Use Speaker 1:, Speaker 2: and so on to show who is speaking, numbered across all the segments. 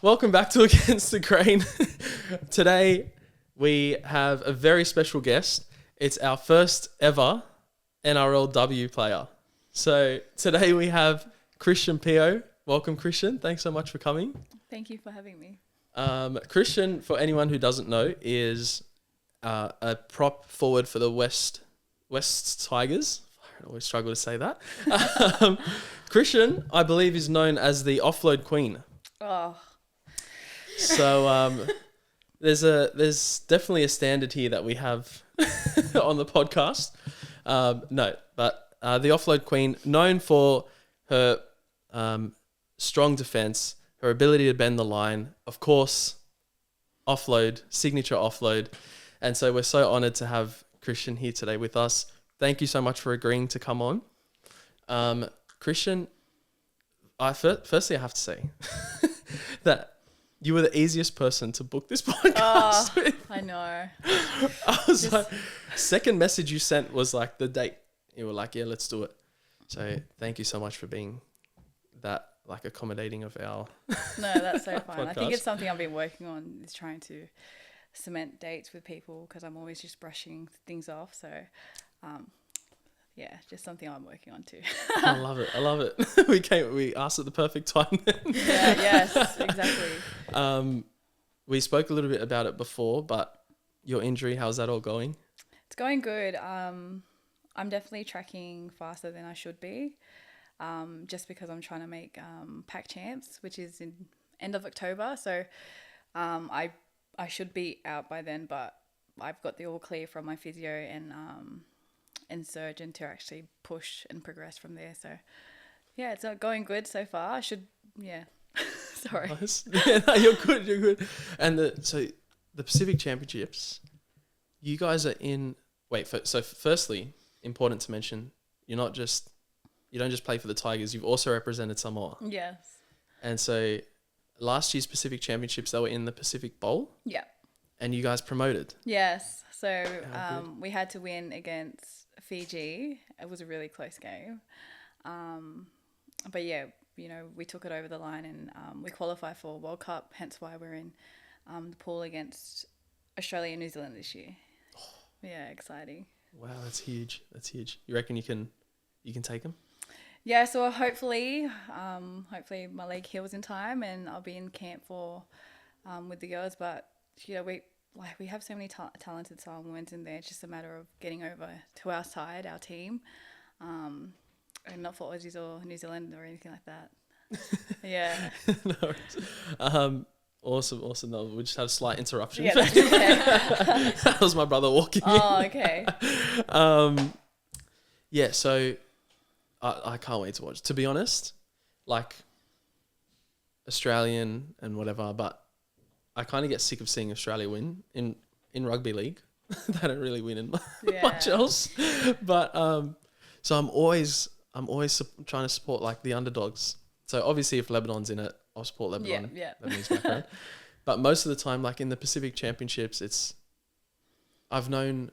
Speaker 1: Welcome back to Against the Grain. Today we have a very special guest. It's our first ever NRLW player. So today we have Christian Pio. Welcome, Christian. Thanks so much for coming.
Speaker 2: Thank you for having me.
Speaker 1: Christian, for anyone who doesn't know, is a prop forward for the West Tigers. I always struggle to say that. Christian, I believe, is known as the offload queen.
Speaker 2: Oh,
Speaker 1: So there's definitely a standard here that we have on the podcast. The offload queen, known for her strong defense, her ability to bend the line, of course, signature offload. And so we're so honored to have Christian here today with us. Thank you so much for agreeing to come on. Christian, firstly I have to say that you were the easiest person to book this podcast with.
Speaker 2: I know.
Speaker 1: I was like, second message you sent was like the date. You were like, yeah, let's do it. So thank you so much for being that like accommodating of our
Speaker 2: No, that's so fun. I think
Speaker 1: podcast.
Speaker 2: it's something I've been working on, is trying to cement dates with people, because I'm always just brushing things off. So, just something I'm working on too.
Speaker 1: I love it. We asked at the perfect time then.
Speaker 2: Yes, exactly.
Speaker 1: We spoke a little bit about it before, but your injury, how's that all going?
Speaker 2: It's going good. I'm definitely tracking faster than I should be, just because I'm trying to make Pack Champs, which is in end of October. So I should be out by then, but I've got the all clear from my physio and surgeon to actually push and progress from there. So yeah, it's going good so far. Sorry.
Speaker 1: Nice. Yeah, no, you're good. And so the Pacific Championships, you guys are in. Firstly, important to mention, you don't just play for the Tigers. You've also represented Samoa.
Speaker 2: Yes.
Speaker 1: And so last year's Pacific Championships, they were in the Pacific Bowl. Yeah. And you guys promoted.
Speaker 2: Yes. So we had to win against Fiji. It was a really close game. But yeah, we took it over the line, and we qualified for World Cup, hence why we're in the pool against Australia and New Zealand this year. Yeah, exciting.
Speaker 1: Wow, that's huge. You reckon you can take them?
Speaker 2: Yeah, so hopefully my leg heals in time, and I'll be in camp for with the girls. But we have so many talented Samoans in there. It's just a matter of getting over to our side, our team, and not for Aussies or New Zealand or anything like that. Yeah.
Speaker 1: No. Awesome. No, we just had a slight interruption.
Speaker 2: Yeah, that's okay.
Speaker 1: That was my brother walking in.
Speaker 2: Oh, okay.
Speaker 1: Yeah, so I can't wait to watch. To be honest, like Australian and whatever, but I kind of get sick of seeing Australia win in rugby league. They don't really win in much else. But so I'm always trying to support like the underdogs. So obviously, if Lebanon's in it, I'll support Lebanon.
Speaker 2: Yeah.
Speaker 1: Lebanese background. But most of the time, like in the Pacific Championships, I've known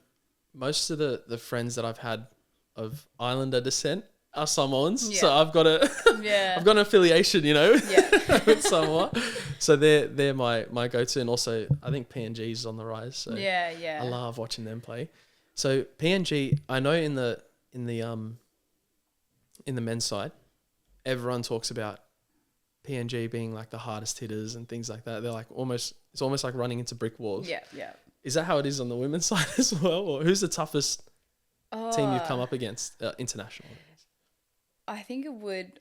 Speaker 1: most of the friends that I've had of Islander descent are Samoans. Yeah. So I've got an affiliation, with Samoa. So they're my go-to, and also I think PNG's on the rise. So I love watching them play. So PNG, I know in the men's side, everyone talks about PNG being like the hardest hitters and things like that. They're like it's almost like running into brick walls.
Speaker 2: Yeah.
Speaker 1: Is that how it is on the women's side as well? Or who's the toughest team you've come up against international?
Speaker 2: I think it would,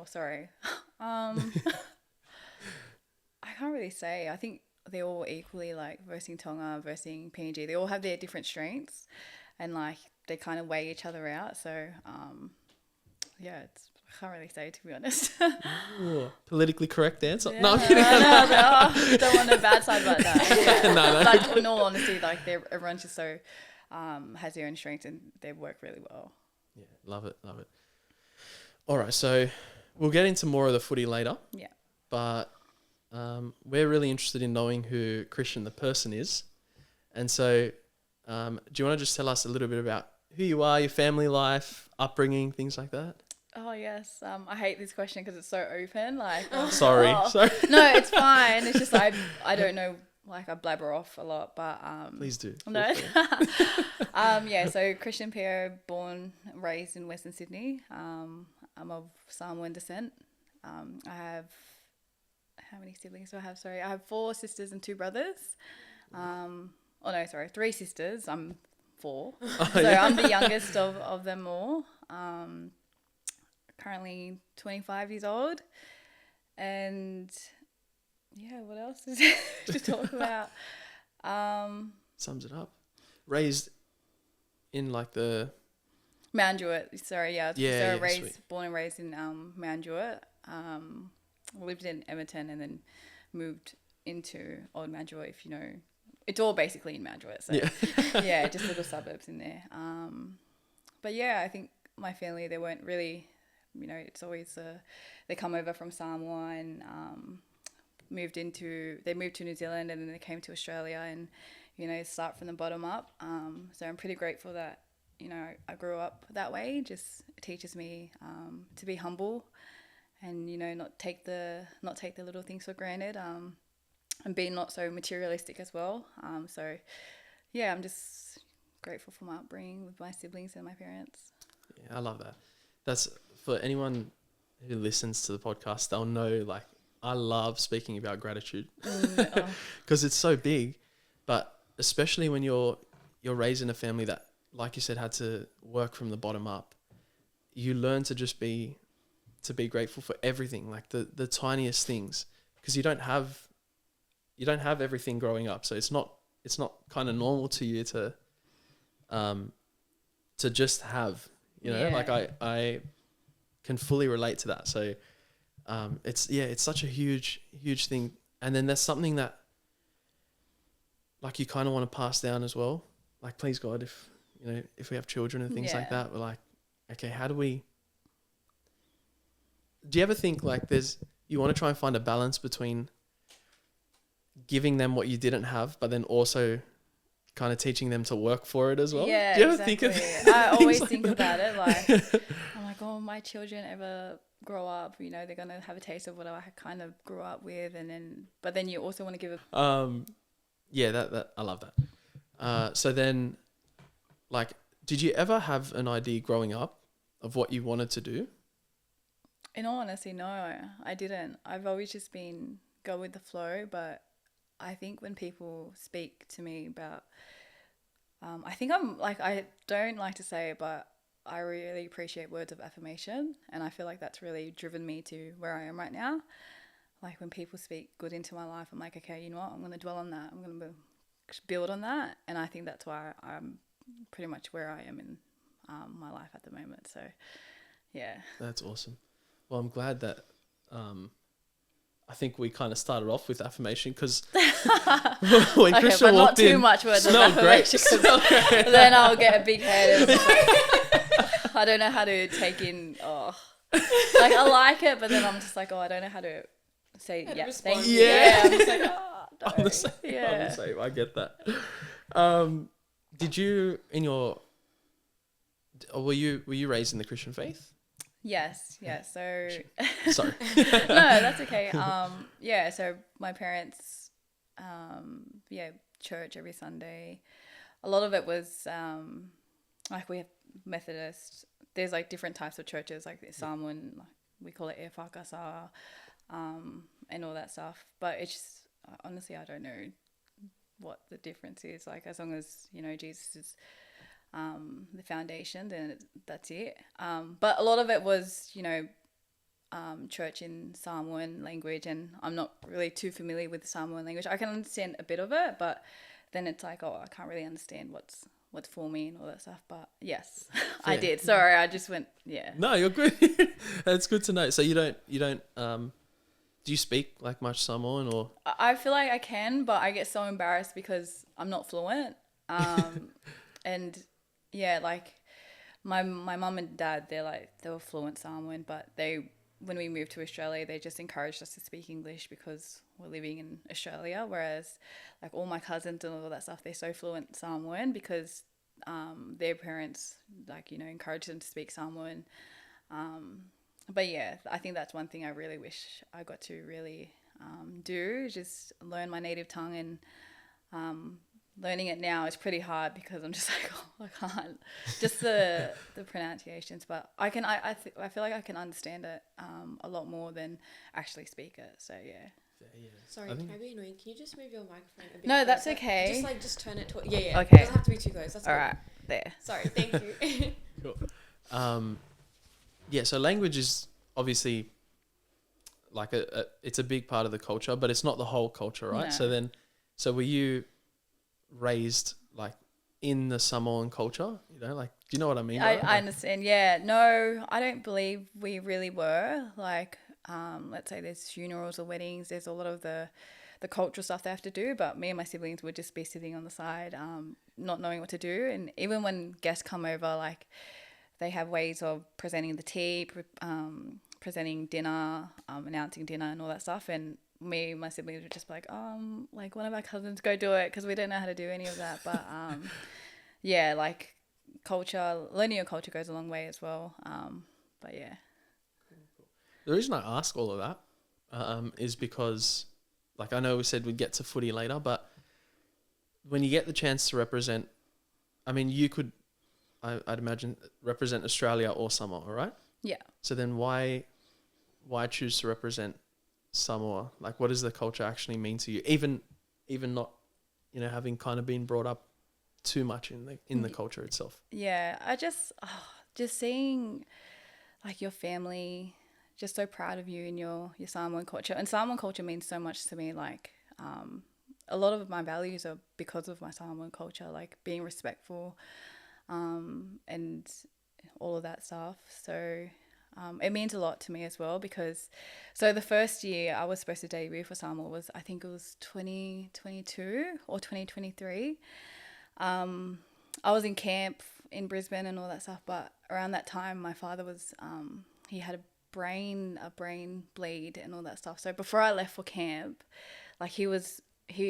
Speaker 2: sorry. I can't really say. I think they're all equally, like versing Tonga, versing PNG. They all have their different strengths, and like they kind of weigh each other out. So, I can't really say, to be honest.
Speaker 1: Ooh, politically correct answer.
Speaker 2: Yeah.
Speaker 1: No, I'm kidding.
Speaker 2: Don't want no bad side about that. Yeah.
Speaker 1: No.
Speaker 2: But in all honesty, like everyone's just so has their own strengths, and they work really well.
Speaker 1: Yeah, love it. All right, so we'll get into more of the footy later.
Speaker 2: Yeah.
Speaker 1: But we're really interested in knowing who Christian the person is. And so do you want to just tell us a little bit about who you are, your family life, upbringing, things like that?
Speaker 2: Oh yes. I hate this question because it's so open. Like,
Speaker 1: Sorry.
Speaker 2: No, it's fine. It's just I don't know. Like I blabber off a lot, but
Speaker 1: Please do.
Speaker 2: no. Yeah. So Christian Pio, born and raised in Western Sydney. I'm of Samoan descent. I have, how many siblings do I have? Sorry, I have 4 sisters and 2 brothers. Oh no, sorry, 3 sisters. I'm 4. So yeah. I'm the youngest of them all. Currently 25 years old. And yeah, what else is there to talk about?
Speaker 1: Sums it up. Raised in like the
Speaker 2: Mount Druitt. Sorry, yeah.
Speaker 1: Yeah,
Speaker 2: so
Speaker 1: sweet.
Speaker 2: born and raised in Mount Druitt. Lived in Edmonton and then moved into Old Mount Druitt, if you know. It's all basically in Mount Druitt. So yeah, just little suburbs in there. But yeah, I think my family, they weren't really, you know, it's always they come over from Samoa and they moved to New Zealand and then they came to Australia and, you know, start from the bottom up. So I'm pretty grateful that, you know, I grew up that way. Just teaches me to be humble and, you know, not take the little things for granted, and be not so materialistic as well. So yeah, I'm just grateful for my upbringing with my siblings and my parents.
Speaker 1: Yeah, I love that. That's for anyone who listens to the podcast, they'll know like I love speaking about gratitude because it's so big, but especially when you're raised in a family that, like you said, had to work from the bottom up, you learn to just be grateful for everything, like the tiniest things, because you don't have everything growing up, so it's not kind of normal to you to just have, you know, like I can fully relate to that. So it's such a huge thing. And then there's something that like you kind of want to pass down as well. Like, please God, if we have children and things like that, we're like, okay, how do you ever think like you want to try and find a balance between giving them what you didn't have, but then also kind of teaching them to work for it as well?
Speaker 2: Yeah,
Speaker 1: do you ever
Speaker 2: exactly.
Speaker 1: think of
Speaker 2: I always think
Speaker 1: that?
Speaker 2: about it. Like, I'm like, oh, my children ever grow up, you know, they're going to have a taste of what I kind of grew up with. But then you also want to give a...
Speaker 1: Yeah, that I love that. So then, like, did you ever have an idea growing up of what you wanted to do?
Speaker 2: In all honesty, no, I didn't. I've always just been go with the flow, but I think when people speak to me about, I think I'm like, I don't like to say it, but I really appreciate words of affirmation. And I feel like that's really driven me to where I am right now. Like when people speak good into my life, I'm like, okay, you know what? I'm going to dwell on that. I'm going to build on that. And I think that's why I'm pretty much where I am in my life at the moment. So yeah.
Speaker 1: That's awesome. Well, I'm glad that I think we kind of started off with affirmation because when
Speaker 2: okay,
Speaker 1: Christian
Speaker 2: but
Speaker 1: walked in,
Speaker 2: not too much words of
Speaker 1: smelled great.
Speaker 2: affirmation because then I'll get a big head. And I don't know how to take in. Like I like it, but then I'm just like, I don't know how to say thank you.
Speaker 1: Yeah.
Speaker 2: I'm just like,
Speaker 1: I'm the same.
Speaker 2: Yeah.
Speaker 1: I'm the same. I get that. Did you were you raised in the Christian faith?
Speaker 2: Yes. So
Speaker 1: Sorry.
Speaker 2: no, that's okay. So my parents, church every Sunday. A lot of it was like we have Methodist. There's like different types of churches, like the Samoan, like we call it e whakasa, and all that stuff. But it's just, honestly, I don't know what the difference is. Like as long as, you know, Jesus is the foundation, then that's it. But a lot of it was, you know, church in Samoan language, and I'm not really too familiar with the Samoan language. I can understand a bit of it, but then it's like, I can't really understand what's for me and all that stuff. But yes, I did. Sorry, I just went, yeah.
Speaker 1: No, you're good. That's good to know. So you don't do you speak like much Samoan or?
Speaker 2: I feel like I can, but I get so embarrassed because I'm not fluent. And yeah, like my mum and dad, they were fluent Samoan, but when we moved to Australia, they just encouraged us to speak English because we're living in Australia. Whereas like all my cousins and all that stuff, they're so fluent Samoan because their parents, like, you know, encouraged them to speak Samoan. But yeah, I think that's one thing I really wish I got to really do, just learn my native tongue. And learning it now is pretty hard because I'm just like, oh, I can't. Just the pronunciations, but I feel like I can understand it a lot more than actually speak it. So yeah.
Speaker 3: Sorry, can I be annoying? Can you just move your microphone a bit
Speaker 2: No,
Speaker 3: closer?
Speaker 2: that's okay.
Speaker 3: Just turn it to... Yeah.
Speaker 2: Okay.
Speaker 3: It doesn't have to be too close. That's
Speaker 2: all
Speaker 3: cool.
Speaker 2: right. There.
Speaker 3: Sorry, thank you.
Speaker 1: Cool. Yeah, so language is obviously like it's a big part of the culture, but it's not the whole culture, right?
Speaker 2: No.
Speaker 1: So were you raised like in the Samoan culture? You know, like, do you know what I mean?
Speaker 2: I understand. Yeah. No, I don't believe we really were. Like, let's say there's funerals or weddings. There's a lot of the cultural stuff they have to do, but me and my siblings would just be sitting on the side, not knowing what to do. And even when guests come over, like, they have ways of presenting the tea, presenting dinner, announcing dinner and all that stuff. And me and my siblings would just be like one of our cousins go do it because we don't know how to do any of that. But yeah, like learning your culture goes a long way as well. But yeah.
Speaker 1: The reason I ask all of that is because, like, I know we said we'd get to footy later, but when you get the chance to represent, I mean, you could, I'd imagine, represent Australia or Samoa, right?
Speaker 2: Yeah.
Speaker 1: So then why choose to represent Samoa? Like, what does the culture actually mean to you? Even not, you know, having kind of been brought up too much in the culture itself.
Speaker 2: Yeah, I just seeing like your family, just so proud of you and your Samoan culture. And Samoan culture means so much to me. Like, a lot of my values are because of my Samoan culture, like being respectful, and all of that stuff. So it means a lot to me as well because, so the first year I was supposed to debut for Samoa was, I think it was 2022 or 2023. I was in camp in Brisbane and all that stuff, but around that time my father was, he had a brain bleed and all that stuff. So before I left for camp, like he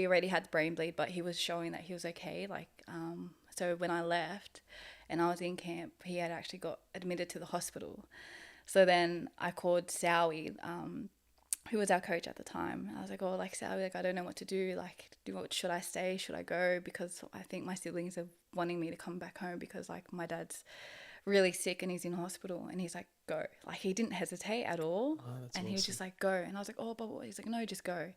Speaker 2: already had the brain bleed, but he was showing that he was okay. Like, so when I left and I was in camp, he had actually got admitted to the hospital. So then I called Sowie, who was our coach at the time. I was like, oh, like, Sowie, like, I don't know what to do. Like, should I stay? Should I go? Because I think my siblings are wanting me to come back home because, like, my dad's really sick and he's in hospital. And he's like, go. Like, he didn't hesitate at all.
Speaker 1: Oh, that's
Speaker 2: and
Speaker 1: awesome.
Speaker 2: he was just like, go. And I was like, oh, but what? He's like, no, just go.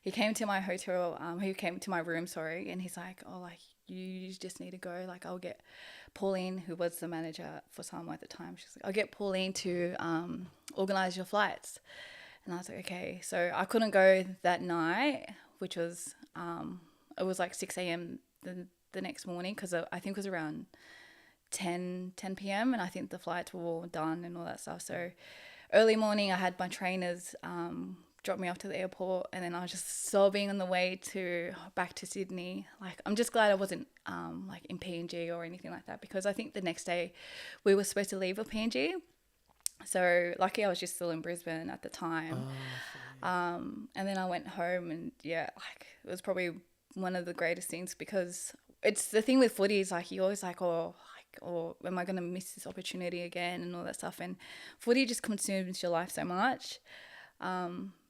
Speaker 2: He came to my hotel, he came to my room, sorry. And he's like, oh, like, you just need to go. Like, I'll get Pauline, who was the manager for Samoa at the time. She's like, I'll get Pauline to organise your flights. And I was like, okay. So I couldn't go that night, which was, it was like 6 a.m. the next morning because I think it was around 10 p.m. and I think the flights were all done and all that stuff. So early morning I had my trainers drop me off to the airport and then I was just sobbing on the way back to Sydney. Like, I'm just glad I wasn't like in PNG or anything like that because I think the next day we were supposed to leave for PNG. So lucky I was just still in Brisbane at the time. And then I went home and yeah, like it was probably one of the greatest things because it's the thing with footy is like, you always like, or am I going to miss this opportunity again and all that stuff. And footy just consumes your life so much.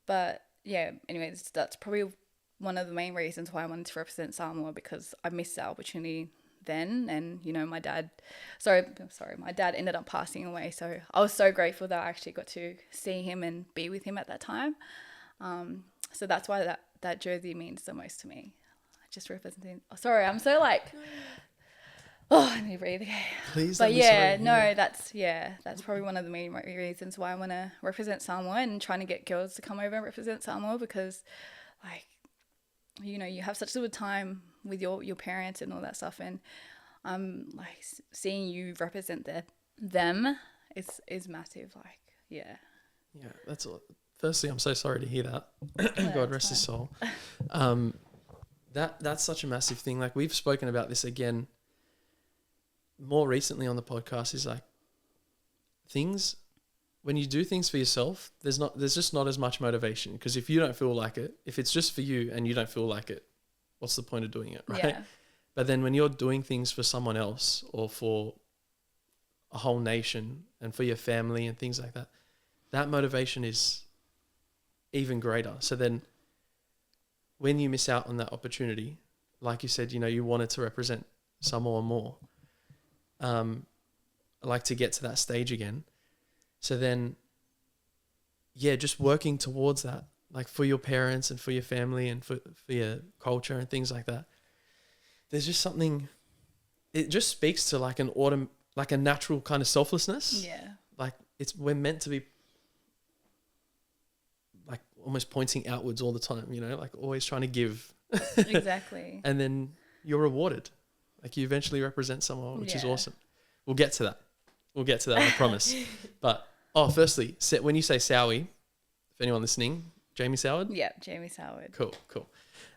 Speaker 2: But yeah, anyways, that's probably one of the main reasons why I wanted to represent Samoa because I missed that opportunity then. And, you know, my dad ended up passing away. So I was so grateful that I actually got to see him and be with him at that time. So that's why that jersey means the most to me. Just representing. Oh, sorry, I'm so like. Oh, I need to breathe. Okay.
Speaker 1: Please.
Speaker 2: But yeah, no, that's probably one of the main reasons why I want to represent Samoa and trying to get girls to come over and represent Samoa because, like, you know, you have such a good time with your parents and all that stuff, and like seeing you represent them is massive. Like, yeah.
Speaker 1: Yeah, that's all. Firstly, I'm so sorry to hear that.
Speaker 2: Yeah,
Speaker 1: God rest his soul. That's such a massive thing. Like, we've spoken about this again more recently on the podcast, is like things, when you do things for yourself, there's just not as much motivation because if you don't feel like it, if it's just for you and you don't feel like it, what's the point of doing it, right?
Speaker 2: Yeah.
Speaker 1: But then when you're doing things for someone else or for a whole nation and for your family and things like that, that motivation is even greater. So then when you miss out on that opportunity, like you said, you know, you wanted to represent Samoa or more, like to get to that stage again. So then, yeah, just working towards that, like for your parents and for your family and for your culture and things like that. There's just something, it just speaks to like like a natural kind of selflessness.
Speaker 2: Yeah.
Speaker 1: Like we're meant to be like almost pointing outwards all the time, you know, like always trying to give.
Speaker 2: Exactly.
Speaker 1: And then you're rewarded. Like you eventually represent someone, which is awesome. We'll get to that. I promise. But, firstly, when you say Sowie, if anyone listening, Jamie Soward?
Speaker 2: Yeah, Jamie Soward.
Speaker 1: Cool.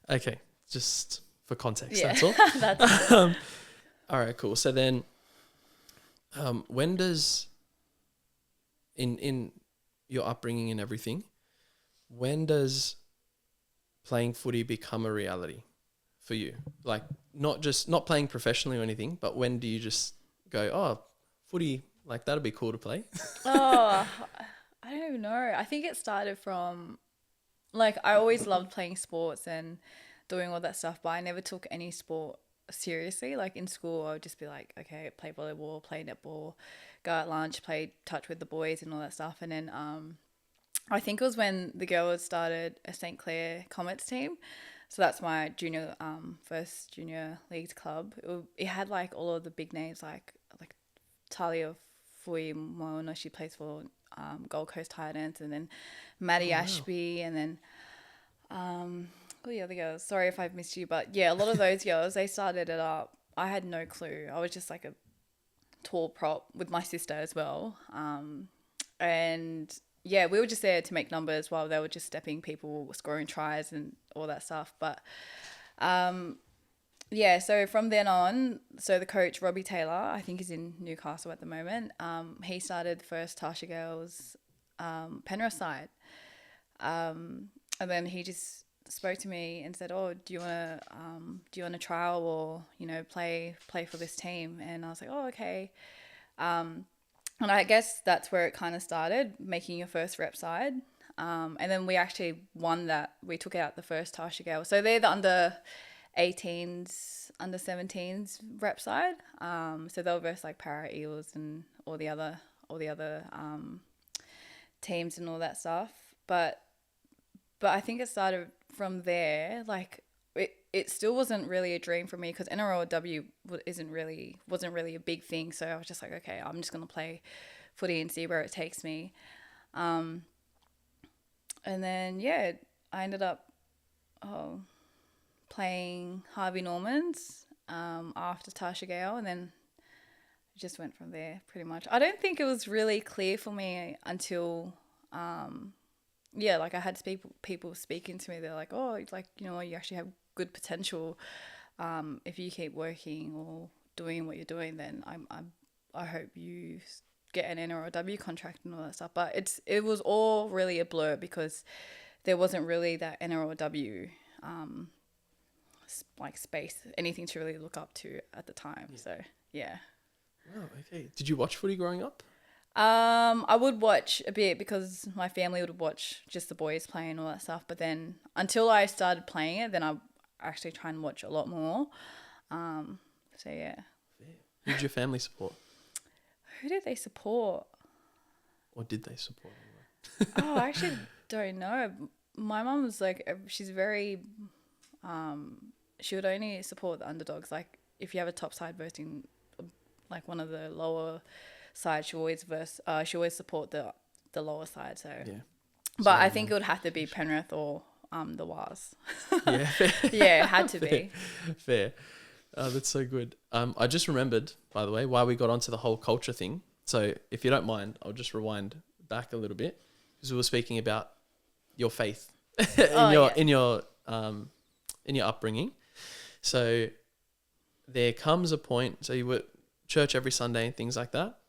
Speaker 1: Okay, just for context,
Speaker 2: Yeah.
Speaker 1: that's all.
Speaker 2: That's all.
Speaker 1: All right, cool. So then, when does, in your upbringing and everything, when does playing footy become a reality for you? Like, not playing professionally or anything, but when do you just go, oh, footy, like that'd be cool to play?
Speaker 2: Oh, I don't even know. I think it started from, like, I always loved playing sports and doing all that stuff, but I never took any sport seriously. Like in school, I would just be like, okay, play volleyball, play netball, go at lunch, play touch with the boys and all that stuff. And then I think it was when the girls started a St. Clair Comets team. So that's my first junior leagues club. It had like all of the big names like Talia Fui Moana, she plays for Gold Coast Titans, and then Maddie Ashby, and then all the other girls. Sorry if I've missed you, but yeah, a lot of those girls, they started it up. I had no clue. I was just like a tall prop with my sister as well. And yeah, we were just there to make numbers while they were just stepping people, scoring tries and all that stuff. But yeah, so from then on, so the coach, Robbie Taylor, I think he's in Newcastle at the moment. He started the first Tasha Girls Penrith side. And then he just spoke to me and said, oh, do you want to trial or, you know, play for this team? And I was like, oh, okay. And I guess that's where it kind of started, making your first rep side. And then we actually won that. We took out the first Tasha Girls. So they're the under 18s, under 17s rep side. So they'll verse like Para Eels and all the other teams and all that stuff. But I think it started from there. Like it still wasn't really a dream for me because NRLW wasn't really a big thing. So I was just like, okay, I'm just gonna play footy and see where it takes me. And then yeah, I ended up playing Harvey Norman's after Tasha Gale, and then it just went from there pretty much. I don't think it was really clear for me until like I had people speaking to me. They're like, oh, like, you know, you actually have good potential if you keep working or doing what you're doing, then I hope you get an NRLW contract and all that stuff. But it was all really a blur because there wasn't really that NRLW like space, anything to really look up to at the time. Yeah. So yeah.
Speaker 1: Oh, okay. Did you watch footy growing up?
Speaker 2: I would watch a bit because my family would watch just the boys playing and all that stuff. But then until I started playing it, then I actually try and watch a lot more. So yeah.
Speaker 1: Who did your family support?
Speaker 2: Who did they support?
Speaker 1: Or did they support?
Speaker 2: Oh, I actually don't know. My mum was like, she's very, she would only support the underdogs. Like if you have a top side versing like one of the lower sides, she always support the lower side. So yeah. But I think it would have to be Penrith or the Wars.
Speaker 1: Yeah, fair.
Speaker 2: Yeah, it had to be.
Speaker 1: Fair. That's so good. I just remembered, by the way, why we got onto the whole culture thing. So if you don't mind, I'll just rewind back a little bit because we were speaking about your faith in your upbringing. So there comes a point. So you were at church every Sunday and things like that.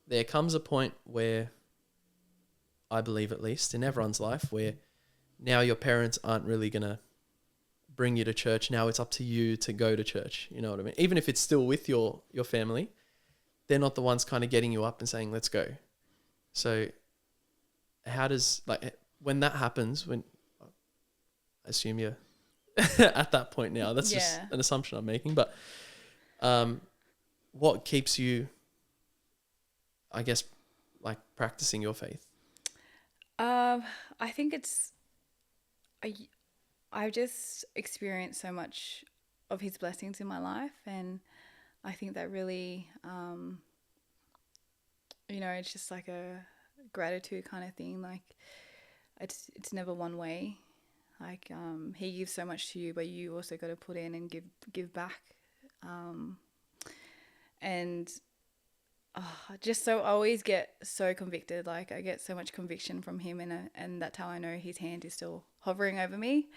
Speaker 1: There comes a point where, I believe at least in everyone's life, where now your parents aren't really gonna bring you to church. Now it's up to you to go to church. You know what I mean? Even if it's still with your family, they're not the ones kind of getting you up and saying, let's go. So how does, like, when that happens, when I assume you're at that point now, that's just an assumption I'm making, but what keeps you, I guess, like, practicing your faith?
Speaker 2: I think I've just experienced so much of his blessings in my life, and I think that really, it's just like a gratitude kind of thing. Like, it's never one way. Like, he gives so much to you, but you also got to put in and give back. And just so I always get so convicted. Like, I get so much conviction from him, and that's how I know his hand is still hovering over me.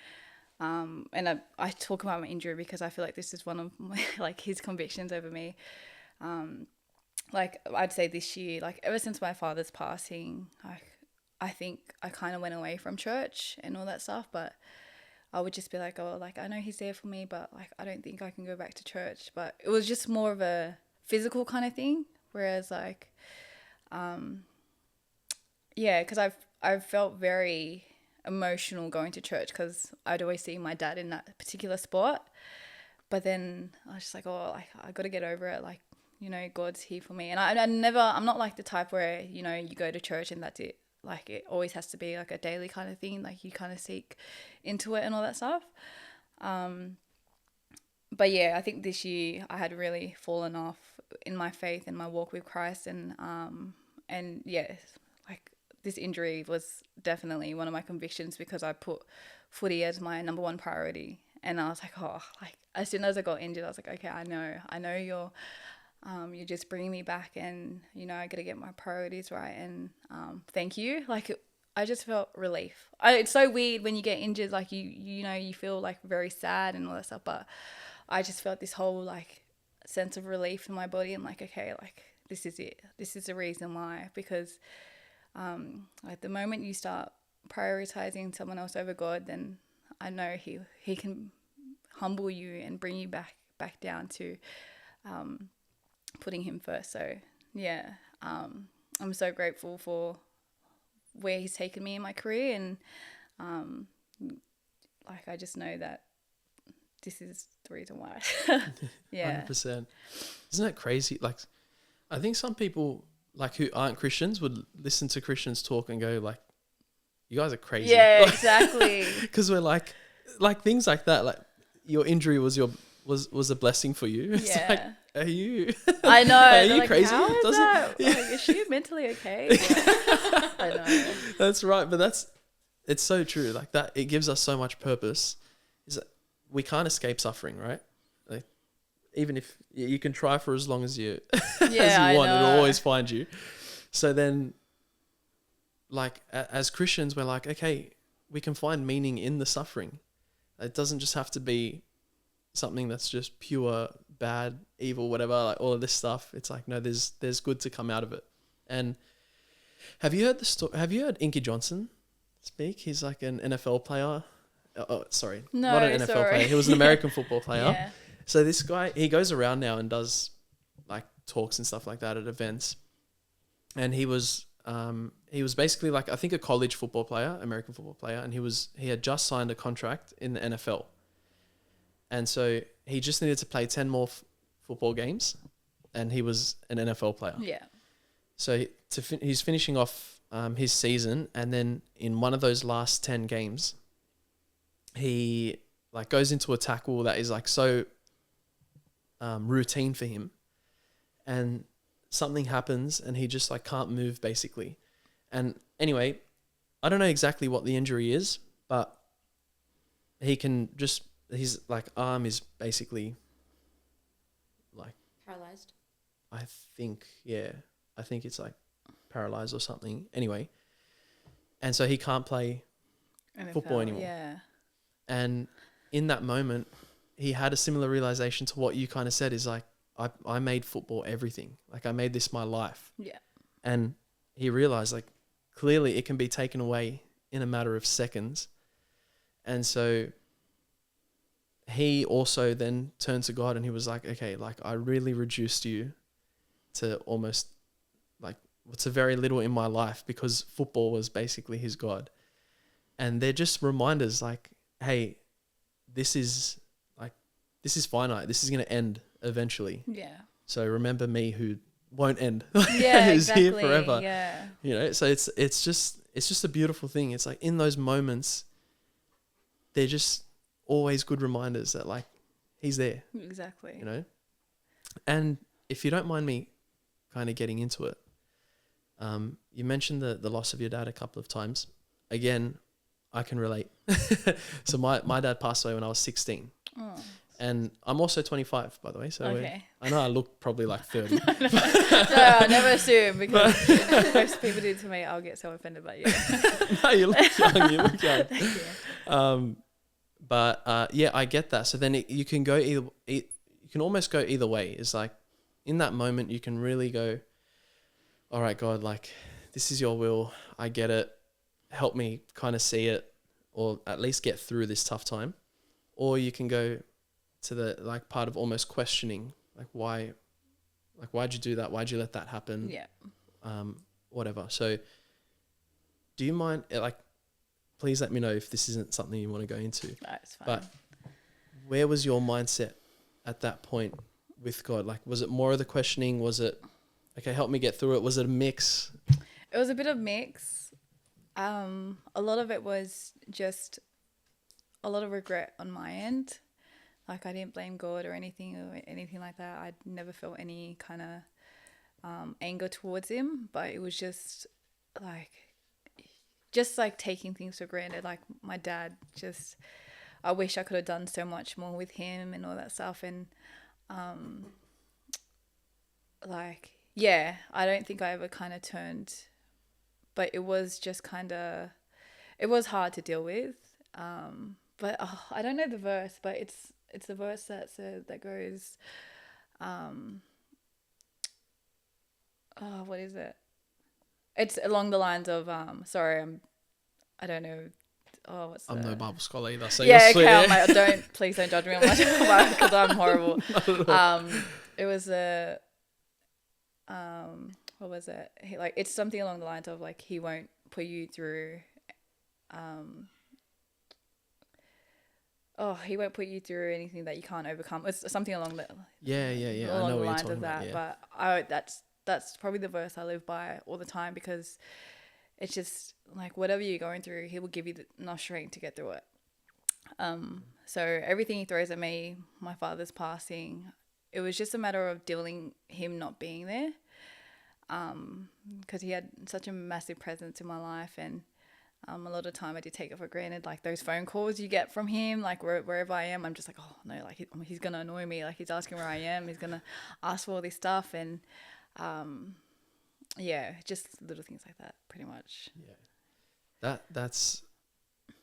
Speaker 2: And I talk about my injury because I feel like this is one of my, like, his convictions over me. Like, I'd say this year, like, ever since my father's passing, I think I kind of went away from church and all that stuff, but I would just be like, oh, like, I know he's there for me, but, like, I don't think I can go back to church. But it was just more of a physical kind of thing. Whereas, like, because I've felt very emotional going to church because I'd always see my dad in that particular sport. But then I was just like, oh, like, I got to get over it. Like, God's here for me. And I'm not like the type where, you go to church and that's it. Like, it always has to be like a daily kind of thing. Like, you kind of seek into it and all that stuff. But yeah, I think this year I had really fallen off in my faith and my walk with Christ, and yeah, like, this injury was definitely one of my convictions because I put footy as my number one priority, and I was like, oh, like, as soon as I got injured, I was like, okay, I know you're just bringing me back, and I got to get my priorities right, and thank you. Like, I just felt relief. It's so weird when you get injured, like, you feel like very sad and all that stuff, but I just felt this whole, like, sense of relief in my body. I'm like, okay, like, this is it. This is the reason why. Because like, the moment you start prioritizing someone else over God, then I know he can humble you and bring you back down to putting him first. So yeah, I'm so grateful for where he's taken me in my career, and like, I just know that this is the reason why. Yeah.
Speaker 1: 100%. Isn't that crazy? Like, I think some people, like, who aren't Christians would listen to Christians talk and go, like, you guys are crazy.
Speaker 2: Yeah, exactly.
Speaker 1: Because we're like things like that. Like, your injury was a blessing for you. It's like, are you?
Speaker 2: I know.
Speaker 1: Are you
Speaker 2: like,
Speaker 1: crazy?
Speaker 2: How is that?
Speaker 1: Yeah.
Speaker 2: Like, is she mentally okay? Yeah. I know.
Speaker 1: That's right, but it's so true. Like, that, it gives us so much purpose. Is that we can't escape suffering, right? Like, even if you can try for as long as you want, it'll always find you. So then, like, as Christians, we're like, okay, we can find meaning in the suffering. It doesn't just have to be something that's just pure bad, evil, whatever, like all of this stuff. It's like, no, there's good to come out of it. And have you heard the story? Have you heard Inky Johnson speak? He's like an NFL player. Oh, sorry.
Speaker 2: No,
Speaker 1: not an NFL player. He was an American football player.
Speaker 2: Yeah.
Speaker 1: So this guy, he goes around now and does, like, talks and stuff like that at events. And he was basically, like, I think a college football player, American football player, and he had just signed a contract in the NFL. And so he just needed to play 10 more football games, and he was an NFL player.
Speaker 2: Yeah.
Speaker 1: So he's finishing off his season, and then in one of those last 10 games, he, like, goes into a tackle that is, like, so routine for him, and something happens, and he just, like, can't move, basically. And anyway, I don't know exactly what the injury is, but his, like, arm is basically, like,
Speaker 3: paralyzed.
Speaker 1: I think it's, like, paralyzed or something. Anyway, and so he can't play football anymore.
Speaker 2: Yeah.
Speaker 1: And in that moment, he had a similar realization to what you kind of said, is like, I made football everything. Like, I made this my life.
Speaker 2: Yeah.
Speaker 1: And he realized, like, clearly it can be taken away in a matter of seconds. And so he also then turned to God, and he was like, okay, like, I really reduced you to almost like to very little in my life because football was basically his God. And they're just reminders like, hey, this is finite. This is going to end eventually.
Speaker 2: Yeah.
Speaker 1: So remember me who won't end.
Speaker 2: Yeah,
Speaker 1: who's
Speaker 2: exactly.
Speaker 1: here forever.
Speaker 2: Yeah.
Speaker 1: You know, so it's just a beautiful thing. It's like in those moments, they're just always good reminders that like he's there.
Speaker 2: Exactly.
Speaker 1: You know? And if you don't mind me kind of getting into it, you mentioned the loss of your dad a couple of times. Again, I can relate. So my dad passed away when I was 16.
Speaker 2: Oh.
Speaker 1: And I'm also 25, by the way. So
Speaker 2: Okay.
Speaker 1: I know I look probably like 30.
Speaker 2: No, I never assume because most people do it to me. I'll get so offended by you.
Speaker 1: No, you look young. You look young.
Speaker 2: Thank you.
Speaker 1: But yeah, I get that. So then you can go you can almost go either way. It's like in that moment you can really go, all right, God, like this is your will. I get it. Help me kind of see it, or at least get through this tough time. Or you can go to the like part of almost questioning, like why'd you do that? Why'd you let that happen?
Speaker 2: Yeah.
Speaker 1: Whatever. So do you mind, like, please let me know if this isn't something you want to go into.
Speaker 2: No, it's fine.
Speaker 1: But where was your mindset at that point with God? Like, was it more of the questioning? Was it, okay, help me get through it? Was it a mix?
Speaker 2: It was a bit of mix. A lot of it was just a lot of regret on my end. Like I didn't blame God or anything like that. I never felt any kind of anger towards him, but it was just like taking things for granted. Like my dad, just I wish I could have done so much more with him and all that stuff. And I don't think I ever kind of turned, but it was just it was hard to deal with. But I don't know the verse, but it's the verse that goes, what is it? It's along the lines of, I don't know. Oh, what's
Speaker 1: I'm no Bible scholar either, so
Speaker 2: yeah,
Speaker 1: you're
Speaker 2: okay, please don't judge me on my Bible because I'm horrible. It was what was it? It's something along the lines of like he won't put you through, he won't put you through anything that you can't overcome. It's something along the
Speaker 1: yeah.
Speaker 2: along
Speaker 1: I know
Speaker 2: the
Speaker 1: what
Speaker 2: lines
Speaker 1: you're
Speaker 2: of
Speaker 1: talking
Speaker 2: that.
Speaker 1: about,
Speaker 2: But that's probably the verse I live by all the time because it's just like whatever you're going through, he will give you enough strength to get through it. So everything he throws at me, my father's passing, it was just a matter of him not being there. Because he had such a massive presence in my life, and a lot of time I did take it for granted. Like those phone calls you get from him, like wherever I am, I'm just like, oh no, like he's gonna annoy me. Like he's asking where I am, he's gonna ask for all this stuff, and just little things like that, pretty much.
Speaker 1: Yeah, that's.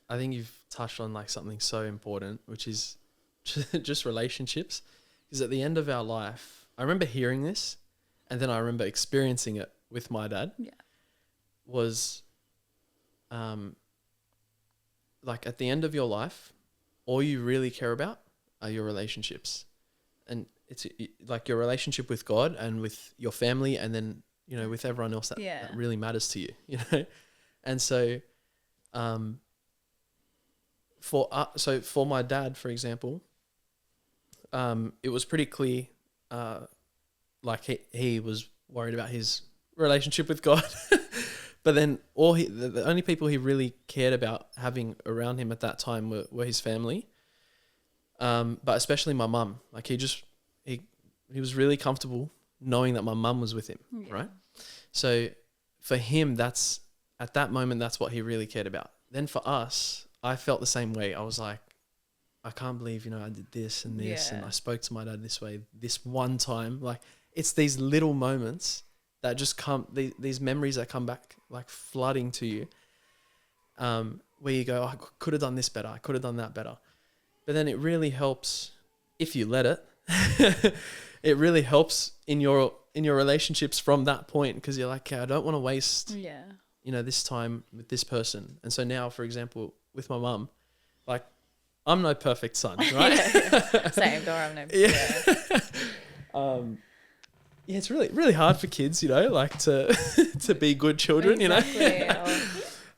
Speaker 1: I think you've touched on like something so important, which is just relationships. Because at the end of our life, I remember hearing this. And then I remember experiencing it with my dad.
Speaker 2: Yeah.
Speaker 1: Was, like at the end of your life, all you really care about are your relationships, and it's like your relationship with God and with your family, and then with everyone else that really matters to you. And so, for my dad, for example, it was pretty clear. Like he was worried about his relationship with God, but then the only people he really cared about having around him at that time were his family, but especially my mum. Like he was really comfortable knowing that my mum was with him, right? So for him, at that moment, that's what he really cared about. Then for us, I felt the same way. I was like, I can't believe I did this and this, and I spoke to my dad this way this one time. Like, it's these little moments that just come, these memories that come back like flooding to you, where you go, I could have done this better. I could have done that better. But then it really helps if you let it. It really helps in your relationships from that point, because you're like, okay, I don't want to waste, this time with this person. And so now, for example, with my mum, like, I'm no perfect son, right?
Speaker 2: Same, Dora, I'm no.
Speaker 1: yeah, it's really, really hard for kids, you know, like to to be good children, you know.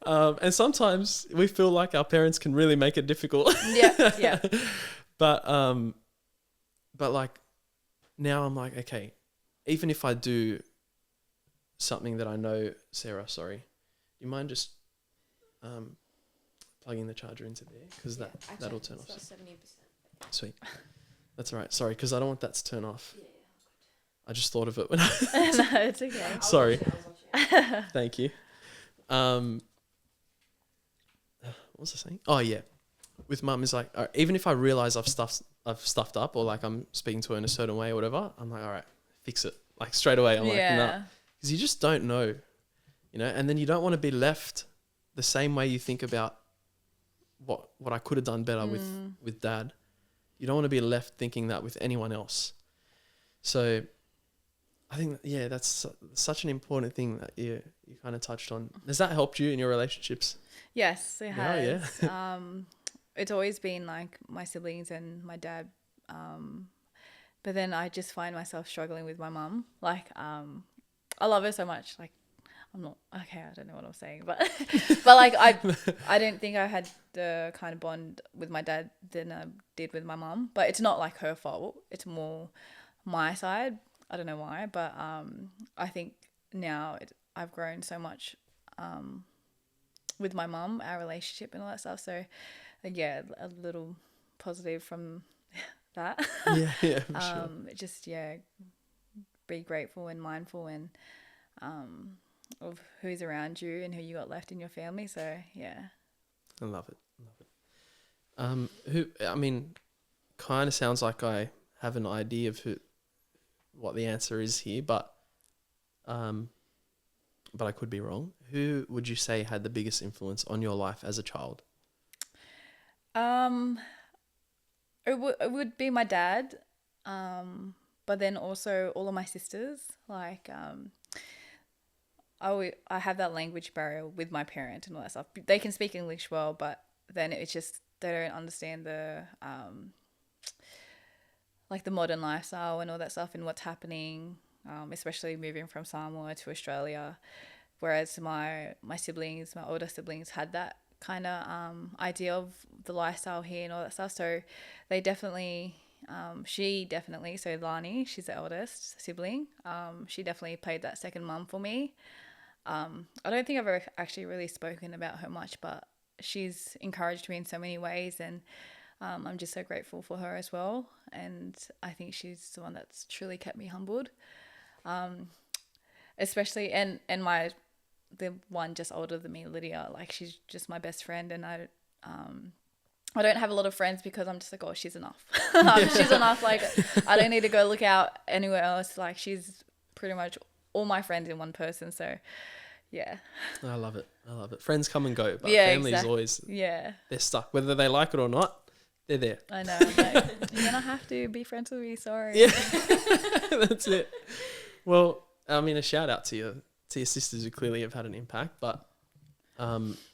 Speaker 1: And sometimes we feel like our parents can really make it difficult.
Speaker 2: Yeah.
Speaker 1: But like now I'm like, okay, even if I do something that I know, Sarah, sorry, do you mind just plugging the charger into there? Because that'll turn off.
Speaker 3: 70%.
Speaker 1: Sweet. That's all right. Sorry, because I don't want that to turn off. Yeah, I just thought of it when I...
Speaker 2: No, it's okay.
Speaker 1: Sorry. Thank you. What was I saying? Oh, yeah. With mum, is like, all right, even if I realise I've stuffed up, or like I'm speaking to her in a certain way or whatever, I'm like, all right, fix it. Like straight away, I'm like, nah. Because you just don't know, you know? And then you don't want to be left the same way you think about what I could have done better with dad. You don't want to be left thinking that with anyone else. So I think, yeah, that's such an important thing that you kind of touched on. Has that helped you in your relationships?
Speaker 2: Yes, it has.
Speaker 1: Yeah.
Speaker 2: It's always been like my siblings and my dad. But then I just find myself struggling with my mum. Like, I love her so much. Like, I'm not, okay, I don't know what I'm saying, but like I don't think I had the kind of bond with my dad than I did with my mum. But it's not like her fault. It's more my side. I don't know why, but I think now I've grown so much with my mum, our relationship and all that stuff. So yeah, a little positive from that.
Speaker 1: Yeah, for sure.
Speaker 2: Just, yeah, be grateful and mindful and of who's around you and who you got left in your family. So yeah,
Speaker 1: I love it. Kind of sounds like I have an idea of what the answer is here, but I could be wrong. Who would you say had the biggest influence on your life as a child?
Speaker 2: It would be my dad, but then also all of my sisters. Like, I have that language barrier with my parent and all that stuff. They can speak English well, but then it's just they don't understand the like the modern lifestyle and all that stuff and what's happening, especially moving from Samoa to Australia. Whereas my siblings, my older siblings, had that kind of idea of the lifestyle here and all that stuff. So they definitely, she definitely, so Lani, she's the eldest sibling. She definitely played that second mum for me. I don't think I've ever actually really spoken about her much, but she's encouraged me in so many ways, and I'm just so grateful for her as well. And I think she's the one that's truly kept me humbled, especially and the one just older than me, Lydia. Like, she's just my best friend, and I don't have a lot of friends because I'm just like, oh, she's enough. She's enough. Like, I don't need to go look out anywhere else. Like, she's pretty much all my friends in one person. So yeah, I
Speaker 1: love it. Friends come and go, but family's always, they're stuck, whether they like it or not. They're there.
Speaker 2: I know. I'm like, you're gonna have to be friends with me. Sorry.
Speaker 1: Yeah, that's it. Well, I mean, a shout out to your sisters who clearly have had an impact. But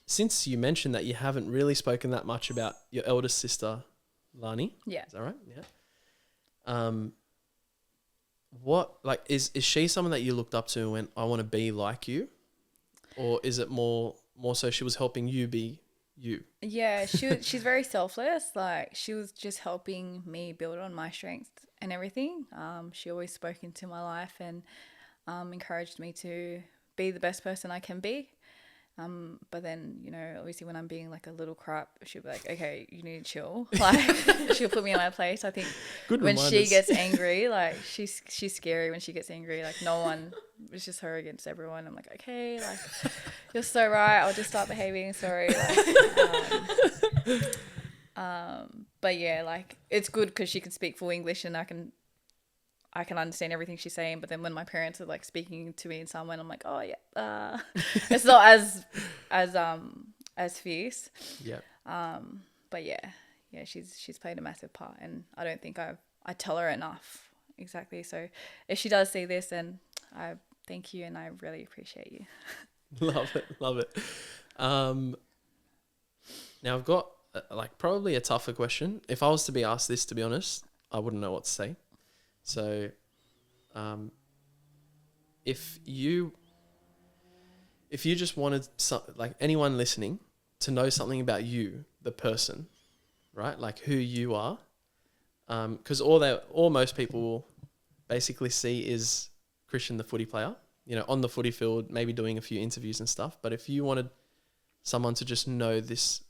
Speaker 1: since you mentioned that you haven't really spoken that much about your eldest sister, Lani.
Speaker 2: Yeah.
Speaker 1: Is that right? Yeah. What, like, is she someone that you looked up to and went, I want to be like you? Or is it more so she was helping you be you? Yeah,
Speaker 2: she's very selfless. Like, she was just helping me build on my strengths and everything. She always spoke into my life and encouraged me to be the best person I can be. But then, you know, obviously when I'm being like a little crap, she'll be like, okay, you need to chill. Like, she'll put me in my place. I think when she gets angry, like, she's scary when she gets angry. Like, no one, it's just her against everyone. I'm like, okay, like, you're so right. I'll just start behaving. Sorry. Like, but yeah, like, it's good because she can speak full English and I can understand everything she's saying. But then when my parents are like speaking to me in Samoan, I'm like, oh yeah, it's not as fierce.
Speaker 1: Yeah.
Speaker 2: But yeah, she's played a massive part, and I don't think I tell her enough. Exactly. So if she does see this, then I thank you and I really appreciate you.
Speaker 1: Love it. Now I've got like probably a tougher question. If I was to be asked this, to be honest, I wouldn't know what to say. So, if you just wanted like anyone listening to know something about you, the person, right? Like who you are, because all most people will basically see is Christian, the footy player, you know, on the footy field, maybe doing a few interviews and stuff. But if you wanted someone to just know this,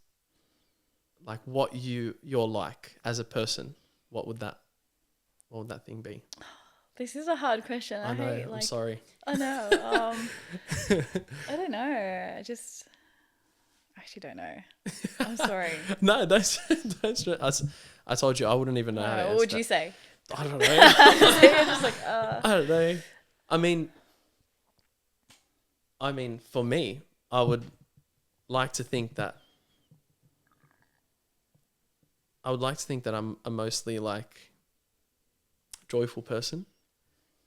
Speaker 1: like what you're like as a person, what would that thing be?
Speaker 2: This is a hard question.
Speaker 1: I know. I'm sorry.
Speaker 2: I know. I don't know. I actually don't know. I'm sorry.
Speaker 1: No, don't stress. I told you I wouldn't even know. How to
Speaker 2: What
Speaker 1: answer
Speaker 2: would
Speaker 1: that.
Speaker 2: you say?
Speaker 1: I don't know.
Speaker 2: You're just like,
Speaker 1: I don't know. I mean, for me, I would like to think that I'm a mostly like joyful person.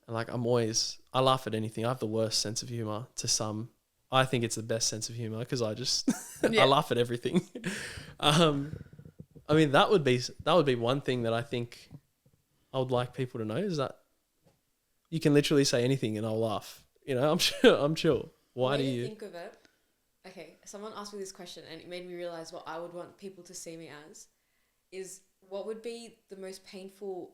Speaker 1: And like I laugh at anything. I have the worst sense of humor to some. I think it's the best sense of humor because I just I laugh at everything. I mean that would be one thing that I think I would like people to know, is that you can literally say anything and I'll laugh. You know, I'm chill. Why do you
Speaker 3: think of it? Okay, someone asked me this question and it made me realize what I would want people to see me as is what would be the most painful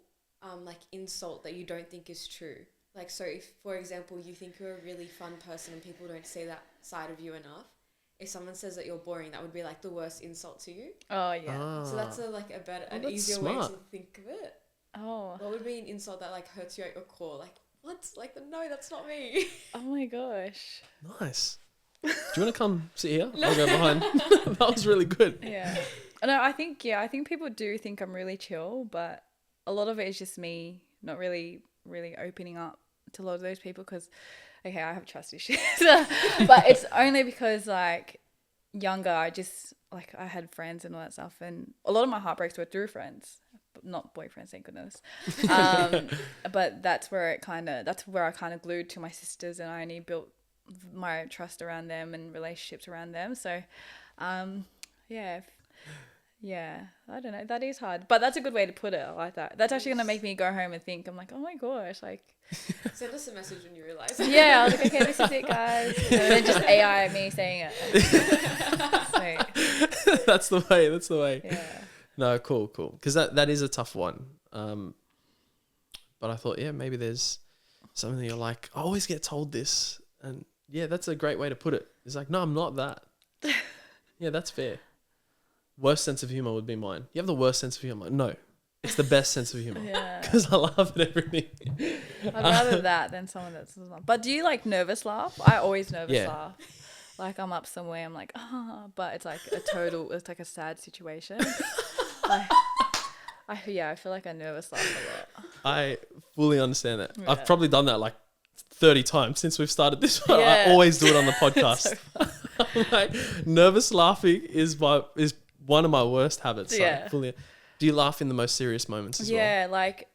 Speaker 3: like insult that you don't think is true. Like, so if, for example, you think you're a really fun person and people don't see that side of you enough, if someone says that you're boring, that would be like the worst insult to you.
Speaker 2: oh yeah.
Speaker 3: So that's an easier way to think of it.
Speaker 2: Oh.
Speaker 3: What would be an insult that like hurts you at your core? Like, what? Like, no, that's not me.
Speaker 2: Oh my gosh.
Speaker 1: Nice. Do you want to come sit here? I'll go behind. That was really good.
Speaker 2: Yeah. No, I think people do think I'm really chill, but a lot of it is just me not really opening up to a lot of those people because, okay, I have trust issues. But it's only because, like, younger, I had friends and all that stuff, and a lot of my heartbreaks were through friends, but not boyfriends, thank goodness. But that's where I kind of glued to my sisters, and I only built my trust around them and relationships around them. So, yeah, I don't know. That is hard, but that's a good way to put it. I like that. That's actually gonna make me go home and think. I'm like, oh my gosh, like.
Speaker 3: Send us a message when you realise.
Speaker 2: Yeah, I was like, okay, this is it, guys. And then just AI me saying it. So,
Speaker 1: That's the way.
Speaker 2: yeah.
Speaker 1: No, cool. Because that is a tough one. But I thought, yeah, maybe there's something that you're like, I always get told this, and yeah, that's a great way to put it. It's like, no, I'm not that. Yeah, that's fair. Worst sense of humor would be mine. You have the worst sense of humor. No, it's the best sense of humor.
Speaker 2: Yeah.
Speaker 1: Because I laugh at everything.
Speaker 2: I'd rather that than someone that's not. But do you like nervous laugh? I always nervous laugh. Like I'm up somewhere, I'm like, but it's like it's like a sad situation. I feel like I nervous laugh a lot.
Speaker 1: I fully understand that.
Speaker 2: Yeah.
Speaker 1: I've probably done that like 30 times since we've started this one.
Speaker 2: Yeah.
Speaker 1: I always do it on the podcast.
Speaker 2: So
Speaker 1: like, nervous laughing is one of my worst habits. So
Speaker 2: Yeah.
Speaker 1: Do you laugh in the most serious moments as well?
Speaker 2: Yeah, like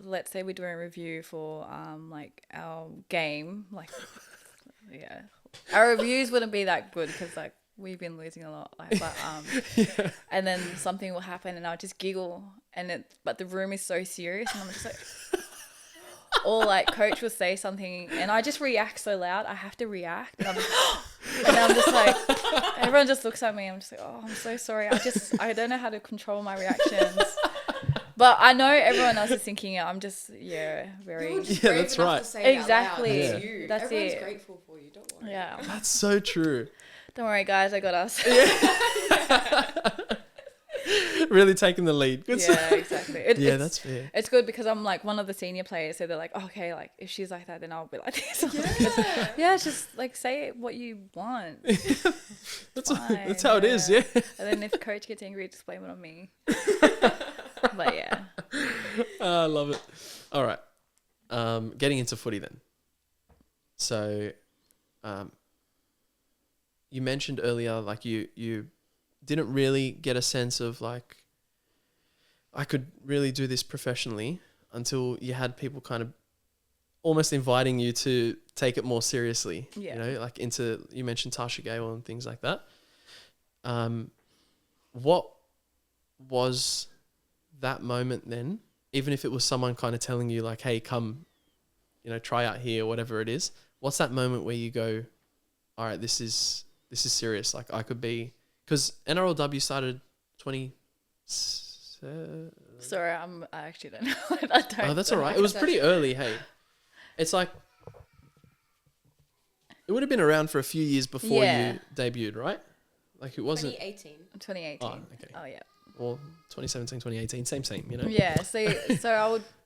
Speaker 2: let's say we're doing a review for like our game, like yeah, our reviews wouldn't be that good because like we've been losing a lot. Like, but and then something will happen and I'll just giggle but the room is so serious and I'm just like. Or like coach will say something and I just react so loud. I have to react and I'm just like, everyone just looks at me. I'm just like, oh, I'm so sorry. I don't know how to control my reactions. But I know everyone else is thinking it. I'm just, very.
Speaker 1: That's right.
Speaker 2: Exactly.
Speaker 3: Yeah. You.
Speaker 2: That's
Speaker 3: Everyone's
Speaker 2: it.
Speaker 3: grateful for you. Don't worry.
Speaker 2: Yeah.
Speaker 1: That's so true.
Speaker 2: Don't worry, guys. I got us.
Speaker 1: Really taking the lead. Good stuff.
Speaker 2: Yeah, exactly.
Speaker 1: That's fair.
Speaker 2: It's good because I'm like one of the senior players, so they're like, okay, like if she's like that, then I'll be like this. Yeah, it's just like say what you want.
Speaker 1: That's how it is. Yeah.
Speaker 2: And then if coach gets angry, just blame it on me. But yeah.
Speaker 1: I love it. All right. Getting into footy then. So, you mentioned earlier, like you didn't really get a sense of like, I could really do this professionally until you had people kind of almost inviting you to take it more seriously.
Speaker 2: Yeah.
Speaker 1: You know, like you mentioned Tasha Gale and things like that. What was that moment then? Even if it was someone kind of telling you like, hey, come try out here or whatever it is. What's that moment where you go, all right, this is serious. Like I could be, because NRLW started 20.
Speaker 2: Sorry, I actually don't know. I don't.
Speaker 1: Oh, that's all right. It was pretty early. Hey, it's like it would have been around for a few years before you debuted, right? Like it wasn't
Speaker 3: 2018.
Speaker 1: Oh, okay.
Speaker 2: Oh yeah.
Speaker 1: Or 2017, 2018, same.
Speaker 2: Yeah. So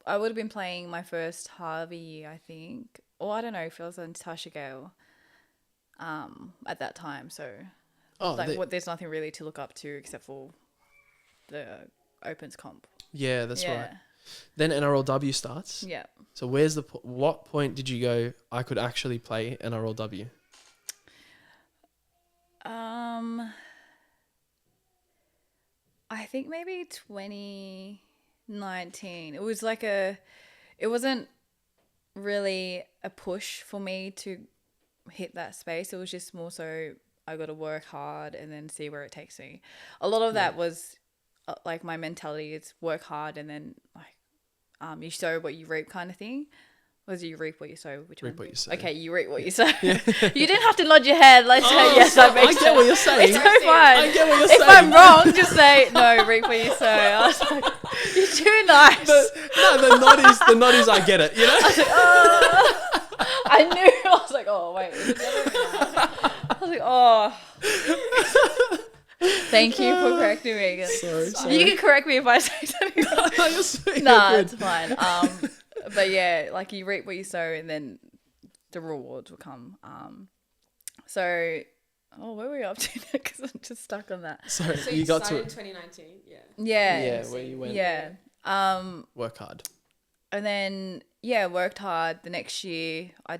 Speaker 2: I would have been playing my first Harvey year, I think, or I don't know if it was in Tasha Gale. At that time, so there's nothing really to look up to except for the Opens comp.
Speaker 1: Yeah, that's right. Then NRLW starts.
Speaker 2: Yeah.
Speaker 1: So where's what point did you go, I could actually play NRLW?
Speaker 2: I think maybe 2019. It was like it wasn't really a push for me to hit that space. It was just more so I got to work hard and then see where it takes me. A lot of that was like my mentality is work hard and then like you sow what you reap kind of thing. Was you reap what you sow? Which
Speaker 1: reap
Speaker 2: one?
Speaker 1: what you sow.
Speaker 2: Okay, you reap what you sow. You didn't have to nod your head. Like yes, that makes sense.
Speaker 1: I get what you're saying.
Speaker 2: It's so fine.
Speaker 1: I get what you're saying.
Speaker 2: If I'm wrong, just say no. Reap what you sow. I was like, you're too nice.
Speaker 1: The nod is I get it. You know.
Speaker 2: I was like, oh. I knew. I was like, oh wait. I was like, oh. Thank you for correcting me.
Speaker 1: Sorry.
Speaker 2: You can correct me if I say something wrong. Nah, it's fine. But yeah, like you reap what you sow, and then the rewards will come. Where were we up to now? Because I'm just stuck on that.
Speaker 1: Sorry,
Speaker 3: So
Speaker 1: you got to
Speaker 3: in 2019, yeah.
Speaker 2: Yeah,
Speaker 1: where you went.
Speaker 2: Yeah.
Speaker 1: Work hard.
Speaker 2: And then worked hard. The next year, I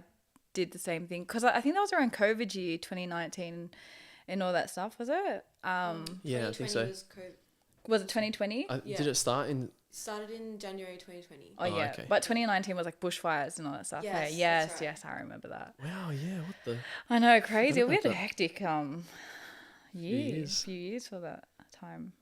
Speaker 2: did the same thing because I think that was around COVID year 2019 and all that stuff. Was it?
Speaker 1: Yeah, I think so.
Speaker 2: Was it 2020?
Speaker 1: Did it start in?
Speaker 3: Started in January 2020.
Speaker 2: Oh yeah,
Speaker 1: okay.
Speaker 2: But 2019 was like bushfires and all that stuff.
Speaker 3: Yes,
Speaker 2: Yes,
Speaker 3: that's right.
Speaker 2: yes, I remember that.
Speaker 1: Wow, yeah. What the?
Speaker 2: I know, crazy. We had a
Speaker 1: that.
Speaker 2: hectic few years for that time.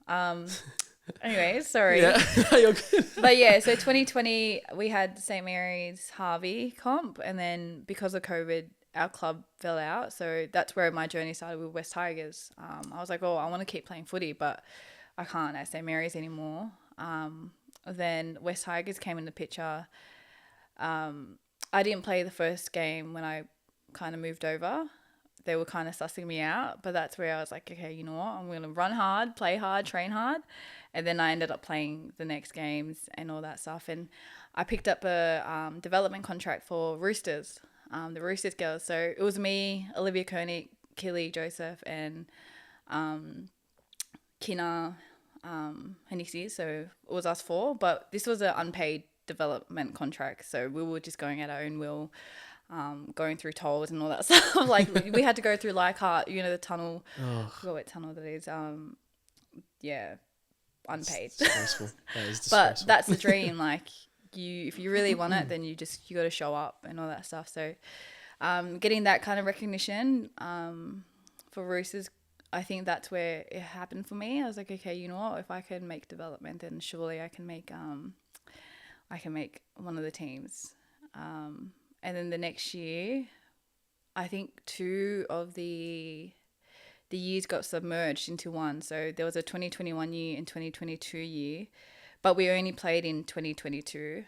Speaker 2: Anyways, sorry.
Speaker 1: Yeah, you're good.
Speaker 2: But yeah, so 2020 we had St. Mary's Harvey comp, and then because of COVID, our club fell out. So that's where my journey started with West Tigers. I was like, oh, I want to keep playing footy, but I can't at St. Mary's anymore. Then West Tigers came in the picture. I didn't play the first game when I kind of moved over. They were kind of sussing me out, but that's where I was like, okay, you know what? I'm going to run hard, play hard, train hard. And then I ended up playing the next games and all that stuff. And I picked up a development contract for Roosters, the Roosters girls. So it was me, Olivia Koenig, Killy Joseph, and Kina Hanisi. So it was us four, but this was an unpaid development contract. So we were just going at our own will. Going through tolls and all that stuff. Like we had to go through Leichhardt, the tunnel. I forgot what tunnel that is. Unpaid.
Speaker 1: It's disgraceful. That is disgraceful.
Speaker 2: But that's the dream. Like if you really want it, then you got to show up and all that stuff. So getting that kind of recognition for Roosters, I think that's where it happened for me. I was like, okay, you know what? If I can make development, then surely I can make one of the teams. And then the next year, I think two of the years got submerged into one. So there was a 2021 year and 2022 year, but we only played in 2022.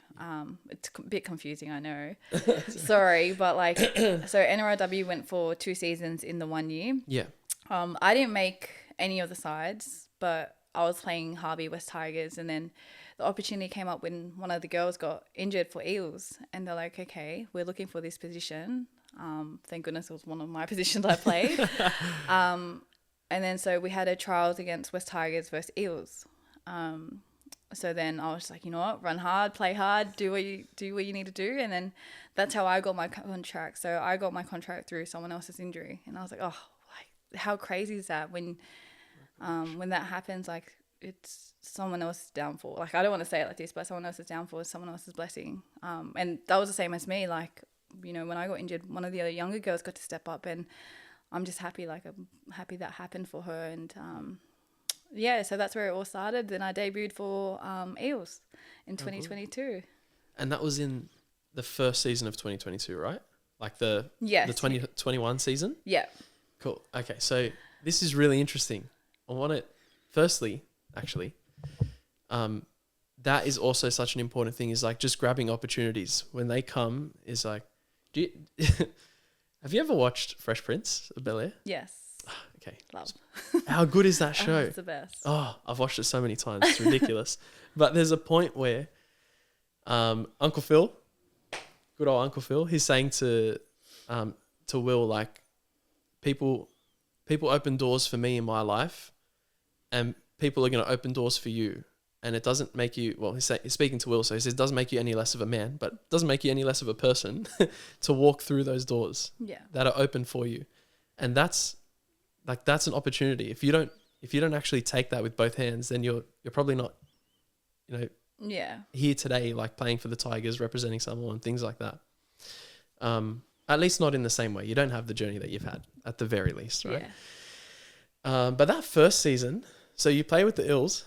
Speaker 2: It's a bit confusing, I know. Sorry, but so NRLW went for 2 seasons in the 1 year.
Speaker 1: Yeah.
Speaker 2: I didn't make any of the sides, but I was playing Harvey West Tigers, and then the opportunity came up when one of the girls got injured for Eels, and they're like, okay, we're looking for this position. Thank goodness it was one of my positions I played. And then so we had a trials against West Tigers versus Eels. So then I was like, you know what, run hard, play hard, do what you need to do. And then that's how I got my contract. So I got my contract through someone else's injury. And I was like, oh, how crazy is that when that happens, like, it's someone else's downfall. Like, I don't want to say it like this, but someone else's downfall is someone else's blessing. And that was the same as me. Like, when I got injured, one of the other younger girls got to step up, and I'm just happy. Like, I'm happy that happened for her. And so that's where it all started. Then I debuted for Eels in 2022.
Speaker 1: And that was in the first season of 2022, right? Like the
Speaker 2: Yes.
Speaker 1: the 2021 season?
Speaker 2: Yeah.
Speaker 1: Cool. Okay, so this is really interesting. I want to, firstly, actually, that is also such an important thing, is like just grabbing opportunities when they come. Is like, do you, have you ever watched Fresh Prince of Bel-Air?
Speaker 2: Yes.
Speaker 1: Okay.
Speaker 2: Love.
Speaker 1: How good is that
Speaker 2: Oh,
Speaker 1: show?
Speaker 2: it's the best.
Speaker 1: Oh, I've watched it so many times. It's ridiculous. But there's a point where Uncle Phil, good old Uncle Phil, he's saying to Will, like, people open doors for me in my life, and people are going to open doors for you. And it doesn't make you, well, he's speaking to Will, so he says, it doesn't make you any less of a man, but doesn't make you any less of a person to walk through those doors that are open for you. And that's an opportunity. If you don't actually take that with both hands, then you're probably not, here today, like playing for the Tigers, representing someone, things like that. At least not in the same way. You don't have the journey that you've had, at the very least, right?
Speaker 2: Yeah.
Speaker 1: But that first season, so you play with the Ills,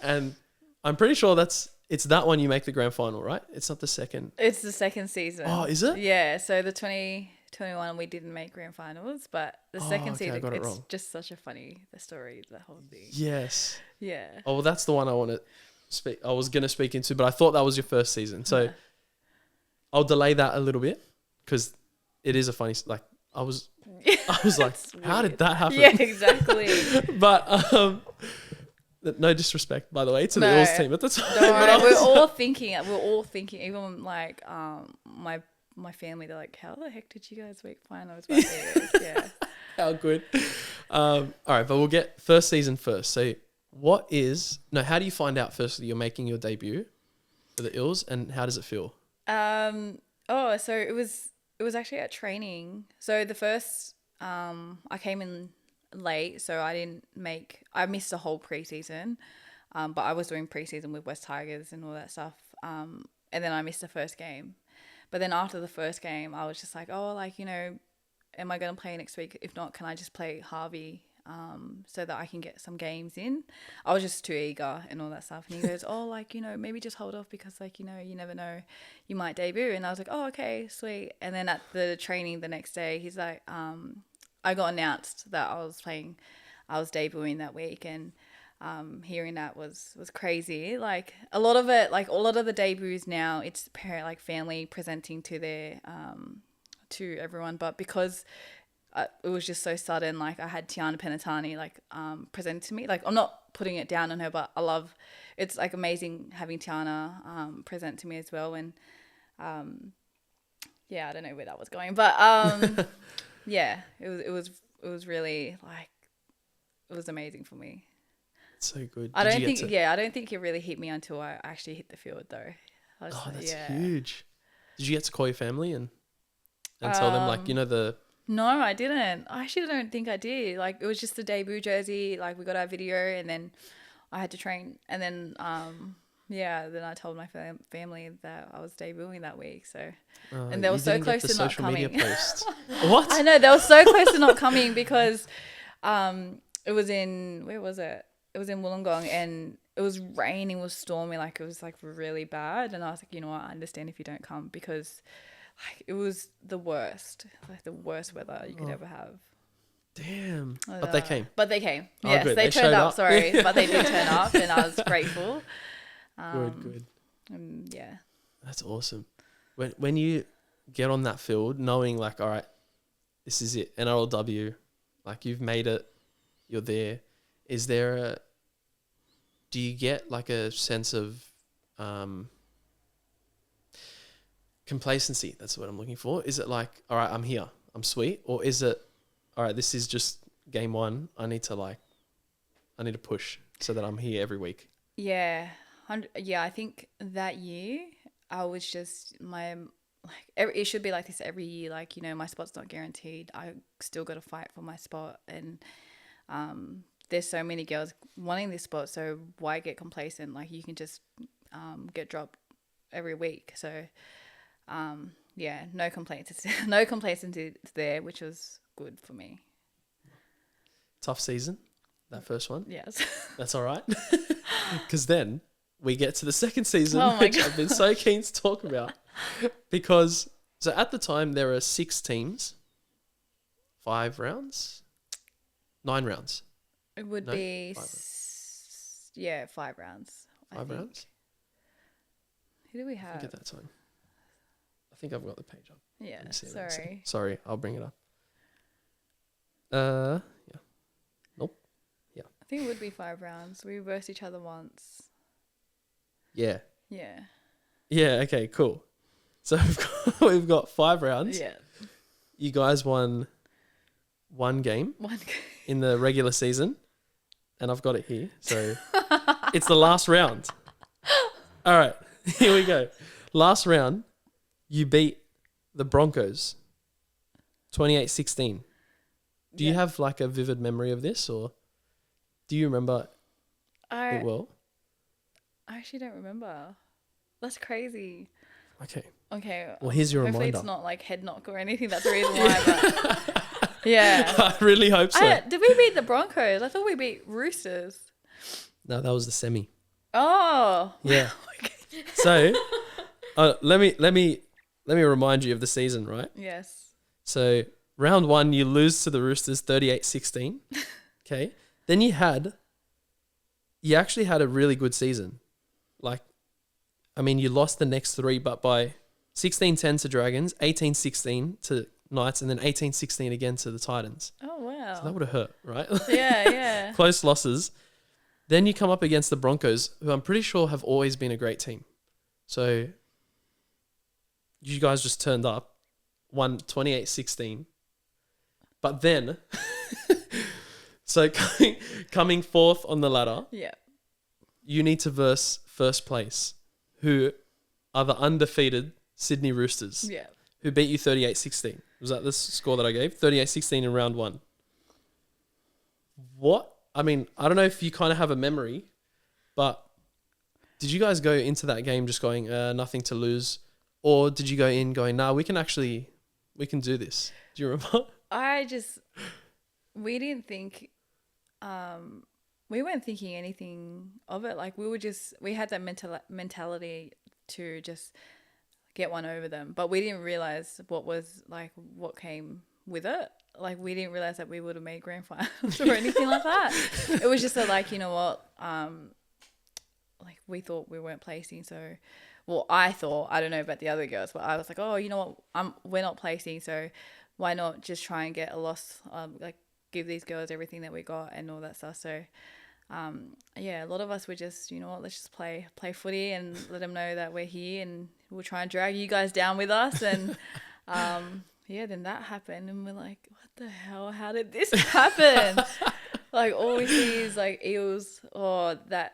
Speaker 1: and I'm pretty sure it's that one you make the grand final, right? It's not the second.
Speaker 2: It's the second season.
Speaker 1: Oh, is it?
Speaker 2: Yeah. So the 2021 we didn't make grand finals, but the second
Speaker 1: okay, I
Speaker 2: season,
Speaker 1: got it
Speaker 2: it's
Speaker 1: wrong.
Speaker 2: just such a funny, the story, the whole thing.
Speaker 1: Yes.
Speaker 2: Yeah.
Speaker 1: Oh, well, that's the one I want to speak. I was going to speak into, but I thought that was your first season. So I'll delay that a little bit, because it is a funny, like, I was like, how did that happen?
Speaker 2: Yeah, exactly.
Speaker 1: But no disrespect, by the way, to the Ills team at the time.
Speaker 2: Don't worry, we're all thinking, even like my family, they're like, how the heck did you guys make finals? Yeah.
Speaker 1: How good. All right, but we'll get first season first. So how do you find out firstly you're making your debut for the Ills, and how does it feel?
Speaker 2: So it was actually at training. So the first, I came in late, so I missed the whole preseason, but I was doing preseason with West Tigers and all that stuff. And then I missed the first game. But then after the first game, I was just like, am I going to play next week? If not, can I just play Harvey so that I can get some games in? I was just too eager and all that stuff. And he goes, maybe just hold off because, you never know, you might debut. And I was like, oh, okay, sweet. And then at the training the next day, he's like, I got announced that I was debuting that week, and hearing that was crazy. Like a lot of the debuts now, it's family presenting to their to everyone, but because it was just so sudden, like I had Tiana Penatani present to me. Like, I'm not putting it down on her, but it's like amazing having Tiana present to me as well. And I don't know where that was going, but yeah, it was really like, it was amazing for me.
Speaker 1: So good.
Speaker 2: I don't think it really hit me until I actually hit the field though.
Speaker 1: That's huge. Did you get to call your family and tell them
Speaker 2: No, I didn't. I actually don't think I did. Like, it was just the debut jersey. Like, we got our video, and then I had to train, and then then I told my family that I was debuting that week. So, and they were so close to not coming.
Speaker 1: What?
Speaker 2: I know, they were so close to not coming because it was in, where was it? It was in Wollongong, and it was raining, it was stormy, like it was like really bad. And I was like, you know what, I understand if you don't come, because like it was the worst weather you could ever have.
Speaker 1: Damn. But they came.
Speaker 2: Oh, yes, they turned up, sorry. But they did turn up, and I was grateful.
Speaker 1: Good.
Speaker 2: Yeah.
Speaker 1: That's awesome. When you get on that field, knowing like, all right, this is it, NRLW, like you've made it, you're there. Do you get like a sense of complacency? That's what I'm looking for. Is it like, all right, I'm here, I'm sweet? Or is it, all right, this is just game one, I need to push so that I'm here every week?
Speaker 2: Yeah. I think that year I was just it should be like this every year. Like, my spot's not guaranteed. I still got to fight for my spot, and there's so many girls wanting this spot, so why get complacent? Like, you can just get dropped every week. So no complacency there, which was good for me.
Speaker 1: Tough season, that first one.
Speaker 2: Yes.
Speaker 1: That's all right. Because then we get to the second season,
Speaker 2: which
Speaker 1: I've been so keen to talk about. Because so at the time there are 6 teams, 5 rounds, 9 rounds,
Speaker 2: It would
Speaker 1: No,
Speaker 2: be
Speaker 1: 5
Speaker 2: 5 rounds. I
Speaker 1: 5
Speaker 2: think.
Speaker 1: rounds.
Speaker 2: Who do we
Speaker 1: I think
Speaker 2: have?
Speaker 1: at that time. I think I've got the page up.
Speaker 2: Yeah,
Speaker 1: Let me see, let me see.
Speaker 2: sorry.
Speaker 1: Sorry, I'll bring it up. Yeah.
Speaker 2: I think it would be 5 rounds. We versed each other once.
Speaker 1: Yeah.
Speaker 2: Yeah.
Speaker 1: Yeah, okay, cool. So we've got 5 rounds.
Speaker 2: Yeah.
Speaker 1: You guys won 1 game
Speaker 2: One.
Speaker 1: in the regular season, and I've got it here. So it's the last round. All right, here we go. Last round, you beat the Broncos 28-16. Do you have like a vivid memory of this, or do you remember it well?
Speaker 2: I actually don't remember. That's crazy. Okay.
Speaker 1: Well, here's your
Speaker 2: hopefully
Speaker 1: reminder.
Speaker 2: it's not like head knock or anything. That's the reason why. But yeah.
Speaker 1: I really hope so.
Speaker 2: Did we beat the Broncos? I thought we beat Roosters.
Speaker 1: No, that was the semi.
Speaker 2: Oh.
Speaker 1: Yeah. So, let me remind you of the season, right?
Speaker 2: Yes.
Speaker 1: So, round 1, you lose to the Roosters 38-16. Okay. Then you actually had a really good season. Like, I mean, you lost the next 3, but by 16-10 to Dragons, 18-16 to Knights, and then 18-16 again to the Titans.
Speaker 2: Oh, wow.
Speaker 1: So that would have hurt, right?
Speaker 2: Yeah.
Speaker 1: Close losses. Then you come up against the Broncos, who I'm pretty sure have always been a great team. So you guys just turned up, won 28-16. But then, so coming 4th on the ladder,
Speaker 2: Yeah.
Speaker 1: you need to verse first place, who are the undefeated Sydney Roosters,
Speaker 2: Yeah.
Speaker 1: who beat you 38-16. Was that the score that I gave? 38-16 in round 1. What? I mean, I don't know if you kind of have a memory, but did you guys go into that game just going, nothing to lose? Or did you go in going, nah, we can do this? Do you remember?
Speaker 2: We didn't think, we weren't thinking anything of it. Like we had that mentality to just get one over them, but we didn't realize what came with it. Like we didn't realize that we would have made grand finals or anything like that. It was just you know what, like we thought we weren't placing. So, well, I thought, I don't know about the other girls, but I was like, oh, you know what, we're not placing. So why not just try and get a loss, like give these girls everything that we got and all that stuff. So, a lot of us were just, you know what, let's just play footy and let them know that we're here and we'll try and drag you guys down with us. And, then that happened and we're like, what the hell? How did this happen? Like all we see is like Eels, or that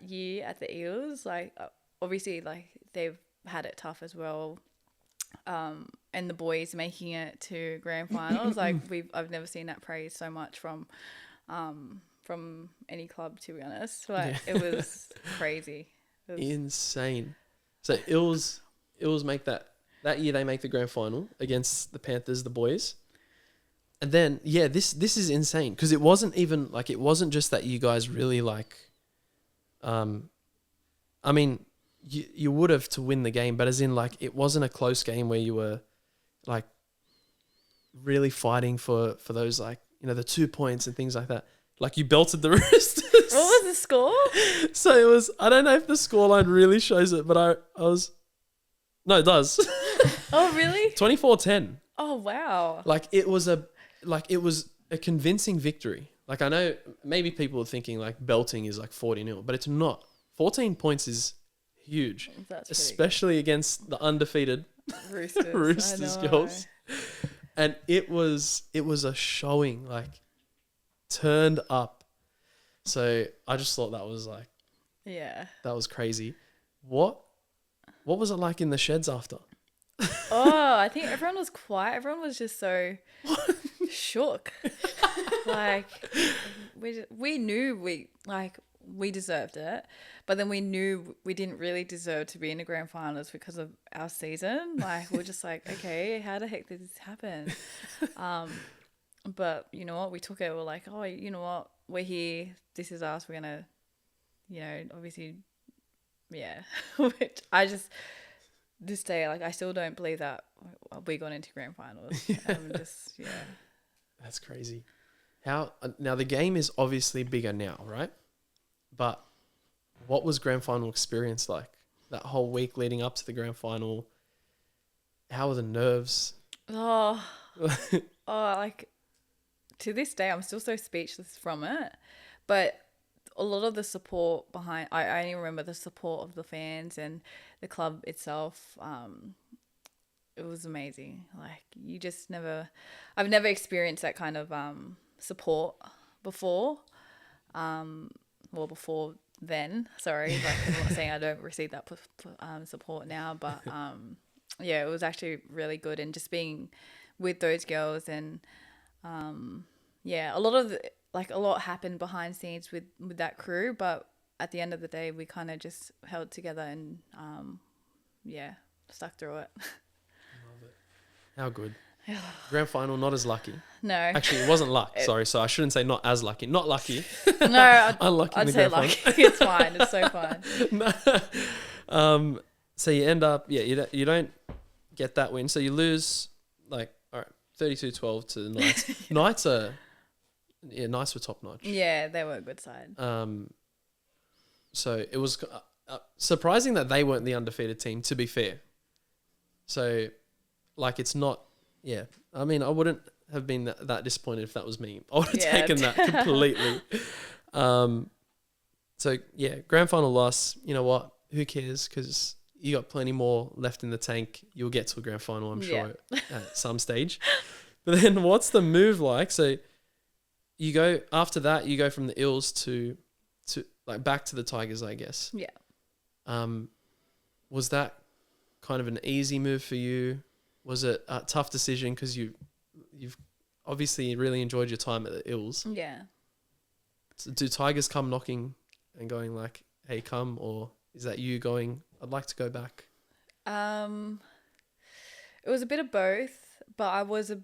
Speaker 2: year at the Eels, like obviously like they've had it tough as well. And the boys making it to grand finals, like I've never seen that praise so much from any club, to be honest. It was crazy. It was
Speaker 1: insane. So Eels make that year, they make the grand final against the Panthers, the boys. And then, this is insane because it wasn't just that you guys really I mean, you would have to win the game, but as in it wasn't a close game where you were really fighting for those the 2 points and things like that. Like you belted the Roosters.
Speaker 2: What was the score?
Speaker 1: So it was, I don't know if the scoreline really shows it, but it does.
Speaker 2: Oh, really?
Speaker 1: 24-10.
Speaker 2: Oh, wow.
Speaker 1: It was a convincing victory. I know maybe people are thinking belting is 40-0, but it's not. 14 points is huge.
Speaker 2: That's
Speaker 1: especially against the undefeated Roosters girls. And it was a showing, turned up. So I just thought that was that was crazy. What was it like in the sheds after?
Speaker 2: Oh, I think everyone was quiet. Everyone was just so shook. We knew we deserved it, but then we knew we didn't really deserve to be in the grand finals because of our season. We're just okay, how the heck did this happen? But you know what? We took it. We're like, oh, you know what? We're here. This is us. We're gonna, obviously, yeah. Which this day, like, I still don't believe that we got into grand finals.
Speaker 1: That's crazy. How now the game is obviously bigger now, right? But what was grand final experience like? That whole week leading up to the grand final, how were the nerves?
Speaker 2: Like, to this day, I'm still so speechless from it. But a lot of the support behind, I only remember the support of the fans and the club itself. It was amazing. Like, you just I've never experienced that kind of support before. Well, before then, sorry. Like, I'm not saying I don't receive that support now, but yeah, it was actually really good. And just being with those girls and yeah, a lot happened behind scenes with that crew, but at the end of the day, we kind of just held together and yeah, stuck through it.
Speaker 1: Love it. How good. Grand final, not as lucky.
Speaker 2: No.
Speaker 1: Actually, it wasn't luck. Sorry, so I shouldn't say not as lucky. Not lucky.
Speaker 2: No,
Speaker 1: unlucky.
Speaker 2: I'd say lucky. It's fine. It's so fine.
Speaker 1: No. So you end up, you don't get that win. So you lose, like, all right, 32-12 to the Knights. Knights were top notch.
Speaker 2: Yeah, they were a good side.
Speaker 1: So it was surprising that they weren't the undefeated team, to be fair. So, like, it's not, yeah. I mean, I wouldn't have been that disappointed if that was me. I would have taken that completely. So, yeah, grand final loss, you know what? Who cares? Because you got plenty more left in the tank. You'll get to a grand final, I'm sure, at some stage. But then what's the move like? So you go, after that, you go from the Eels to like back to the Tigers, I guess.
Speaker 2: Yeah.
Speaker 1: Was that kind of an easy move for you? Was it a tough decision because you've obviously really enjoyed your time at the Eels?
Speaker 2: Yeah.
Speaker 1: So do Tigers come knocking and going like, hey, come, or is that you going, I'd like to go back?
Speaker 2: It was a bit of both, but it wasn't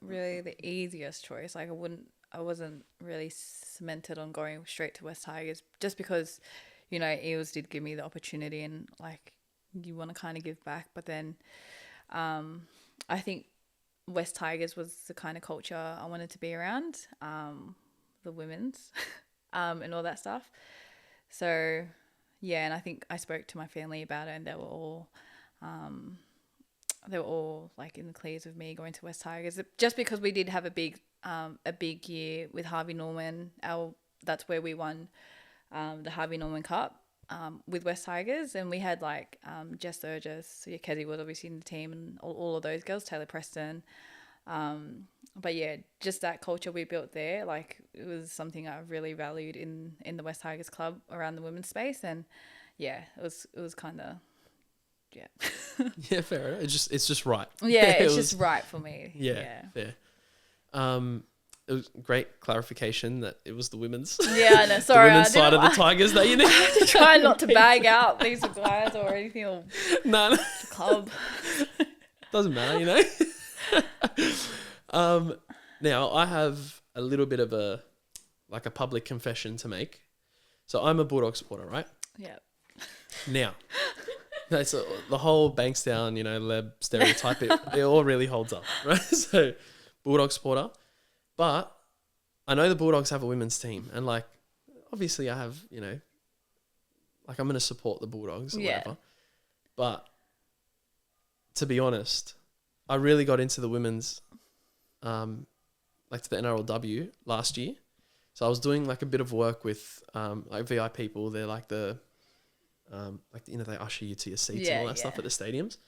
Speaker 2: really the easiest choice. Like, I wasn't really cemented on going straight to West Tigers just because, you know, Eels did give me the opportunity and, like, you want to kind of give back. But then I think West Tigers was the kind of culture I wanted to be around, the women's and all that stuff. So, yeah, and I think I spoke to my family about it and they were all like in the clears with me going to West Tigers, just because we did have a big year with Harvey Norman. That's where we won the Harvey Norman Cup with West Tigers, and we had like Jess Burgess, Kezzy was obviously in the team, and all of those girls, Taylor Preston. But yeah, just that culture we built there, like, it was something I really valued in the West Tigers club around the women's space, and yeah, it was kind of. Yeah.
Speaker 1: Yeah, fair. It's just right.
Speaker 2: Yeah, it's just right for me.
Speaker 1: Yeah, fair. It was great clarification that it was the women's.
Speaker 2: Yeah, I know. Sorry,
Speaker 1: the women's side of the Tigers that you need.
Speaker 2: I have to try not to bag out these guys or anything. Or
Speaker 1: no.
Speaker 2: The club.
Speaker 1: Doesn't matter, you know. Now I have a little bit of a public confession to make. So I'm a Bulldog supporter, right?
Speaker 2: Yeah.
Speaker 1: Now. So the whole Bankstown, Leb stereotype, it all really holds up, right? So, Bulldog supporter. But I know the Bulldogs have a women's team. And, like, obviously I have, like, I'm going to support the Bulldogs or whatever. But, to be honest, I really got into the women's, like, to the NRLW last year. So, I was doing, like, a bit of work with, like, VI people. They're, like, the... they usher you to your seats and all that stuff at the stadiums,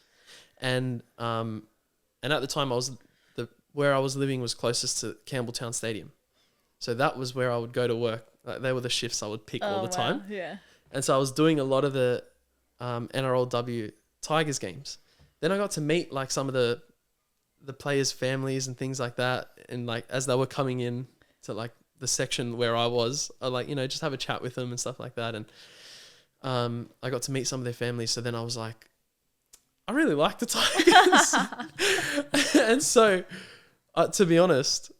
Speaker 1: and at the time where I was living was closest to Campbelltown Stadium, so that was where I would go to work. Like, they were the shifts I would pick all the time.
Speaker 2: Yeah,
Speaker 1: and so I was doing a lot of the NRLW Tigers games. Then I got to meet like some of the players' families and things like that, and like as they were coming in to like the section where I was, I like just have a chat with them and stuff like that, and. I got to meet some of their families, so then I was like, I really like the Tigers. And so, to be honest,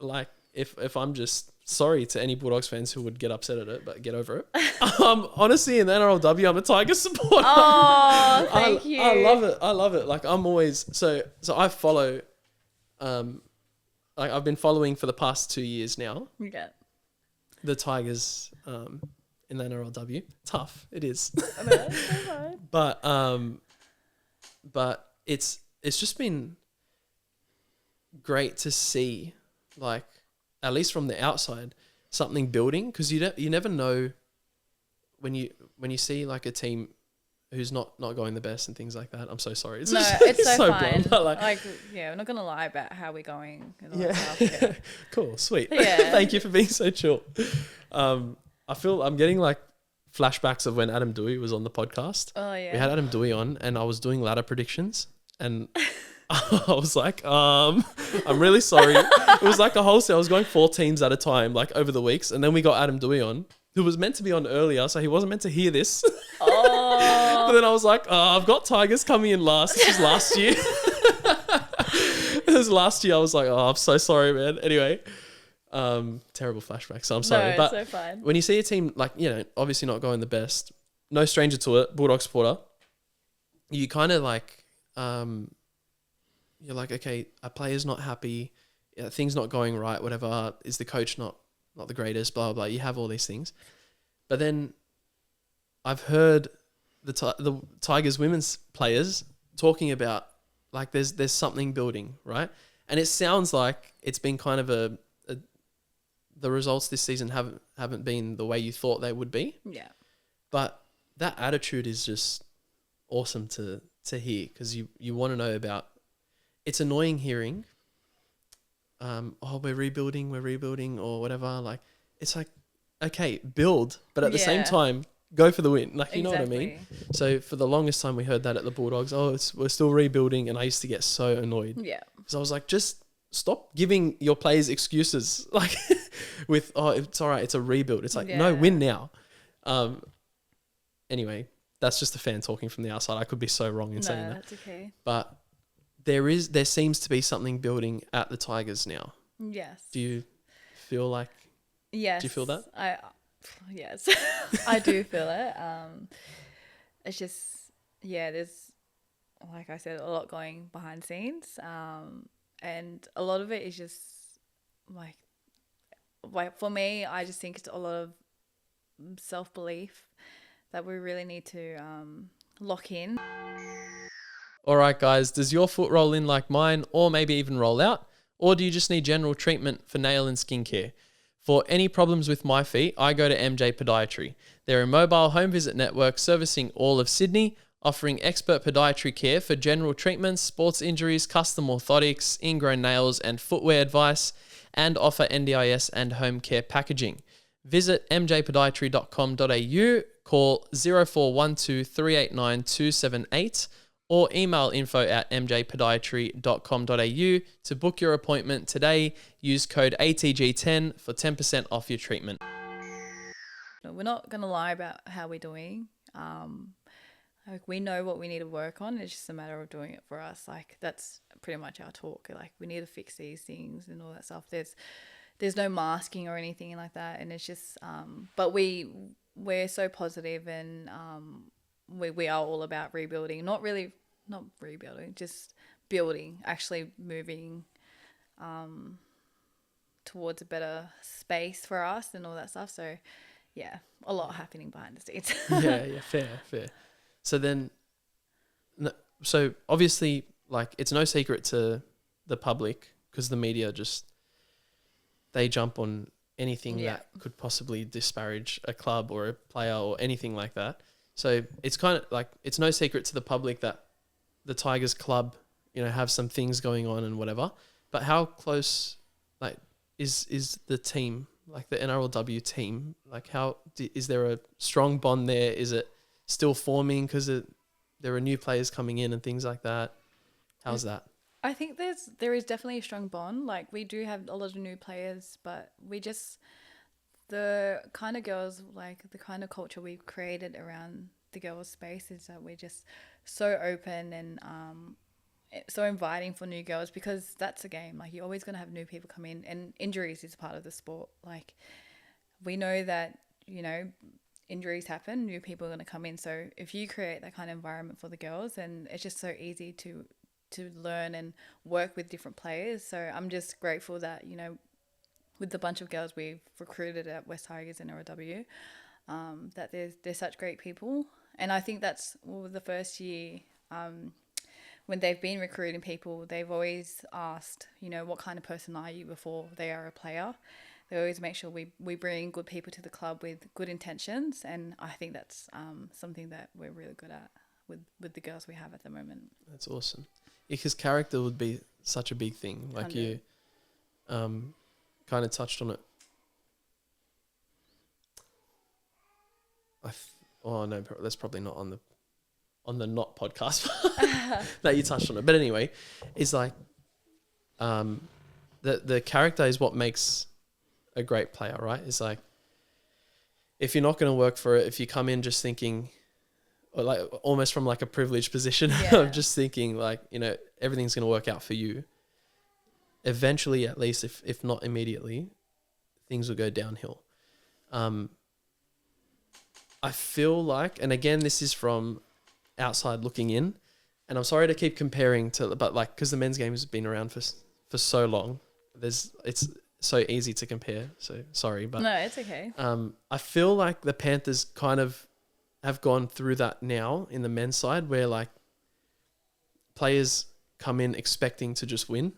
Speaker 1: like, if I'm just sorry to any Bulldogs fans who would get upset at it, but get over it. Honestly, in the NRLW, I'm a Tigers supporter.
Speaker 2: Oh, thank you.
Speaker 1: I love it. I love it. Like I'm always so I follow. Like I've been following for the past 2 years now.
Speaker 2: Yeah.
Speaker 1: The Tigers in the NRLW. Tough. It is.
Speaker 2: I know, that's so fun.
Speaker 1: But it's just been great to see, like, at least from the outside, something building, because you never know when you see like a team who's not going the best and things like that. I'm so sorry.
Speaker 2: It's so fine.
Speaker 1: blunt, but like,
Speaker 2: yeah, we're not gonna lie about how we're going. And all
Speaker 1: yeah.
Speaker 2: that stuff, yeah.
Speaker 1: Cool, sweet.
Speaker 2: Yeah.
Speaker 1: Thank you for being so chill. I feel I'm getting like flashbacks of when Adam Dewey was on the podcast.
Speaker 2: Oh yeah.
Speaker 1: We had Adam Dewey on, and I was doing ladder predictions, and I was like, I'm really sorry. It was like a wholesale. I was going 4 teams at a time, like over the weeks, and then we got Adam Dewey on, who was meant to be on earlier, so he wasn't meant to hear this.
Speaker 2: Oh.
Speaker 1: But then I was like, I've got Tigers coming in last. This was last year. It was last year. I was like, I'm so sorry, man. Anyway, terrible flashback. So I'm sorry.
Speaker 2: No,
Speaker 1: but
Speaker 2: it's so fine.
Speaker 1: when you see a team like, obviously not going the best, no stranger to it, Bulldog supporter, you kind of like, you're like, okay, a player's not happy, things not going right, whatever. Is the coach not the greatest? Blah, blah, blah. You have all these things. But then I've heard the Tigers women's players talking about like there's something building, right? And it sounds like it's been kind of the results this season haven't been the way you thought they would be.
Speaker 2: Yeah.
Speaker 1: But that attitude is just awesome to hear, because you want to know about. It's annoying hearing, we're rebuilding or whatever. Like, it's like, okay, build, but at the same time, go for the win. Like, you know what I mean? So for the longest time we heard that at the Bulldogs, we're still rebuilding. And I used to get so annoyed. Yeah. Because I was like, just stop giving your players excuses. Like with, it's all right, it's a rebuild. It's like, no, win now. Anyway, that's just a fan talking from the outside. I could be so wrong in saying that.
Speaker 2: No, that's okay.
Speaker 1: But there seems to be something building at the Tigers now.
Speaker 2: Yes.
Speaker 1: Do you feel like?
Speaker 2: Yes.
Speaker 1: Do you feel that?
Speaker 2: Yes, I do feel it. It's just, there's, like I said, a lot going behind the scenes. And a lot of it is just like for me, I just think it's a lot of self-belief that we really need to lock in.
Speaker 1: All right, guys, does your foot roll in like mine, or maybe even roll out? Or do you just need general treatment for nail and skincare? For any problems with my feet, I go to MJ Podiatry. They're a mobile home visit network servicing all of Sydney, offering expert podiatry care for general treatments, sports injuries, custom orthotics, ingrown nails and footwear advice, and offer NDIS and home care packaging. Visit mjpodiatry.com.au, call 0412 389 278, or email info@mjpodiatry.com.au to book your appointment today. Use code ATG10 for 10% off your treatment.
Speaker 2: We're not going to lie about how we're doing. Like, we know what we need to work on. It's just a matter of doing it for us. Like, that's pretty much our talk. Like, we need to fix these things and all that stuff. There's no masking or anything like that. And it's just, but we're so positive, and we are all about rebuilding. Not rebuilding, just building, actually moving towards a better space for us and all that stuff. So, yeah, a lot happening behind the scenes.
Speaker 1: Yeah, fair. So then, so obviously, like, it's no secret to the public, because the media they jump on anything that could possibly disparage a club or a player or anything like that. So it's kind of like, it's no secret to the public that the Tigers club, have some things going on and whatever. But how close, like, is the team, like the NRLW team, like is there a strong bond there? Is it still forming because there are new players coming in and things like that? How's that?
Speaker 2: I think there is definitely a strong bond. Like, we do have a lot of new players, but the kind of girls, like the kind of culture we've created around the girls' space is that we're just so open, and so inviting for new girls, because that's a game. Like, you're always going to have new people come in, and injuries is part of the sport. Like, we know that, you know, injuries happen, new people are going to come in. So if you create that kind of environment for the girls, then it's just so easy to learn and work with different players. So I'm just grateful that, you know, with the bunch of girls we've recruited at West Tigers NRLW, that they're such great people. And I think that's the first year, when they've been recruiting people, they've always asked, you know, what kind of person are you before they are a player? They always make sure we bring good people to the club with good intentions. And I think that's something that we're really good at with the girls we have at the moment.
Speaker 1: That's awesome. Because character would be such a big thing. Like
Speaker 2: 100.
Speaker 1: you kind of touched on it. No, that's probably not on the not podcast that you touched on it. But anyway, it's like the character is what makes a great player, right? It's like, if you're not going to work for it, if you come in just thinking, or like almost from like a privileged position of just thinking like, you know, everything's going to work out for you, eventually, at least if not immediately, things will go downhill. I feel like, and again, this is from outside looking in, and I'm sorry to keep comparing but like, because the men's game has been around for so long, it's so easy to compare. So sorry, but
Speaker 2: no, it's okay.
Speaker 1: I feel like the Panthers kind of have gone through that now in the men's side, where like players come in expecting to just win.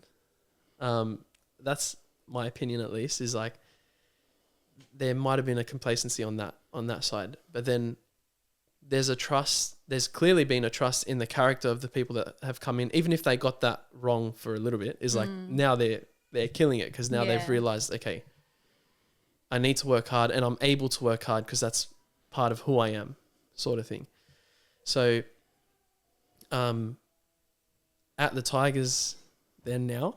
Speaker 1: That's my opinion, at least, is like there might have been a complacency on that side, but then there's clearly been a trust in the character of the people that have come in, even if they got that wrong for a little bit. Is like now they're killing it, because now they've realized, okay, I need to work hard, and I'm able to work hard because that's part of who I am, sort of thing. So at the Tigers then now,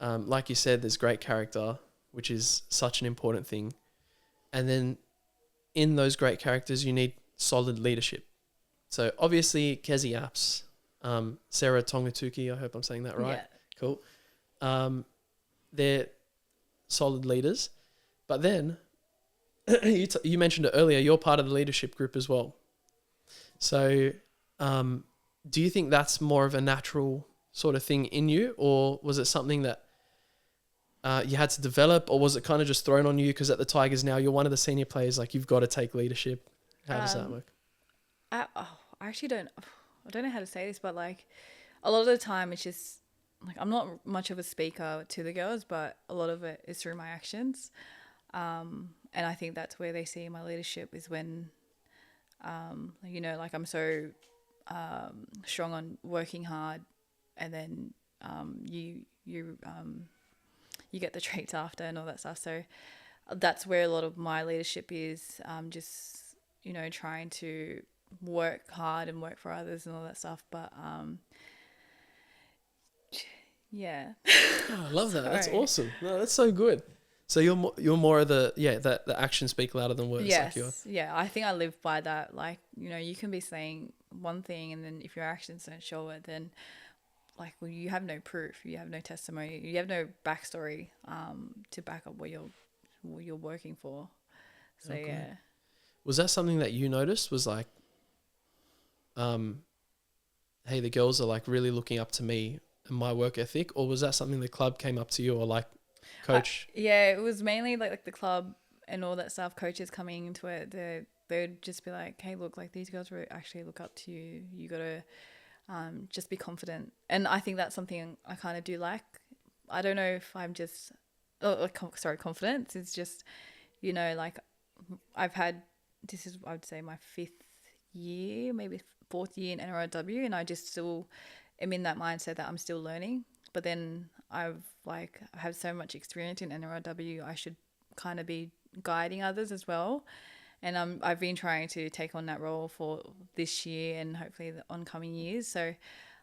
Speaker 1: like you said, there's great character, which is such an important thing. And then in those great characters, you need solid leadership. So obviously, Kezi Apps, Sarah Tongatuki, I hope I'm saying that right. Yeah. Cool. They're solid leaders. But then, you mentioned it earlier, you're part of the leadership group as well. So do you think that's more of a natural sort of thing in you, or was it something that you had to develop, or was it kind of just thrown on you because at the Tigers now you're one of the senior players, like you've got to take leadership? How does that work?
Speaker 2: I actually don't know how to say this, but like a lot of the time it's just like, I'm not much of a speaker to the girls, but a lot of it is through my actions. And I think that's where they see my leadership, is when, you know, like I'm so strong on working hard, and then you get the traits after and all that stuff. So that's where a lot of my leadership is, just, you know, trying to work hard and work for others and all that stuff. But yeah.
Speaker 1: Oh, I love that. That's awesome. No, that's so good. So you're more of the actions speak louder than words.
Speaker 2: Yes.
Speaker 1: Like
Speaker 2: yeah. I think I live by that. Like, you know, you can be saying one thing, and then if your actions don't show it, then like, well, you have no proof, you have no testimony, you have no backstory to back up what you're working for. So yeah.
Speaker 1: Was that something that you noticed? Was like, hey, the girls are like really looking up to me and my work ethic, or was that something the club came up to you, or like coach?
Speaker 2: Yeah, it was mainly like the club and all that stuff. Coaches coming into it, they'd just be like, hey, look, like these girls actually look up to you. You gotta just be confident. And I think that's something I kind of do like. I don't know if I'm just confidence. It's just, you know, like this is, I would say, my 5th year, maybe 4th year in NRLW, and I just still am in that mindset that I'm still learning. But then I have so much experience in NRLW, I should kind of be guiding others as well. And I've been trying to take on that role for this year and hopefully the oncoming years. So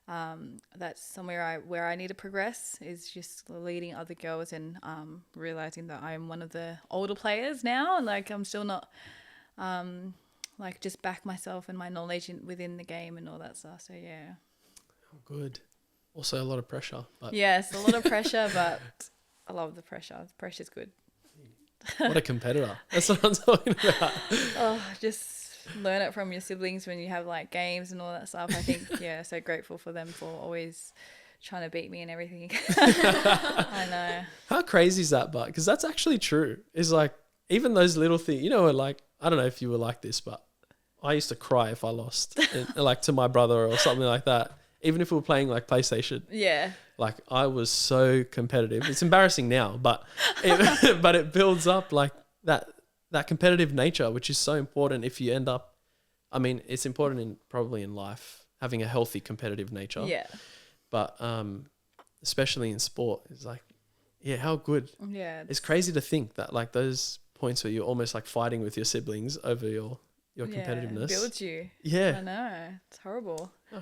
Speaker 2: that's somewhere where I need to progress, is just leading other girls, and realizing that I'm one of the older players now. Like, I'm still not just back myself and my knowledge within the game and all that stuff. So yeah.
Speaker 1: Oh, good. Also a lot of pressure. But
Speaker 2: Yes, a lot of pressure, but I love the pressure. The pressure's good.
Speaker 1: what a competitor. That's what I'm talking about.
Speaker 2: Oh, just learn it from your siblings when you have like games and all that stuff. I think, yeah, so grateful for them for always trying to beat me and everything. I know.
Speaker 1: How crazy is that? But because that's actually true. Is like, even those little things, you know, like, I don't know if you were like this, but I used to cry if I lost, like to my brother or something like that. Even if we were playing like PlayStation.
Speaker 2: Yeah.
Speaker 1: Like, I was so competitive. It's embarrassing now, but it builds up like that competitive nature, which is so important if you end up, I mean, it's important probably in life, having a healthy competitive nature.
Speaker 2: Yeah.
Speaker 1: But especially in sport, it's like, yeah, how good.
Speaker 2: Yeah.
Speaker 1: It's crazy to think that like those points where you're almost like fighting with your siblings over your competitiveness.
Speaker 2: It builds you.
Speaker 1: Yeah.
Speaker 2: I know. It's horrible.
Speaker 1: I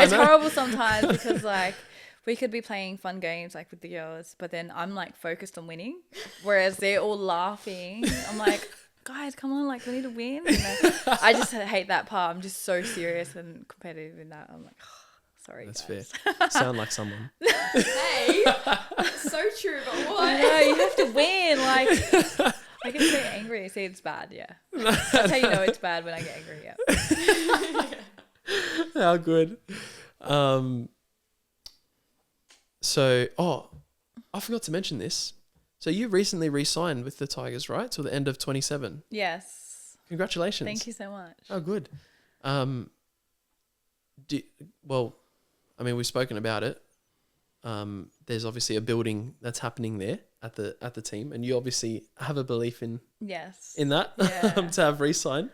Speaker 2: It's
Speaker 1: know.
Speaker 2: horrible sometimes because like we could be playing fun games like with the girls, but then I'm like focused on winning, whereas they're all laughing. I'm like, guys, come on, like we need to win. And then I just hate that part. I'm just so serious and competitive in that. I'm like, sorry.
Speaker 1: That's
Speaker 2: guys.
Speaker 1: fair. Sound like someone.
Speaker 3: Hey, that's so true, but what?
Speaker 2: No, you have to win. Like I get so angry. See, it's bad. Yeah, that's how you know it's bad when I get angry. Yeah.
Speaker 1: How good. So, I forgot to mention this. So you recently re-signed with the Tigers, right? Till the end of 27.
Speaker 2: Yes.
Speaker 1: Congratulations.
Speaker 2: Thank you so much.
Speaker 1: Oh, good. Well, I mean, we've spoken about it. There's obviously a building that's happening there at the team, and you obviously have a belief in
Speaker 2: Yes.
Speaker 1: that
Speaker 2: Yeah.
Speaker 1: to have re-signed.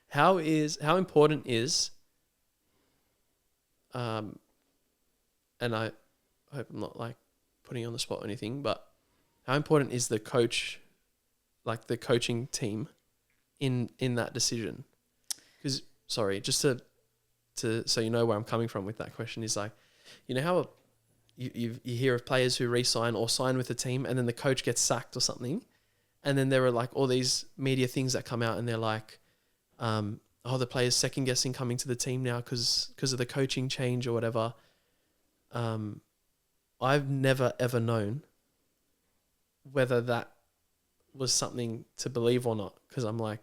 Speaker 1: How important is and I hope I'm not like putting you on the spot or anything, but how important is the coach, like the coaching team in that decision? Because, sorry, just to so you know where I'm coming from with that question is like, you know how you hear of players who re-sign or sign with a team and then the coach gets sacked or something, and then there are like all these media things that come out and they're like, the player's second guessing coming to the team now because of the coaching change or whatever. I've never ever known whether that was something to believe or not, because I'm like,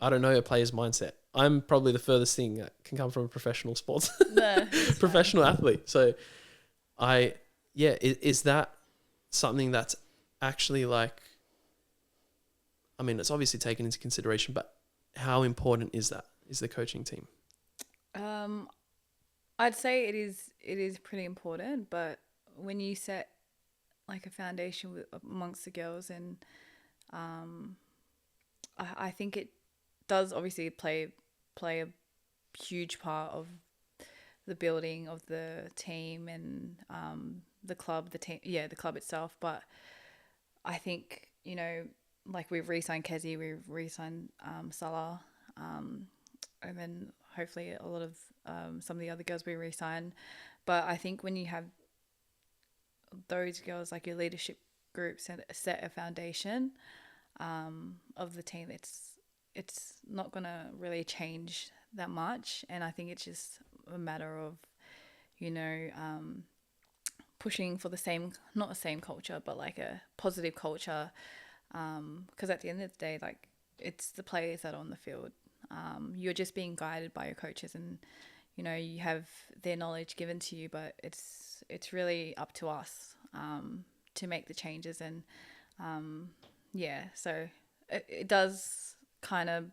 Speaker 1: I don't know a player's mindset. I'm probably the furthest thing that can come from a professional sports, professional athlete. So is that something that's actually like, I mean, it's obviously taken into consideration, but how important is the coaching team?
Speaker 2: I'd say it is pretty important, but when you set like a foundation amongst the girls, and I think it does obviously play a huge part of the building of the team and the club, the club itself. But I think, you know, like we've re-signed Kezi, we've re-signed Salah, and then hopefully a lot of some of the other girls we re-sign. But I think when you have those girls, like your leadership group, set a foundation of the team, it's not going to really change that much. And I think it's just a matter of, you know, pushing for not the same culture, but like a positive culture. Because at the end of the day, like, it's the players that are on the field. You're just being guided by your coaches, and, you know, you have their knowledge given to you, but it's really up to us to make the changes. And so it does kind of,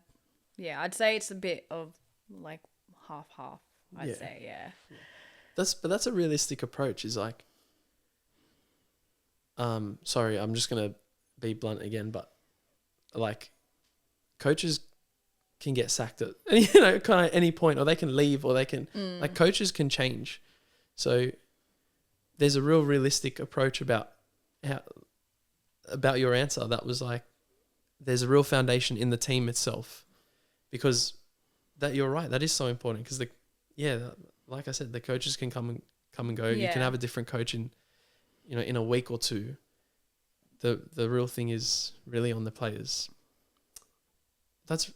Speaker 2: I'd say it's a bit of like half. I'd say, yeah.
Speaker 1: That's a realistic approach. Is like, sorry, I'm just gonna be blunt again, but like, coaches can get sacked at kind of any point, or they can leave, or they can like, coaches can change. So there's a real realistic approach about your answer. That was like, there's a real foundation in the team itself, because that, you're right, that is so important, because like I said, the coaches can come and go. You can have a different coach in a week or two. The real thing is really on the players. That's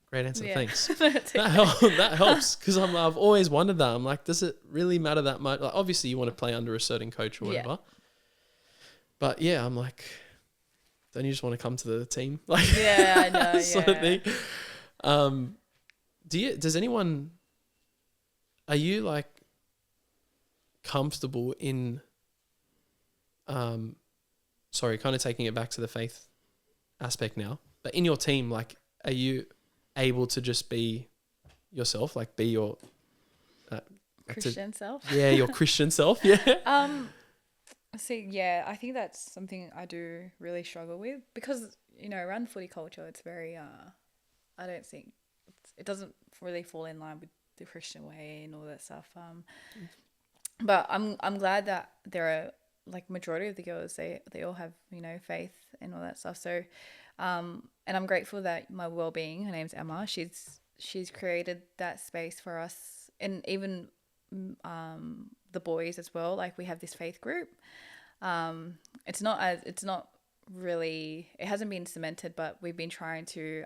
Speaker 1: great answer.
Speaker 2: Yeah.
Speaker 1: Thanks.
Speaker 2: That's okay.
Speaker 1: That helps because I've always wondered that. I'm like, does it really matter that much? Like, obviously, you want to play under a certain coach or
Speaker 2: Yeah.
Speaker 1: whatever. But yeah, I'm like, don't you just want to come to the team? Like,
Speaker 2: Yeah, I know.
Speaker 1: sort of thing. Does anyone? Are you like comfortable in? Sorry, kind of taking it back to the faith aspect now. But in your team, like, are you able to just be yourself, like be your
Speaker 2: Christian self.
Speaker 1: Yeah, your Christian self. Yeah.
Speaker 2: See, yeah, I think that's something I do really struggle with because, around footy culture, it's very, I don't think, it doesn't really fall in line with the Christian way and all that stuff. But I'm glad that there are, like, majority of the girls, they all have, faith and all that stuff. So, and I'm grateful that my well-being, her name's Emma, she's created that space for us, and even the boys as well. Like, we have this faith group. It's not really, it hasn't been cemented, but we've been trying to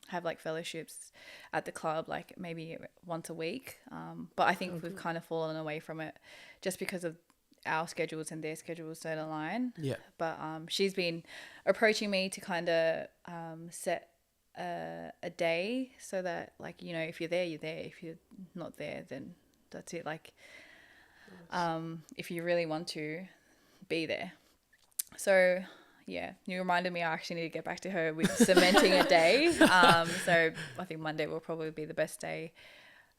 Speaker 2: have like fellowships at the club, like maybe once a week. But I think we've kind of fallen away from it just because of our schedules and their schedules don't align.
Speaker 1: Yeah.
Speaker 2: But she's been approaching me to kind of set a day so that, like, if you're there, you're there. If you're not there, then that's it. Like, if you really want to be there. So yeah, you reminded me I actually need to get back to her with cementing a day. So I think Monday will probably be the best day.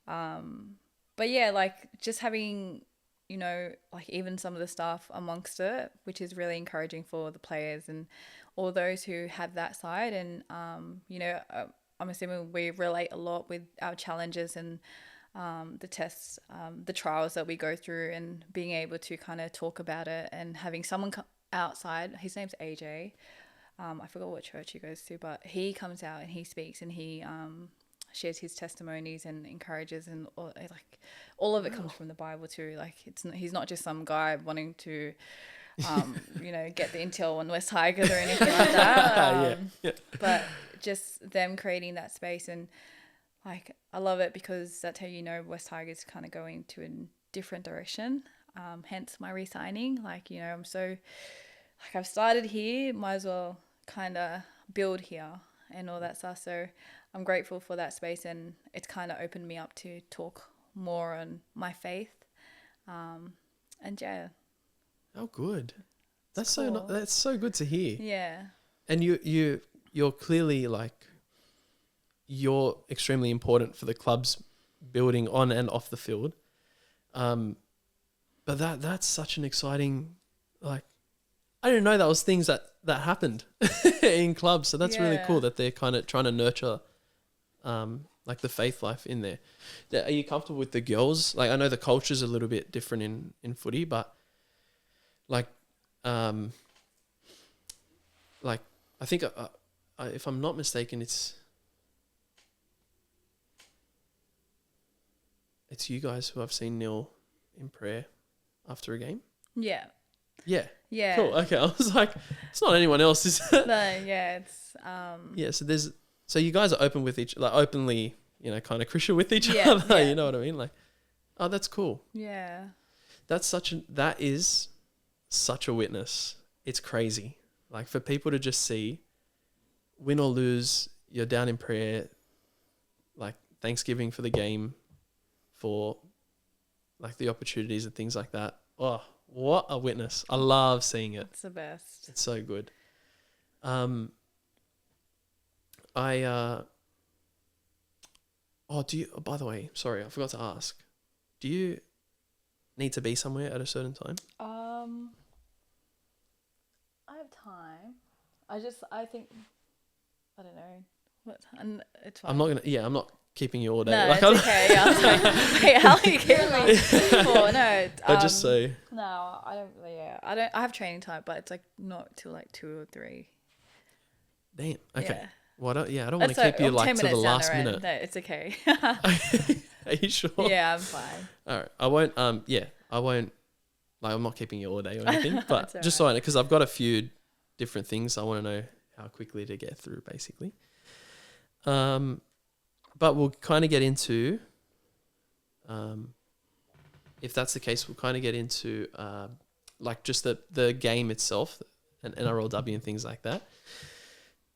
Speaker 2: But yeah, like, just having, like, even some of the staff amongst it, which is really encouraging for the players and all those who have that side. And, I'm assuming we relate a lot with our challenges and the tests, the trials that we go through, and being able to kind of talk about it and having someone outside. His name's AJ. I forgot what church he goes to, but he comes out and he speaks and he shares his testimonies and encourages, and all of it comes from the Bible too. Like, he's not just some guy wanting to get the intel on West Tigers or anything like that.
Speaker 1: Yeah.
Speaker 2: But just them creating that space, and like, I love it because that's how West Tigers kind of going to a different direction. Hence my re-signing. Like, I'm so, like, I've started here, might as well kind of build here and all that stuff. So I'm grateful for that space, and it's kind of opened me up to talk more on my faith. And yeah.
Speaker 1: Oh, good. That's
Speaker 2: cool.
Speaker 1: That's so good to hear.
Speaker 2: Yeah.
Speaker 1: And you're clearly, like, you're extremely important for the club's building on and off the field. But that's such an exciting, like, I didn't know that was things that happened in clubs. So that's really cool that they're kind of trying to nurture, like, the faith life in there. Are you comfortable with the girls? Like, I know the culture's a little bit different in footy, but like, I think if I'm not mistaken, it's you guys who I've seen kneel in prayer after a game.
Speaker 2: Yeah.
Speaker 1: Yeah.
Speaker 2: Yeah.
Speaker 1: Cool. Okay. I was like, it's not anyone else, is it?
Speaker 2: No, yeah, it's
Speaker 1: Yeah, so you guys are open with openly, kind of Christian with each
Speaker 2: Yeah,
Speaker 1: other,
Speaker 2: yeah.
Speaker 1: you know what I mean? Like, oh, that's cool.
Speaker 2: Yeah.
Speaker 1: That is such a witness. It's crazy. Like, for people to just see, win or lose, you're down in prayer, like, thanksgiving for the game, for, like, the opportunities and things like that. Oh, what a witness. I love seeing it.
Speaker 2: It's the best.
Speaker 1: It's so good. By the way, sorry, I forgot to ask. Do you need to be somewhere at a certain time?
Speaker 2: I have time. I think, I don't know. And it's fine.
Speaker 1: I'm not keeping you all day.
Speaker 2: No,
Speaker 1: Like,
Speaker 2: it's okay. I was like, wait, how are you keeping me for? No.
Speaker 1: I just say.
Speaker 2: No, I don't really, yeah. I have training time, but it's like not till like 2 or 3.
Speaker 1: Damn. Okay.
Speaker 2: Yeah.
Speaker 1: Well, I don't want to keep you, like, to the last minute.
Speaker 2: No, it's okay.
Speaker 1: Are you sure?
Speaker 2: Yeah, I'm fine.
Speaker 1: All right. I won't, like, I'm not keeping you all day or anything, but
Speaker 2: That's
Speaker 1: just so I know, because I've got a few different things I want to know how quickly to get through, basically. but we'll kind of get into, if that's the case, we'll kind of get into like just the game itself and NRLW and things like that.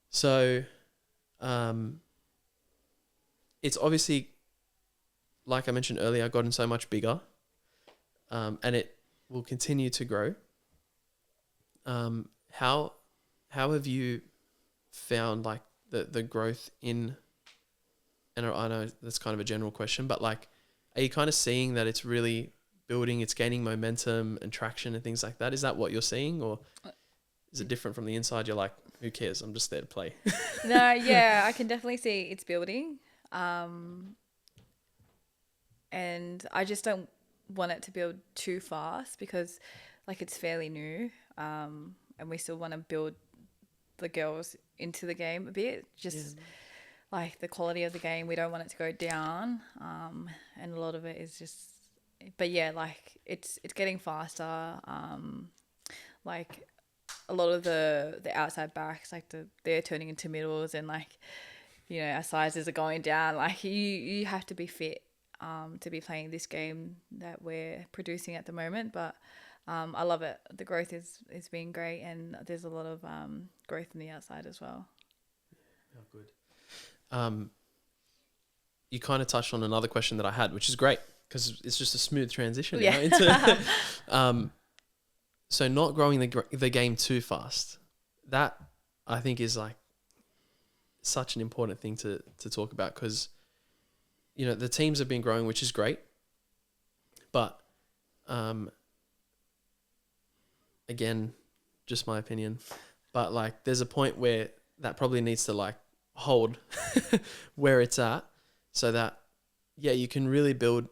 Speaker 1: So it's obviously, like I mentioned earlier, gotten so much bigger, and it will continue to grow. How have you found like the growth in, and I know that's kind of a general question, but like, are you kind of seeing that it's really building, it's gaining momentum and traction and things like that? Is that what you're seeing, or is it different from the inside? You're like, who cares? I'm just there to play.
Speaker 2: No, yeah, I can definitely see it's building. And I just don't want it to build too fast because like it's fairly new. And we still want to build the girls into the game a bit. Just like the quality of the game, we don't want it to go down. And a lot of it is just, but yeah, like it's getting faster. Like a lot of the outside backs, like they're turning into middles, and like, you know, our sizes are going down. Like you have to be fit to be playing this game that we're producing at the moment. But I love it. The growth is being great, and there's a lot of growth in the outside as well.
Speaker 1: Oh, good. You kind of touched on another question that I had, which is great because it's just a smooth transition.
Speaker 2: Yeah.
Speaker 1: You know, into, so not growing the game too fast, that I think is like such an important thing to talk about, because, you know, the teams have been growing, which is great, but again, just my opinion, but like there's a point where that probably needs to like hold where it's at, so that you can really build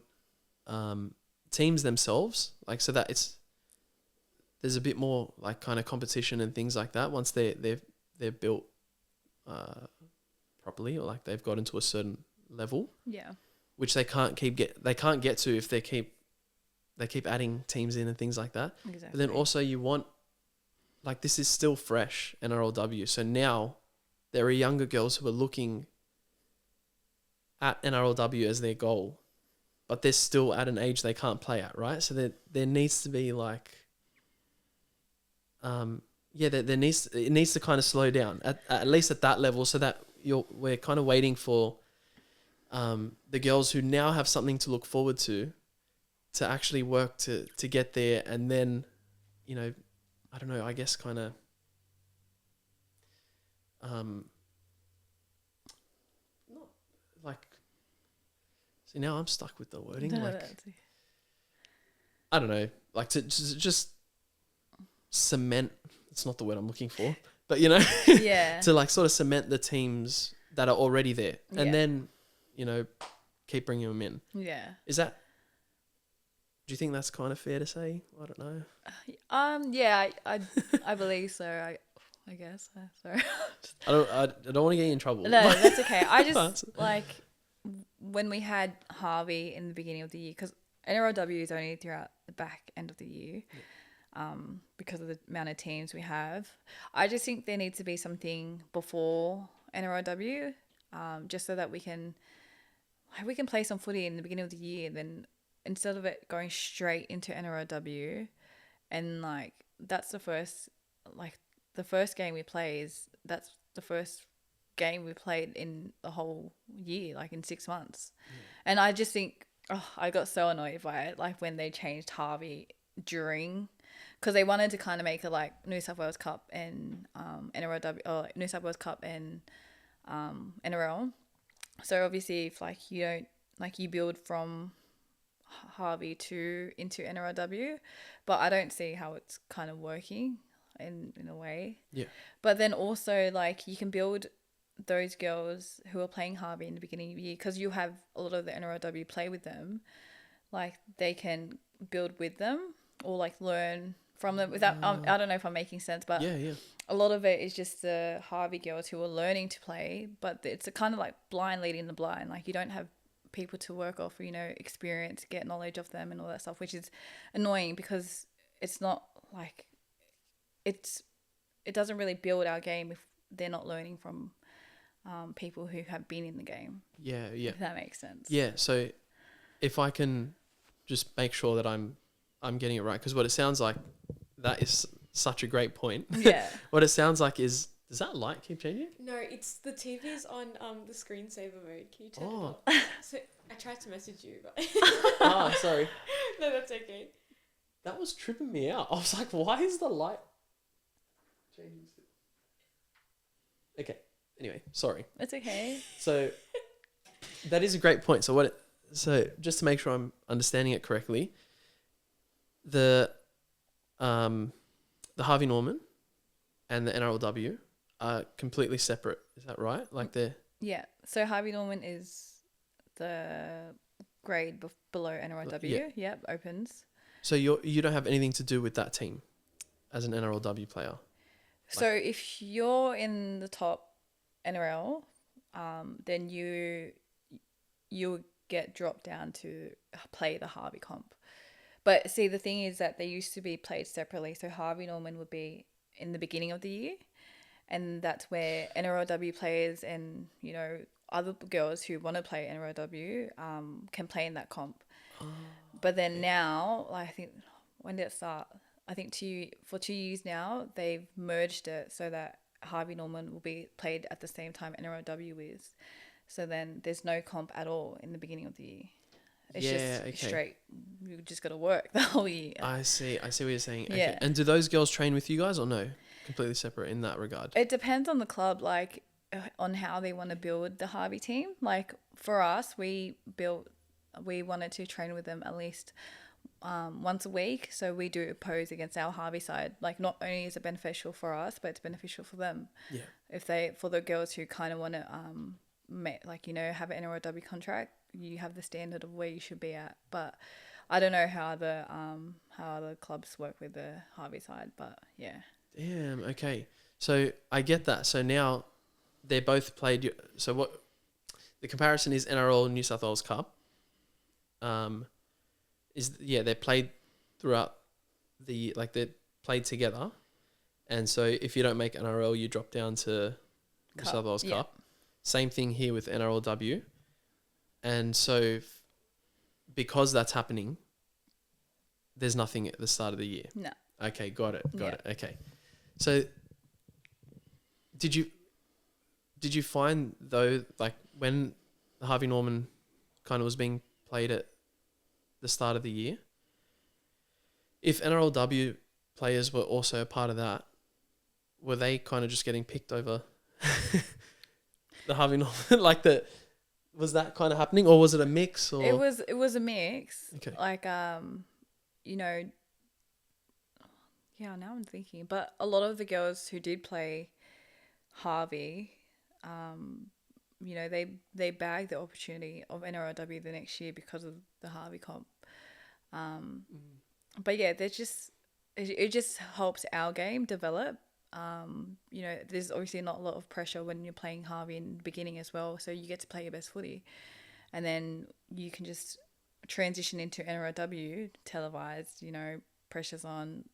Speaker 1: teams themselves, like so that there's a bit more like kind of competition and things like that once they're built properly, or like they've got into a certain level, which they can't get to if they keep adding teams in and things like that.
Speaker 2: Exactly.
Speaker 1: But then also you want, like, this is still fresh NRLW, so now there are younger girls who are looking at NRLW as their goal, but they're still at an age they can't play at, right? So there needs to be like it needs to kind of slow down at least at that level, so that we're kind of waiting for the girls who now have something to look forward to actually work to get there, and then, you know, I don't know, I guess kind of like, see, now I'm stuck with the wording. I don't know, like to just cement, it's not the word I'm looking for, but, you know, to like sort of cement the teams that are already there, and then, you know, keep bringing them in. Is that, do you think that's kind of fair to say? I don't know.
Speaker 2: I believe so. I guess. Sorry.
Speaker 1: I don't want to get you in trouble.
Speaker 2: No, that's okay. I just like when we had Harvey in the beginning of the year, because NRLW is only throughout the back end of the year, because of the amount of teams we have. I just think there needs to be something before NRLW, just so that we can play some footy in the beginning of the year, and then instead of it going straight into NRLW, and like that's the first game we play that's the first game we played in the whole year, like in 6 months. And I just think, I got so annoyed by it, like when they changed Harvey during, because they wanted to kind of make it like New South Wales Cup and NRLW, or New South Wales Cup and NRL. So obviously if like you don't, like you build from Harvey into NRLW, but I don't see how it's kind of working in a way. But then also, like, you can build those girls who are playing Harvey in the beginning of the year, because you have a lot of the NRLW play with them, like they can build with them or like learn from them without I don't know if I'm making sense, but a lot of it is just the Harvey girls who are learning to play, but it's a kind of like blind leading the blind. Like you don't have people to work off, you know, experience, get knowledge of them and all that stuff, which is annoying, because it's not like it doesn't really build our game if they're not learning from people who have been in the game.
Speaker 1: Yeah, yeah.
Speaker 2: If that makes sense.
Speaker 1: Yeah, so if I can just make sure that I'm getting it right, because what it sounds like, that is such a great point.
Speaker 2: Yeah.
Speaker 1: What it sounds like is, does that light keep changing?
Speaker 3: No, it's the TV's on the screensaver mode. Can you turn it
Speaker 1: Oh.
Speaker 3: off? So I tried to message you, but
Speaker 1: Ah, sorry.
Speaker 3: no, that's okay.
Speaker 1: That was tripping me out. I was like, why is the light changing? Okay. Anyway, sorry.
Speaker 2: It's okay.
Speaker 1: So that is a great point. So just to make sure I'm understanding it correctly, the Harvey Norman and the NRLW are completely separate. Is that right? Like they're...
Speaker 2: Yeah. So Harvey Norman is the grade below NRLW.
Speaker 1: Yeah.
Speaker 2: Yep, opens.
Speaker 1: So you don't have anything to do with that team as an NRLW player?
Speaker 2: So if you're in the top NRL, then you get dropped down to play the Harvey comp. But see, the thing is that they used to be played separately. So Harvey Norman would be in the beginning of the year, and that's where NRLW players and, you know, other girls who want to play NRLW can play in that comp.
Speaker 1: Oh,
Speaker 2: But then now, like, I think, when did it start? I think for 2 years now, they've merged it so that Harvey Norman will be played at the same time NRLW is. So then there's no comp at all in the beginning of the year. It's just straight. You just got to work the whole year.
Speaker 1: I see what you're saying. Okay.
Speaker 2: Yeah.
Speaker 1: And do those girls train with you guys or no? Completely separate in that regard?
Speaker 2: It depends on the club, like on how they want to build the Harvey team. Like for us, we wanted to train with them at least once a week. So we do oppose against our Harvey side. Like not only is it beneficial for us, but it's beneficial for them.
Speaker 1: Yeah.
Speaker 2: For the girls who kind of want to, have an NRLW contract, you have the standard of where you should be at. But I don't know how the clubs work with the Harvey side, but yeah.
Speaker 1: Damn. Okay. So I get that. So now they're both played. So what the comparison is NRL New South Wales Cup. They're played throughout they're played together, and so if you don't make NRL, you drop down to New South Wales Cup. Same thing here with NRLW, and so because that's happening, there's nothing at the start of the year.
Speaker 2: No.
Speaker 1: Okay, got it. Okay, so did you find though, like when the Harvey Norman kind of was being played at the start of the year, if NRLW players were also a part of that, were they kind of just getting picked over the Harvey Norman? Was that kind of happening, or was it a mix? Or
Speaker 2: It was a mix.
Speaker 1: Okay.
Speaker 2: Like now I'm thinking, but a lot of the girls who did play Harvey, they bagged the opportunity of NRLW the next year because of the Harvey comp. But yeah, it just helps our game develop. There's obviously not a lot of pressure when you're playing Harvey in the beginning as well, so you get to play your best footy, and then you can just transition into NRLW televised. Pressure's on.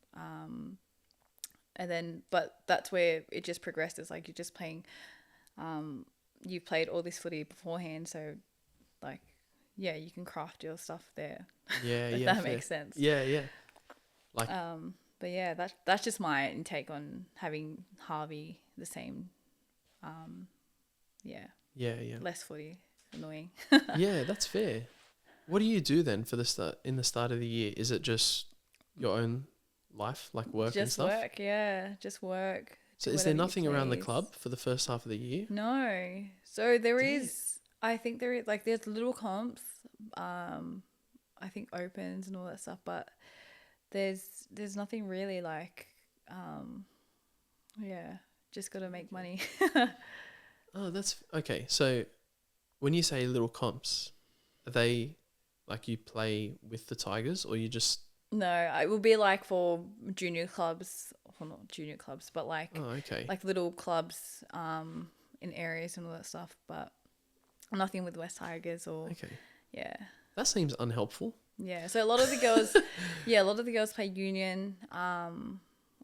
Speaker 2: But that's where it just progresses. Like you're just playing, you've played all this footy beforehand, so you can craft your stuff there.
Speaker 1: Yeah,
Speaker 2: if
Speaker 1: yeah,
Speaker 2: that
Speaker 1: fair.
Speaker 2: makes sense.
Speaker 1: Yeah.
Speaker 2: But yeah, that's just my intake on having Harvey the same.
Speaker 1: Yeah.
Speaker 2: Less footy, annoying.
Speaker 1: Yeah, that's fair. What do you do then for the start of the year? Is it just your own life, like work and stuff?
Speaker 2: Just work.
Speaker 1: So is there nothing around the club for the first half of the year?
Speaker 2: No. So there is, I think there is, there's little comps, I think opens and all that stuff, but there's nothing really just got to make money.
Speaker 1: Oh, that's okay. So when you say little comps, are they you play with the Tigers, or you just...
Speaker 2: No, it will be for junior clubs, well not junior clubs, but little clubs in areas and all that stuff, but nothing with West Tigers or...
Speaker 1: Okay.
Speaker 2: Yeah.
Speaker 1: That seems unhelpful.
Speaker 2: Yeah, so a lot of the girls, play union,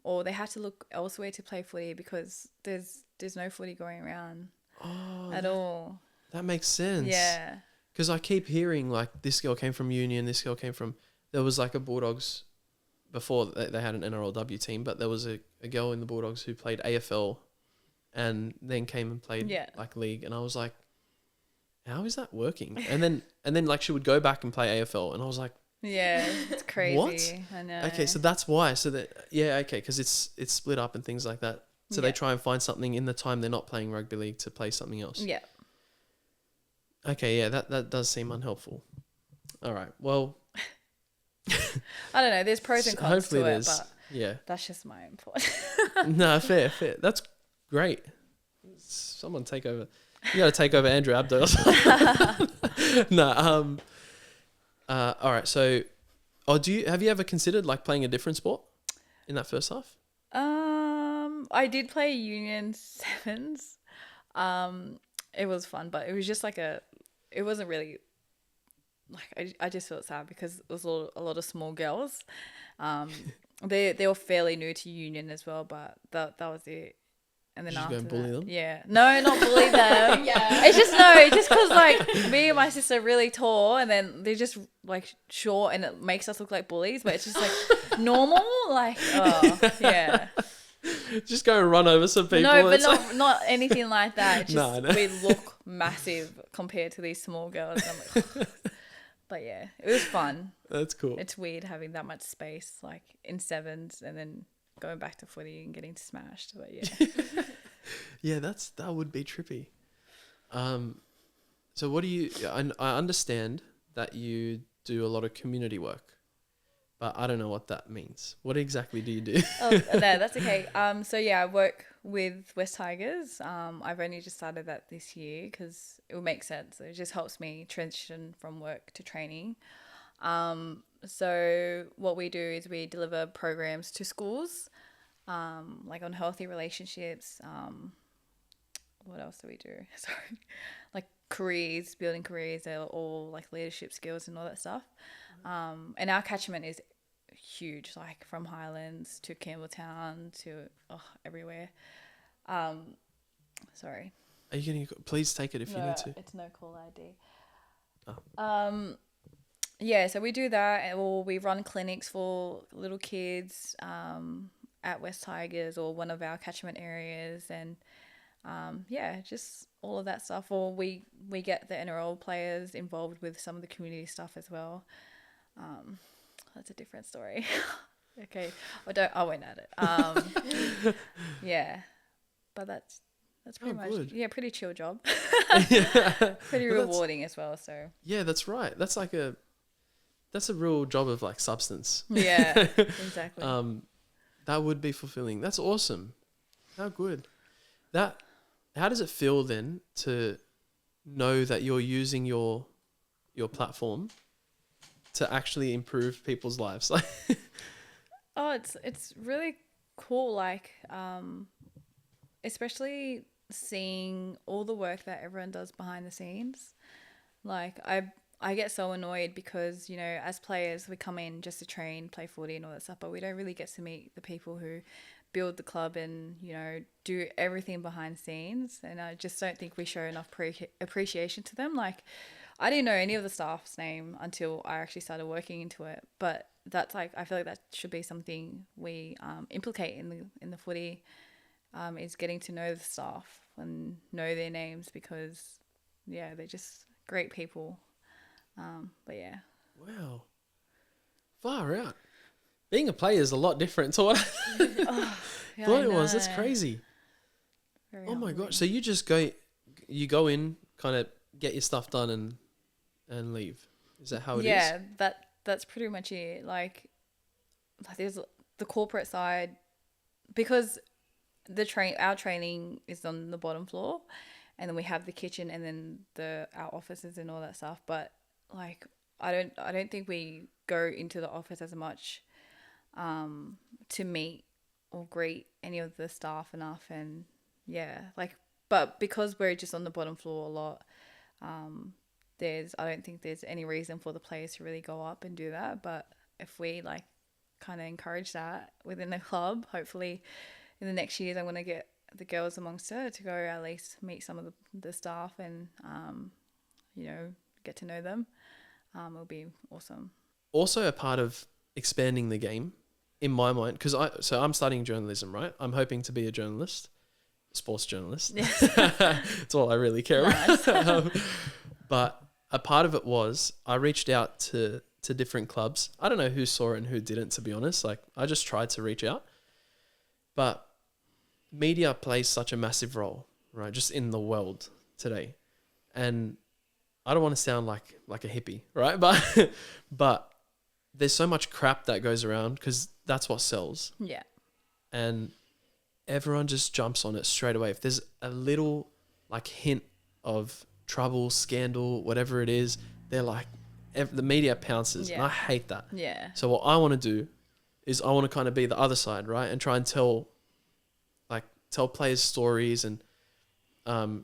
Speaker 2: or they have to look elsewhere to play footy because there's no footy going around. at all.
Speaker 1: That makes sense.
Speaker 2: Yeah.
Speaker 1: Because I keep hearing like this girl came from Union, this girl came from. There was like a Bulldogs before they had an NRLW team, but there was a girl in the Bulldogs who played AFL, and then came and played like league, and I was like, how is that working? And then like she would go back and play AFL, and I was like,
Speaker 2: yeah, it's crazy.
Speaker 1: What?
Speaker 2: I know.
Speaker 1: Okay, so that's why. So that because it's split up and things like that. So they try and find something in the time they're not playing rugby league to play something else.
Speaker 2: Yeah.
Speaker 1: Okay, yeah, that does seem unhelpful. All right, well,
Speaker 2: I don't know. There's pros and cons to it, but that's just my own thought.
Speaker 1: No, fair. That's great. Someone take over. You got to take over Andrew Abdo. No. All right. So, have you ever considered like playing a different sport in that first half?
Speaker 2: I did play Union Sevens. It was fun, but it was just like it wasn't really like I just felt sad because it was a lot of small girls. They were fairly new to Union as well, but that was it. And then after
Speaker 1: go and bully them?
Speaker 2: Yeah, no, not bully them. Yeah, it's just because like me and my sister are really tall, and then they're just like short, and it makes us look like bullies. But it's just like normal, like yeah.
Speaker 1: Just go and run over some people.
Speaker 2: No, but not anything like that. Just
Speaker 1: no.
Speaker 2: We look massive compared to these small girls. I'm like, but yeah, it was fun.
Speaker 1: That's cool.
Speaker 2: It's weird having that much space, like in sevens, and then going back to footy and getting smashed. But yeah,
Speaker 1: yeah, that would be trippy. So what do you? I understand that you do a lot of community work. But I don't know what that means. What exactly do you do?
Speaker 2: That's okay. So yeah, I work with West Tigers. I've only just started that this year because it would make sense. It just helps me transition from work to training. So what we do is we deliver programs to schools, like on healthy relationships. What else do we do? Sorry, like careers, building careers, they're all like leadership skills and all that stuff. And our catchment is huge, like from Highlands to Campbelltown to everywhere. Sorry.
Speaker 1: Are you going to please take it if you need to?
Speaker 2: It's no call ID. Oh. Yeah, so we do that, or we run clinics for little kids at West Tigers or one of our catchment areas, and just all of that stuff. Or we get the NRL players involved with some of the community stuff as well. That's a different story. Okay, I won't add it. Yeah, but that's pretty much
Speaker 1: good.
Speaker 2: Yeah, pretty chill job.
Speaker 1: Yeah.
Speaker 2: Pretty rewarding as well. So
Speaker 1: yeah, that's right. That's a real job of like substance.
Speaker 2: yeah, exactly.
Speaker 1: That would be fulfilling. That's awesome. How good. How does it feel then to know that you're using your platform to actually improve people's lives? Like,
Speaker 2: it's really cool. Like, especially seeing all the work that everyone does behind the scenes. Like, I get so annoyed because, you know, as players, we come in just to train, play footy and all that stuff, but we don't really get to meet the people who build the club and, you know, do everything behind the scenes. And I just don't think we show enough appreciation to them. Like, I didn't know any of the staff's name until I actually started working into it. But that's like, I feel like that should be something we implicate in the footy, is getting to know the staff and know their names because, yeah, they're just great people. But yeah.
Speaker 1: Wow. Far out. Being a player is a lot different to what I thought it was. That's crazy. Oh my gosh. So you just go in, kind of get your stuff done and leave. Is that how it is?
Speaker 2: Yeah, that's pretty much it. Like there's the corporate side, because our training is on the bottom floor, and then we have the kitchen and then our offices and all that stuff. But like I don't think we go into the office as much to meet or greet any of the staff enough. And yeah, like, but because we're just on the bottom floor a lot, I don't think there's any reason for the players to really go up and do that. But if we like kind of encourage that within the club, hopefully in the next years I'm going to get the girls amongst her to go at least meet some of the staff and, get to know them. It'll be awesome.
Speaker 1: Also a part of expanding the game, in my mind, because I'm studying journalism, right? I'm hoping to be a journalist, sports journalist.
Speaker 2: Yes.
Speaker 1: That's all I really care about. But a part of it was I reached out to different clubs. I don't know who saw it and who didn't, to be honest. Like, I just tried to reach out. But media plays such a massive role, right? Just in the world today. And I don't want to sound like a hippie, right? But there's so much crap that goes around because that's what sells.
Speaker 2: Yeah.
Speaker 1: And everyone just jumps on it straight away. If there's a little like hint of trouble, scandal, whatever it is, they're like, the media pounces.
Speaker 2: Yeah.
Speaker 1: And I hate that.
Speaker 2: Yeah.
Speaker 1: So what I want to do is I want to kind of be the other side, right? And try and tell players stories and I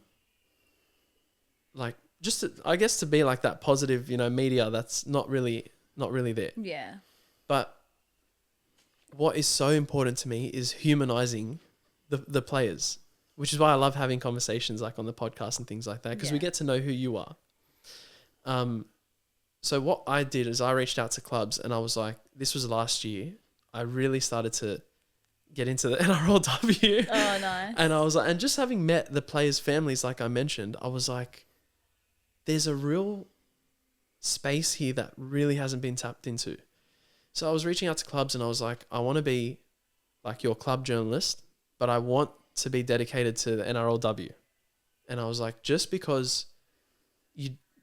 Speaker 1: guess to be like that positive, media that's not really there.
Speaker 2: Yeah.
Speaker 1: But what is so important to me is humanizing the players, which is why I love having conversations like on the podcast and things like that, because we get to know who you are. So what I did is I reached out to clubs and I was like, this was last year, I really started to get into the NRLW.
Speaker 2: Oh, nice.
Speaker 1: And I was like, and just having met the players' families, like I mentioned, I was like, there's a real space here that really hasn't been tapped into. So I was reaching out to clubs and I was like, I want to be like your club journalist, but I want to be dedicated to the NRLW. And I was like, just because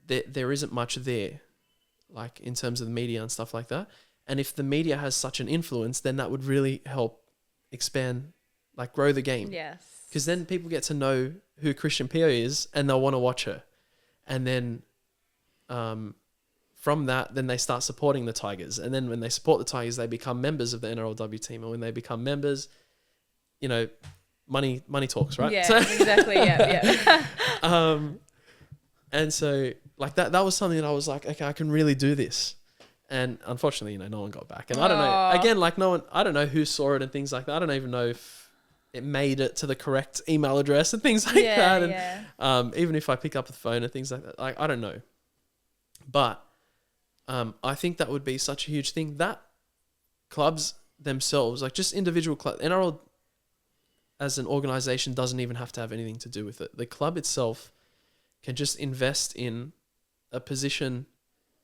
Speaker 1: there isn't much there, like in terms of the media and stuff like that. And if the media has such an influence, then that would really help expand, like grow the game.
Speaker 2: Yes.
Speaker 1: Because then people get to know who Christian Pio is and they'll want to watch her. And then from that, then they start supporting the Tigers. And then when they support the Tigers, they become members of the NRLW team. And when they become members, money talks, right?
Speaker 2: Yeah, exactly. Yeah.
Speaker 1: And so like that was something that I was like, okay, I can really do this. And unfortunately, no one got back. And I don't know, again, like I don't know who saw it and things like that. I don't even know if it made it to the correct email address and things like that. And even if I pick up the phone and things like that, like, I don't know. But I think that would be such a huge thing that clubs themselves, like just individual clubs, NRL as an organization doesn't even have to have anything to do with it. The club itself can just invest in a position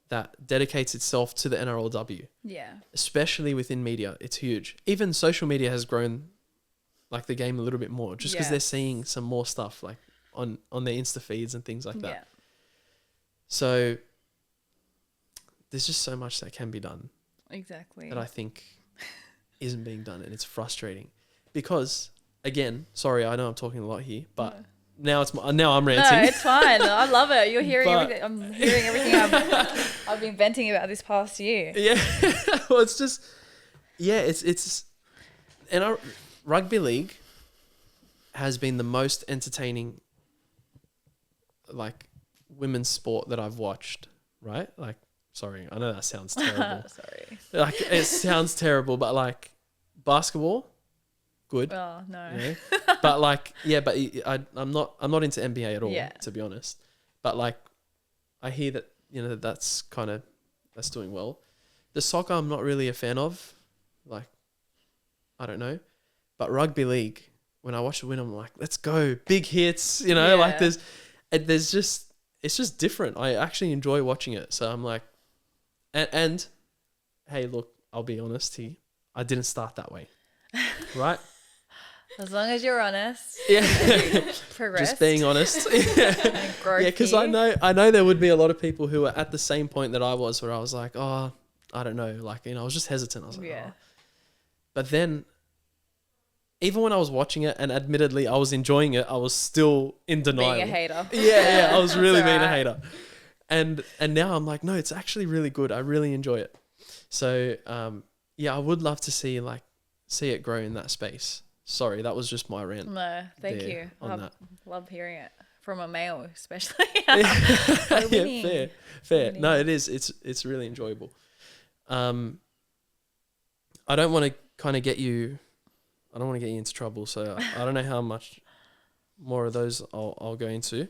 Speaker 1: that dedicates itself to the NRLW. Yeah. Especially within media. It's huge. Even social media has grown like the game a little bit more just because they're seeing some more stuff like on their Insta feeds and things like that. Yeah. So there's just so much that can be done. Exactly. That I think isn't being done, and it's frustrating because, again, sorry, I know I'm talking a lot here, but now I'm ranting. No,
Speaker 2: it's fine. I love it. You're hearing everything. I'm hearing everything I've been venting about this past year.
Speaker 1: Yeah. Well, it's just, and our rugby league has been the most entertaining, like, women's sport that I've watched, right? Like, sorry, I know that sounds terrible. Sorry. Like, it sounds terrible, but like basketball, good.
Speaker 2: Oh no.
Speaker 1: Yeah. But like, I'm not into NBA at all, to be honest. But like, I hear that that's doing well. The soccer I'm not really a fan of. Like, I don't know. But rugby league, when I watch the win, I'm like, let's go, big hits. Like there's just, it's just different. I actually enjoy watching it. So I'm like, and hey, look, I'll be honest here. I didn't start that way, right?
Speaker 2: As long as you're honest.
Speaker 1: Yeah.
Speaker 2: Progressed.
Speaker 1: Just being honest. Yeah, because I know there would be a lot of people who are at the same point that I was, where I was like, oh, I don't know. Like, I was just hesitant. I was like, oh. But then, even when I was watching it, and admittedly I was enjoying it, I was still in denial.
Speaker 2: Being a hater.
Speaker 1: Yeah, I was really being a hater. And now I'm like, no, it's actually really good. I really enjoy it. So, I would love to see it grow in that space. Sorry, that was just my rant.
Speaker 2: No, thank you. Love hearing it from a male, especially.
Speaker 1: Fair. Winning. No, it is. It's really enjoyable. I don't want to kind of get you I don't want to get you into trouble, so I don't know how much more of those I'll go into.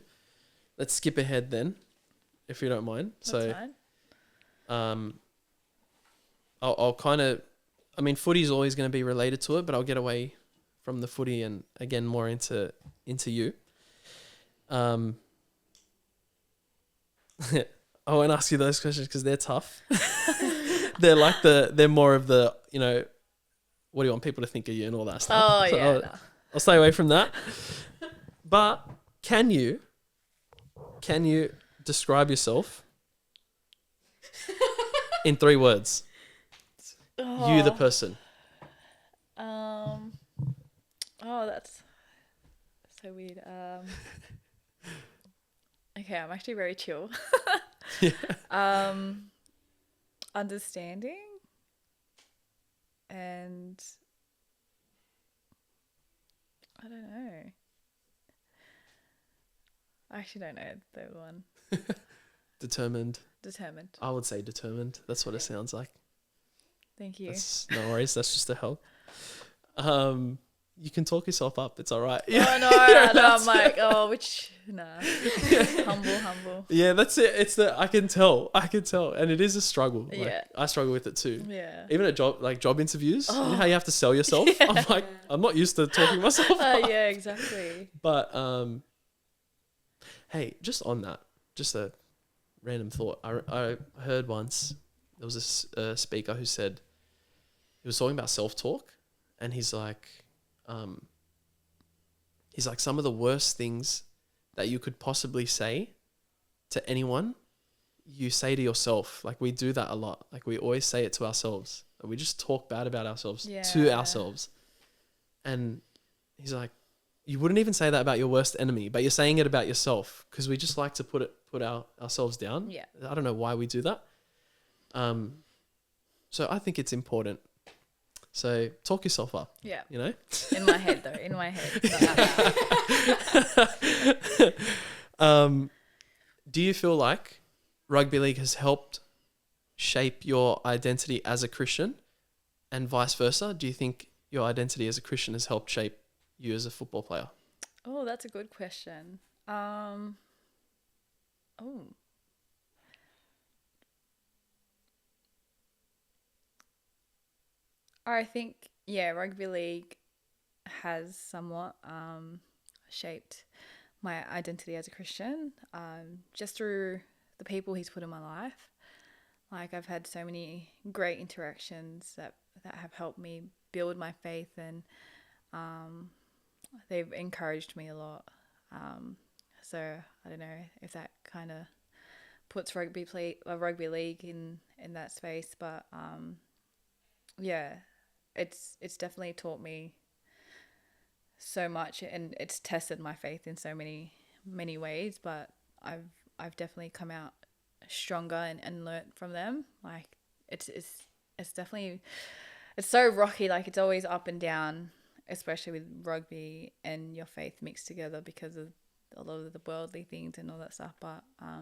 Speaker 1: Let's skip ahead then, if you don't mind.
Speaker 2: That's fine.
Speaker 1: I'll kind of, I mean, footy's always going to be related to it, but I'll get away from the footy and again more into you. I won't ask you those questions because they're tough. They're more of the, you know, what do you want people to think of you and all that stuff.
Speaker 2: Oh,
Speaker 1: So
Speaker 2: yeah.
Speaker 1: I'll stay away from that. But can you describe yourself in 3 words?
Speaker 2: Oh.
Speaker 1: You, the person.
Speaker 2: Oh, that's so weird. Okay, I'm actually very chill.
Speaker 1: Yeah.
Speaker 2: Understanding and I don't know. I actually don't know the one.
Speaker 1: Determined.
Speaker 2: Determined.
Speaker 1: I would say determined. That's what it sounds like.
Speaker 2: Thank you.
Speaker 1: That's no worries. That's just a help. You can talk yourself up. It's all right.
Speaker 2: Oh, no, I'm like, nah. Humble.
Speaker 1: Yeah, that's it. It's I can tell, and it is a struggle. Like,
Speaker 2: Yeah.
Speaker 1: I struggle with it too.
Speaker 2: Yeah.
Speaker 1: Even at job interviews, you know how you have to sell yourself.
Speaker 2: Yeah.
Speaker 1: I'm like, I'm not used to talking myself up.
Speaker 2: Yeah, exactly.
Speaker 1: But hey, just on that, just a random thought. I heard once there was a speaker who said he was talking about self-talk, and he's like some of the worst things that you could possibly say to anyone, you say to yourself. Like, we do that a lot. Like, we always say it to ourselves. We just talk bad about ourselves to ourselves. And he's like, you wouldn't even say that about your worst enemy, but you're saying it about yourself, because we just like to put ourselves down.
Speaker 2: Yeah.
Speaker 1: I don't know why we do that. So I think it's important. So talk yourself up.
Speaker 2: Yeah.
Speaker 1: You know?
Speaker 2: In my head, though. In my head.
Speaker 1: Do you feel like rugby league has helped shape your identity as a Christian, and vice versa? Do you think your identity as a Christian has helped shape you as a football player?
Speaker 2: Oh, that's a good question. I think, rugby league has somewhat shaped my identity as a Christian, just through the people he's put in my life. Like, I've had so many great interactions that have helped me build my faith, and they've encouraged me a lot. So I don't know if that kind of puts rugby league in that space, but it's definitely taught me so much, and it's tested my faith in so many ways. But I've definitely come out stronger and learnt from them. Like, it's definitely, it's so rocky. Like, it's always up and down, especially with rugby and your faith mixed together because of a lot of the worldly things and all that stuff. But I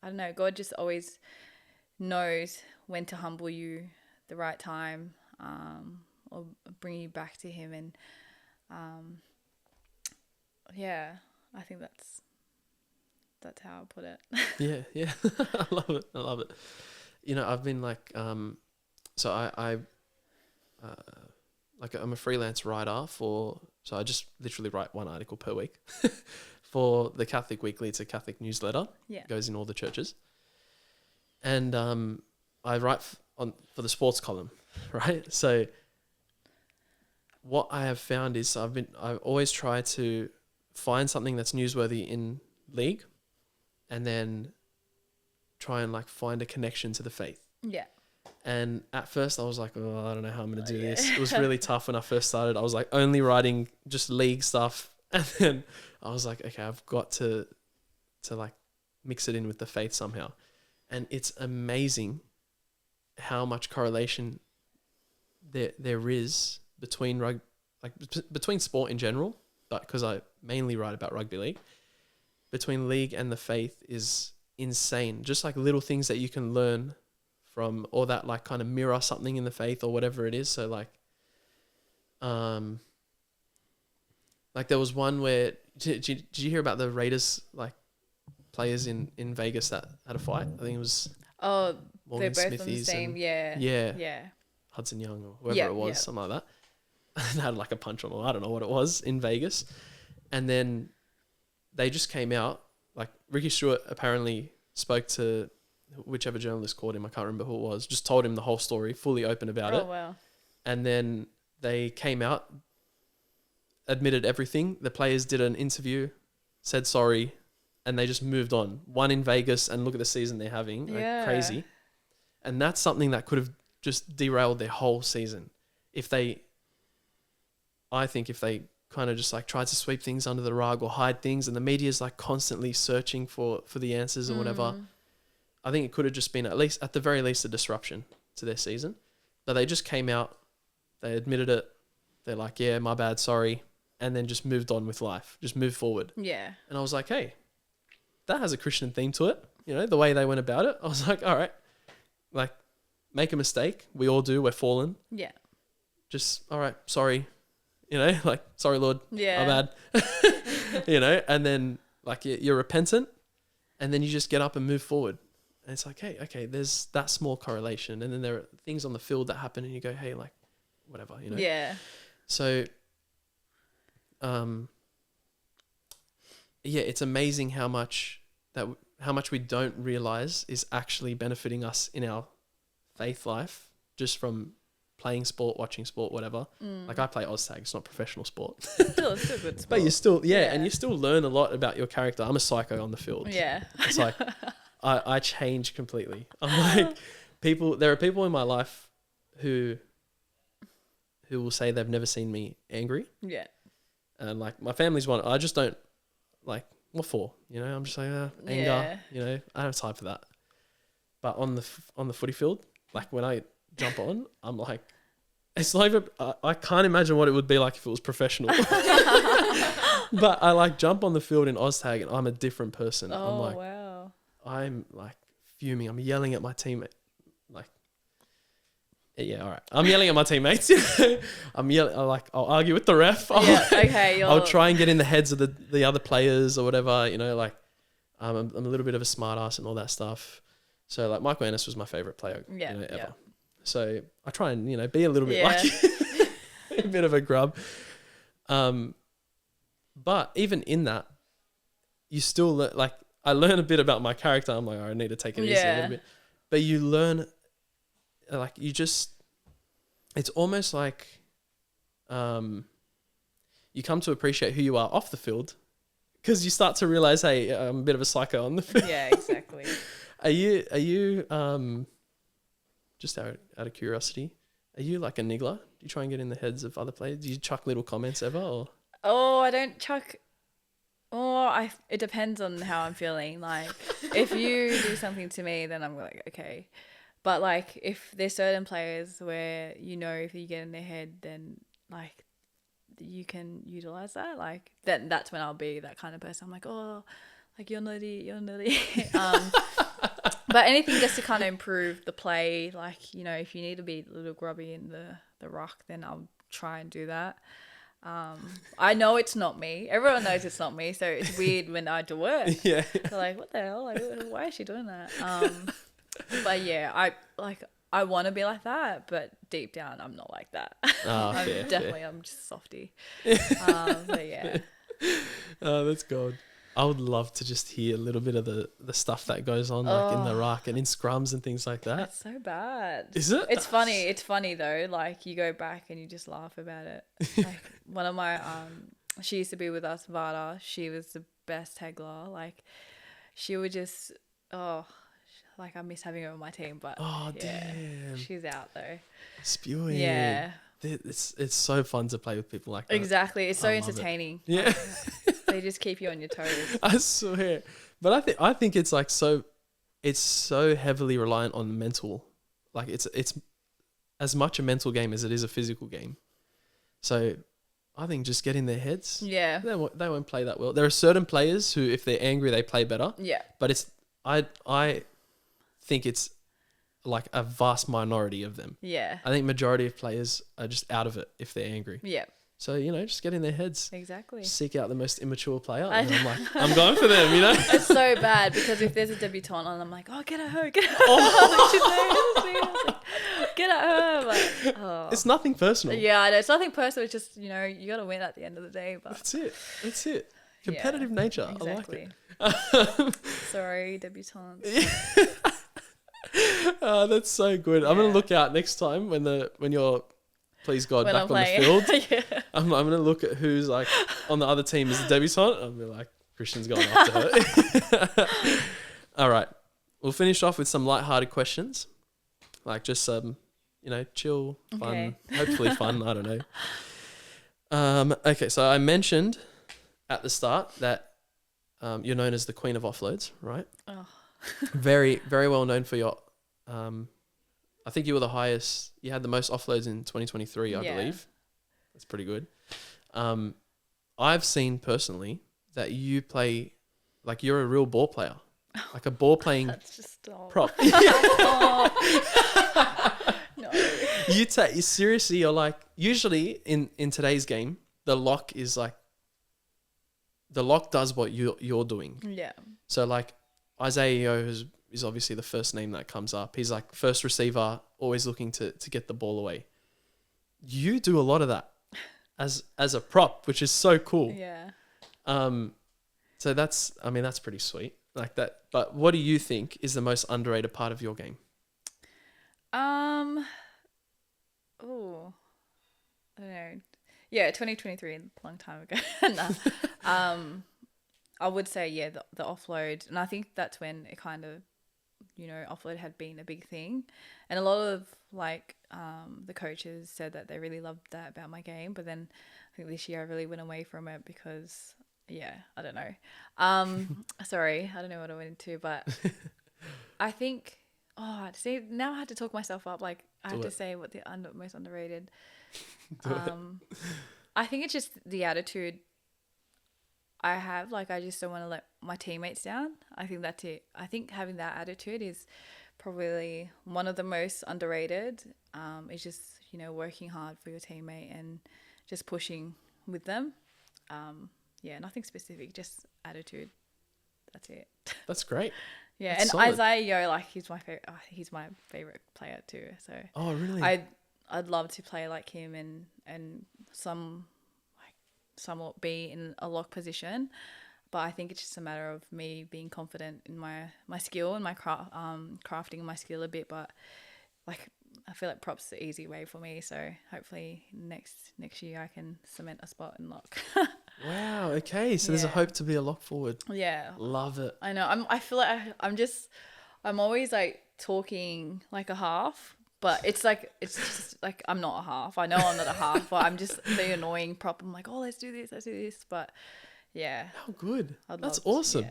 Speaker 2: don't know, God just always knows when to humble you the right time, or bring you back to him. And I think that's how I put it.
Speaker 1: Yeah. I love it. You know, I've been like, so I'm a freelance writer so I just literally write one article per week for the Catholic Weekly. It's a Catholic newsletter.
Speaker 2: Yeah.
Speaker 1: It goes in all the churches. And I write for the sports column, right? So what I have found is I've always tried to find something that's newsworthy in league, and then try and like find a connection to the faith.
Speaker 2: Yeah.
Speaker 1: And at first I was like, oh, I don't know how I'm going to do this. It was really tough when I first started. I was like only writing just league stuff. And then I was like, okay, I've got to like mix it in with the faith somehow. And it's amazing how much correlation there is between between sport in general, but because I mainly write about rugby league, between league and the faith is insane. Just like little things that you can learn from, or that like kind of mirror something in the faith or whatever it is. So like, Like there was one where did you hear about the Raiders like players in Vegas that had a fight? I think it was
Speaker 2: Oh,
Speaker 1: Morgan
Speaker 2: they're both on the
Speaker 1: Smithies
Speaker 2: same.
Speaker 1: and
Speaker 2: Yeah.
Speaker 1: Hudson Young or whoever it was, something like that. They had like a punch on, or I don't know what it was, in Vegas. And then they just came out, like Ricky Stewart apparently spoke to whichever journalist called him, I can't remember who it was, just told him the whole story, fully open about it.
Speaker 2: Oh, wow.
Speaker 1: And then they came out, admitted everything. The players did an interview, said sorry, and they just moved on. One in Vegas, and look at the season they're having. Like, crazy. And that's something that could have just derailed their whole season. I think if they kind of just like tried to sweep things under the rug or hide things, and the media's like constantly searching for the answers or whatever, I think it could have just been at the very least a disruption to their season. But they just came out, they admitted it, they're like, yeah, my bad, sorry, and then just moved on with life, just moved forward.
Speaker 2: Yeah.
Speaker 1: And I was like, hey, that has a Christian theme to it, the way they went about it. I was like, all right, like, make a mistake, we all do, we're fallen.
Speaker 2: Yeah.
Speaker 1: Just, all right, sorry. Like, sorry, Lord,
Speaker 2: Yeah.
Speaker 1: my bad, and then like you're repentant, and then you just get up and move forward. And it's like, hey, okay, there's that small correlation. And then there are things on the field that happen and you go, hey, like, whatever,
Speaker 2: Yeah.
Speaker 1: So, it's amazing how much we don't realize is actually benefiting us in our faith life just from playing sport, watching sport, whatever. Like I play Oztag, it's not professional sport.
Speaker 2: It's still good sport.
Speaker 1: But you still, and you still learn a lot about your character. I'm a psycho on the field.
Speaker 2: Yeah.
Speaker 1: It's like, I change completely. I'm like, there are people in my life who will say they've never seen me angry.
Speaker 2: Yeah.
Speaker 1: And like my family's one, I just don't like, what for? I'm just like, anger, I don't have time for that. But on the footy field, like when I jump on, I'm like, it's like, I can't imagine what it would be like if it was professional. But I like jump on the field in Oztag and I'm a different person.
Speaker 2: Oh,
Speaker 1: I'm like,
Speaker 2: wow.
Speaker 1: I'm like fuming. I'm yelling at my teammate. Like, yeah, all right. I'm yelling at my teammates. I'll argue with the ref. I'll try and get in the heads of the other players or whatever, like, I'm a little bit of a smart ass and all that stuff. So like Michael Ennis was my favorite player, ever.
Speaker 2: Yeah.
Speaker 1: So I try and, be a little bit like a bit of a grub. But even in that, you still like, I learn a bit about my character. I'm like, I need to take it easy a little bit. But you learn, like, it's almost like you come to appreciate who you are off the field because you start to realize, hey, I'm a bit of a psycho on the field.
Speaker 2: Yeah, exactly.
Speaker 1: Are you just out of curiosity, are you like a niggler? Do you try and get in the heads of other players? Do you chuck little comments ever? Or?
Speaker 2: Oh, I don't chuck. Oh, it depends on how I'm feeling. Like, if you do something to me, then I'm like, okay. But like, if there's certain players where if you get in their head, then like you can utilize that. Like, then that's when I'll be that kind of person. I'm like, oh, like you're naughty. But anything just to kind of improve the play, like, if you need to be a little grubby in the ruck, then I'll try and do that. I know it's not me. Everyone knows it's not me, so it's weird when I do it. Yeah. They're like, what the hell? Like, why is she doing that? But yeah, I want to be like that, but deep down, I'm not like that.
Speaker 1: Oh,
Speaker 2: I'm just a softie. But yeah.
Speaker 1: Oh, that's gold. I would love to just hear a little bit of the stuff that goes on, like in the ruck and in scrums and things like that.
Speaker 2: That's so bad.
Speaker 1: Is it?
Speaker 2: It's funny. It's funny though. Like you go back and you just laugh about it. Like one of my, she used to be with us, Vada. She was the best tackler. Like she would just, like I miss having her on my team, but
Speaker 1: damn,
Speaker 2: she's out though.
Speaker 1: Spewing.
Speaker 2: Yeah.
Speaker 1: It's so fun to play with people like that.
Speaker 2: Exactly. It's so entertaining.
Speaker 1: Yeah.
Speaker 2: They just keep you on your toes.
Speaker 1: I swear. But I think it's like it's so heavily reliant on mental. Like it's as much a mental game as it is a physical game. So I think just get in their heads.
Speaker 2: Yeah.
Speaker 1: They won't play that well. There are certain players who, if they're angry, they play better.
Speaker 2: Yeah.
Speaker 1: But I think it's like a vast minority of them.
Speaker 2: Yeah.
Speaker 1: I think majority of players are just out of it if they're angry.
Speaker 2: Yeah.
Speaker 1: So, just get in their heads.
Speaker 2: Exactly.
Speaker 1: Seek out the most immature player. And I'm like, I'm going for them,
Speaker 2: It's so bad because if there's a debutant and I'm like, oh, get at her. Oh. Get at her. Like, oh.
Speaker 1: It's nothing personal.
Speaker 2: Yeah, I know. It's nothing personal. It's just, you got to win at the end of the day. But
Speaker 1: That's it. Competitive nature.
Speaker 2: Exactly.
Speaker 1: I like it.
Speaker 2: Sorry, debutantes.
Speaker 1: Oh, that's so good. I'm going to look out next time when you're, please God, back on the field.
Speaker 2: Yeah.
Speaker 1: I'm going to look at who's like on the other team as a debutant. I'll be like, Christian's going after her. All right. We'll finish off with some lighthearted questions. Like just chill, fun, hopefully fun. I don't know. Okay, so I mentioned at the start that you're known as the Queen of Offloads, right?
Speaker 2: Oh.
Speaker 1: Very, very well known for your... I think you were you had the most offloads in 2023, I believe. That's pretty good. I've seen personally that you play, like you're a real ball player. Like a ball playing prop.
Speaker 2: No.
Speaker 1: You seriously, you're like, usually in today's game, the lock is like, the lock does what you're doing.
Speaker 2: Yeah.
Speaker 1: So like Isaiah Yeo is obviously the first name that comes up. He's like first receiver, always looking to get the ball away. You do a lot of that as a prop, which is so cool.
Speaker 2: Yeah.
Speaker 1: So that's pretty sweet. Like that. But what do you think is the most underrated part of your game?
Speaker 2: Oh, I don't know. Yeah, 2023, a long time ago. No. I would say, the offload. And I think that's when it kind of, offload had been a big thing. And a lot of the coaches said that they really loved that about my game. But then I think this year I really went away from it because, I don't know. Sorry, I don't know what I went into, but I think, see, now I had to talk myself up. Like I have to say what the most underrated. I think it's just the attitude I have. Like I just don't want to let my teammates down. I think that's it. I think having that attitude is probably one of the most underrated. It's just, working hard for your teammate and just pushing with them. Nothing specific, just attitude. That's it.
Speaker 1: That's great.
Speaker 2: Yeah,
Speaker 1: That's
Speaker 2: and
Speaker 1: solid.
Speaker 2: Isaiah Yeo, he's my favorite. He's my favorite player too. So.
Speaker 1: Oh really?
Speaker 2: I'd love to play like him and somewhat be in a lock position, but I think it's just a matter of me being confident in my skill and my crafting my skill a bit. But I feel like props the easy way for me. So hopefully next year I can cement a spot in lock.
Speaker 1: Wow. Okay. So there's a hope to be a lock forward.
Speaker 2: Yeah.
Speaker 1: Love it.
Speaker 2: I know. I feel like I'm always like talking like a half, but it's just like I'm not a half. I know I'm not a half, but I'm just the annoying prop. I'm like, let's do this. But yeah.
Speaker 1: How good. That's
Speaker 2: love
Speaker 1: awesome.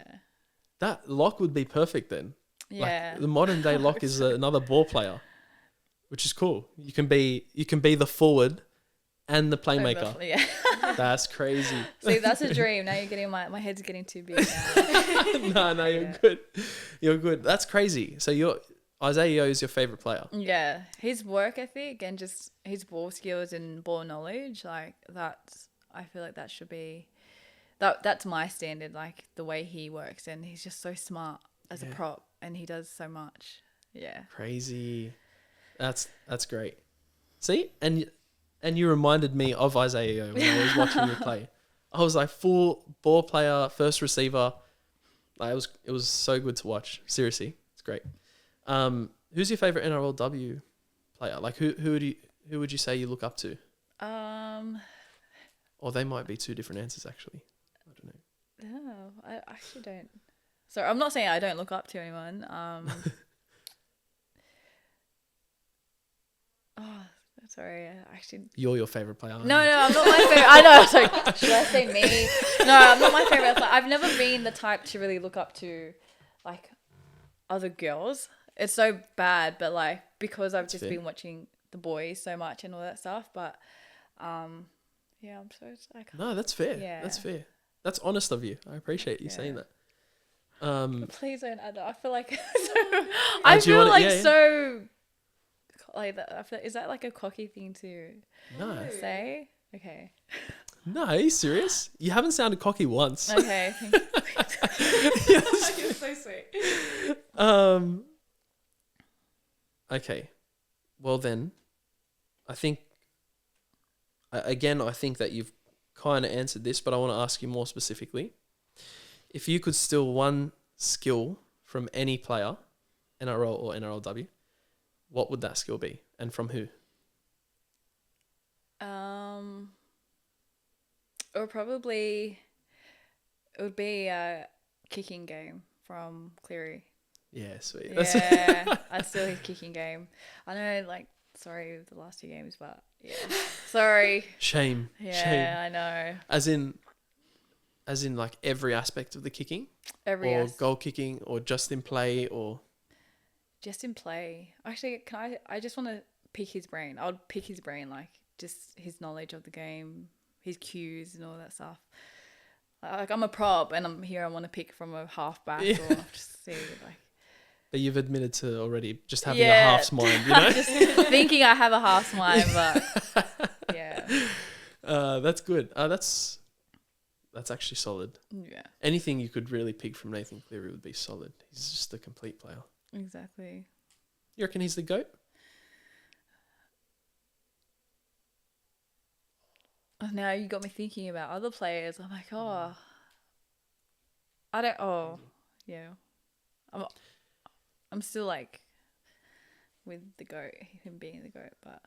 Speaker 1: That lock would be perfect then.
Speaker 2: Yeah.
Speaker 1: Like the modern day lock is another ball player, which is cool. You can be the forward and the playmaker.
Speaker 2: Yeah.
Speaker 1: That's crazy.
Speaker 2: See, that's a dream. Now you're getting my head's getting too big now.
Speaker 1: No, you're good. You're good. That's crazy. So Isaiah Yeo is your favorite player.
Speaker 2: Yeah. His work ethic and just his ball skills and ball knowledge, I feel like that should be that's my standard, like the way he works, and he's just so smart as a prop and he does so much. Yeah. Crazy.
Speaker 1: That's great. See? And you reminded me of Isaiah Yeo when I was watching you play. I was like full ball player, first receiver. It was so good to watch. Seriously, it's great. Who's your favorite NRLW player? Like who would you say you look up to? Or they might be two different answers actually. I don't know.
Speaker 2: No, I actually don't. So I'm not saying I don't look up to anyone. Sorry, actually.
Speaker 1: You're your favorite player.
Speaker 2: No, I'm not my favorite. I know. I was like, should I say me? No, I'm not my favorite player. I've never been the type to really look up to, like, other girls. It's so bad, but because I've just been watching the boys so much and all that stuff. But, I'm so
Speaker 1: No, that's fair.
Speaker 2: Yeah.
Speaker 1: That's fair. That's honest of you. I appreciate you saying that.
Speaker 2: Please don't add that. I feel like I
Speaker 1: do you
Speaker 2: feel
Speaker 1: wanna-
Speaker 2: like
Speaker 1: yeah, yeah.
Speaker 2: so like that. I feel, is that like a cocky thing to
Speaker 1: No.
Speaker 2: say? Okay.
Speaker 1: No, are you serious? You haven't sounded cocky once.
Speaker 2: Okay.
Speaker 3: You're so sweet.
Speaker 1: Okay. Well then, I think that you've kind of answered this, but I want to ask you more specifically. If you could steal one skill from any player, NRL or NRLW, what would that skill be, and from who?
Speaker 2: It would be a kicking game from Cleary.
Speaker 1: Yeah, sweet.
Speaker 2: Yeah, I'd steal his kicking game. I know, like, sorry the last 2 games, but yeah, sorry.
Speaker 1: Shame.
Speaker 2: Yeah,
Speaker 1: Shame.
Speaker 2: I know.
Speaker 1: As in like every aspect of the kicking, or goal kicking, or just in play, or
Speaker 2: just in play. Actually, I just want to pick his brain. I would pick his brain, like just his knowledge of the game, his cues, and all that stuff. Like I'm a prop, and I'm here. I want to pick from a halfback or just see like.
Speaker 1: But you've admitted to already just having a half's mind, you know?
Speaker 2: Just thinking I have a half's mind, but yeah.
Speaker 1: That's good. That's actually solid.
Speaker 2: Yeah.
Speaker 1: Anything you could really pick from Nathan Cleary would be solid. He's just a complete player.
Speaker 2: Exactly.
Speaker 1: You reckon he's the GOAT?
Speaker 2: Now you got me thinking about other players. I'm like, yeah. I'm still like with the GOAT, him being the GOAT, but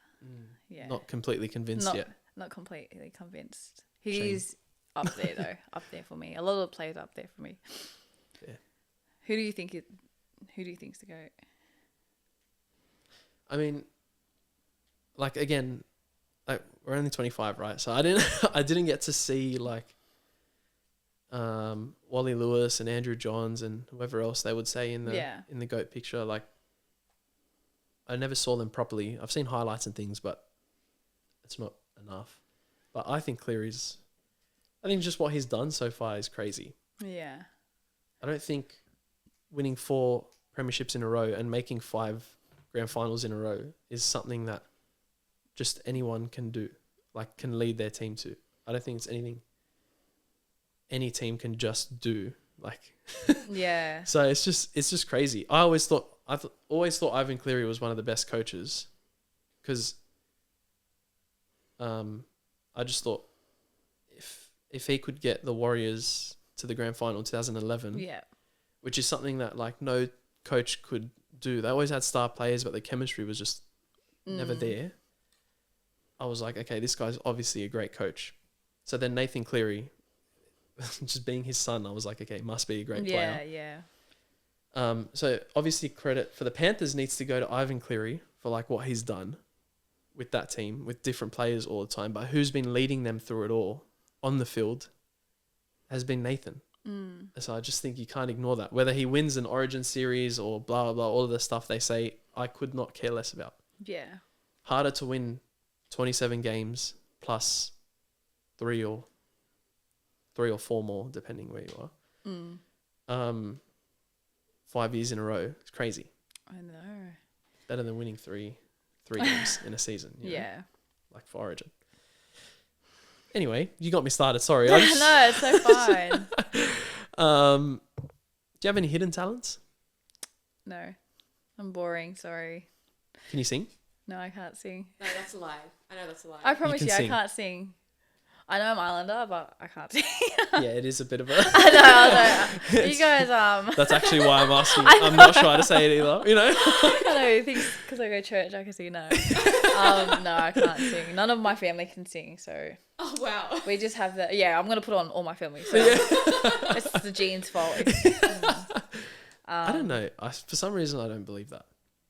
Speaker 2: yeah.
Speaker 1: Not completely convinced yet.
Speaker 2: Not completely convinced. He's up there though, up there for me. A lot of players up there for me.
Speaker 1: Yeah.
Speaker 2: Who do you think's the GOAT?
Speaker 1: I mean, like again, like we're only 25, right? So I didn't get to see like Wally Lewis and Andrew Johns and whoever else they would say in the GOAT picture. Like I never saw them properly. I've seen highlights and things, but it's not enough. But I think just what he's done so far is crazy.
Speaker 2: Yeah.
Speaker 1: I don't think winning 4 premierships in a row and making 5 grand finals in a row is something that just anyone can do, like can lead their team to. I don't think it's anything any team can just do. Like,
Speaker 2: yeah.
Speaker 1: So it's just crazy. I always thought Ivan Cleary was one of the best coaches, because I just thought if he could get the Warriors to the grand final in 2011, which is something that like no coach could do. They always had star players, but the chemistry was just never there. I was like, okay, this guy's obviously a great coach. So then Nathan Cleary, just being his son, I was like, okay, must be a great player.
Speaker 2: Yeah.
Speaker 1: So obviously credit for the Panthers needs to go to Ivan Cleary for like what he's done with that team, with different players all the time. But who's been leading them through it all on the field has been Nathan. So I just think you can't ignore that. Whether he wins an Origin series or blah, blah, blah, all of the stuff they say, I could not care less about.
Speaker 2: Yeah.
Speaker 1: Harder to win 27 games plus 3 or 4 more, depending where you are. 5 years in a row. It's crazy.
Speaker 2: I know.
Speaker 1: Better than winning three games in a season. You know? Like for Origin. Anyway, you got me started. Sorry.
Speaker 2: No, it's so fine.
Speaker 1: Do you have any hidden talents?
Speaker 2: No. I'm boring. Sorry.
Speaker 1: Can you sing?
Speaker 2: No, I can't sing.
Speaker 3: No, that's a lie. I know that's a lie.
Speaker 2: I promise you, I
Speaker 1: sing.
Speaker 2: can't sing. I know I'm Islander, but I can't sing.
Speaker 1: Yeah, it is a bit of a...
Speaker 2: I know. You guys,
Speaker 1: That's actually why I'm asking. I'm not shy to say it either, you know?
Speaker 2: I know, because I go to church, I can sing. No. No, I can't sing. None of my family can sing, so...
Speaker 3: Oh, wow.
Speaker 2: We just have the... Yeah, I'm going to put on all my family, so... It's the genes' fault.
Speaker 1: I don't know. For some reason, I don't believe that.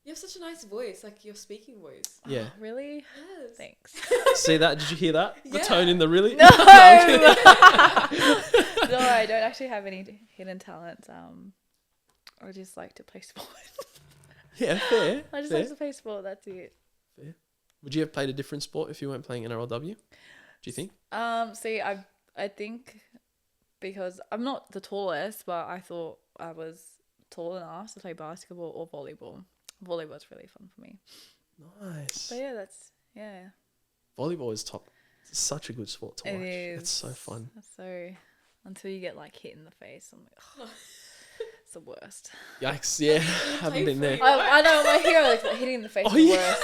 Speaker 3: You have such a nice voice, like your speaking voice.
Speaker 1: Yeah.
Speaker 2: Oh, really?
Speaker 3: Yes.
Speaker 2: Thanks.
Speaker 1: See that? Did you hear that? The
Speaker 3: Yeah.
Speaker 1: tone in the really...
Speaker 2: No! No, I don't actually have any hidden talents. I just like to play sport.
Speaker 1: Yeah, fair.
Speaker 2: I just
Speaker 1: fair.
Speaker 2: like to play sport, that's it.
Speaker 1: Fair. Would you have played a different sport if you weren't playing NRLW? Do you think?
Speaker 2: See, I think because I'm not the tallest, but I thought I was tall enough to play basketball or volleyball. Volleyball's really fun for me.
Speaker 1: Nice.
Speaker 2: But yeah,
Speaker 1: Volleyball is top. It's such a good sport to watch.
Speaker 2: it is.
Speaker 1: It's so fun.
Speaker 2: So until you get like hit in the face, I'm like, oh, it's the worst.
Speaker 1: Yikes! Yeah, haven't been there.
Speaker 2: I know my hero like hitting in the face is the worst.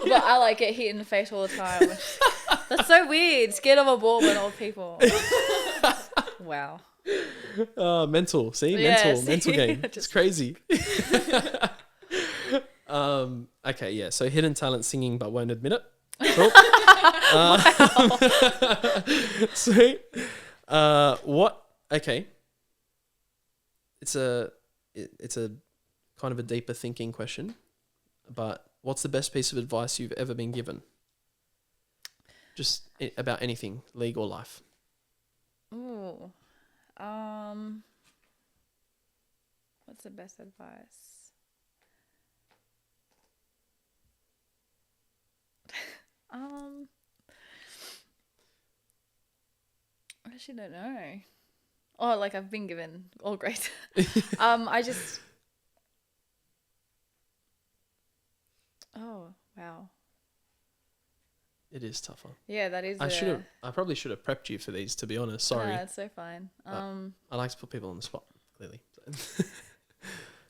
Speaker 2: But I like get hit in the face all the time. That's so weird. Scared of a ball when old people. Wow.
Speaker 1: Mental. See,
Speaker 2: Yeah,
Speaker 1: mental game. It's
Speaker 2: just-
Speaker 1: crazy. Okay, yeah. So hidden talent singing, but won't admit it. Cool. Sweet. What? Okay. It's a kind of a deeper thinking question, but what's the best piece of advice you've ever been given? Just about anything, league or life.
Speaker 2: Ooh. What's the best advice? I actually don't know. Oh, like I've been given all great. I just. Oh wow.
Speaker 1: It is tougher.
Speaker 2: Yeah, that is.
Speaker 1: I probably should have prepped you for these, to be honest. Sorry.
Speaker 2: No, it's so fine.
Speaker 1: I like to put people on the spot, clearly.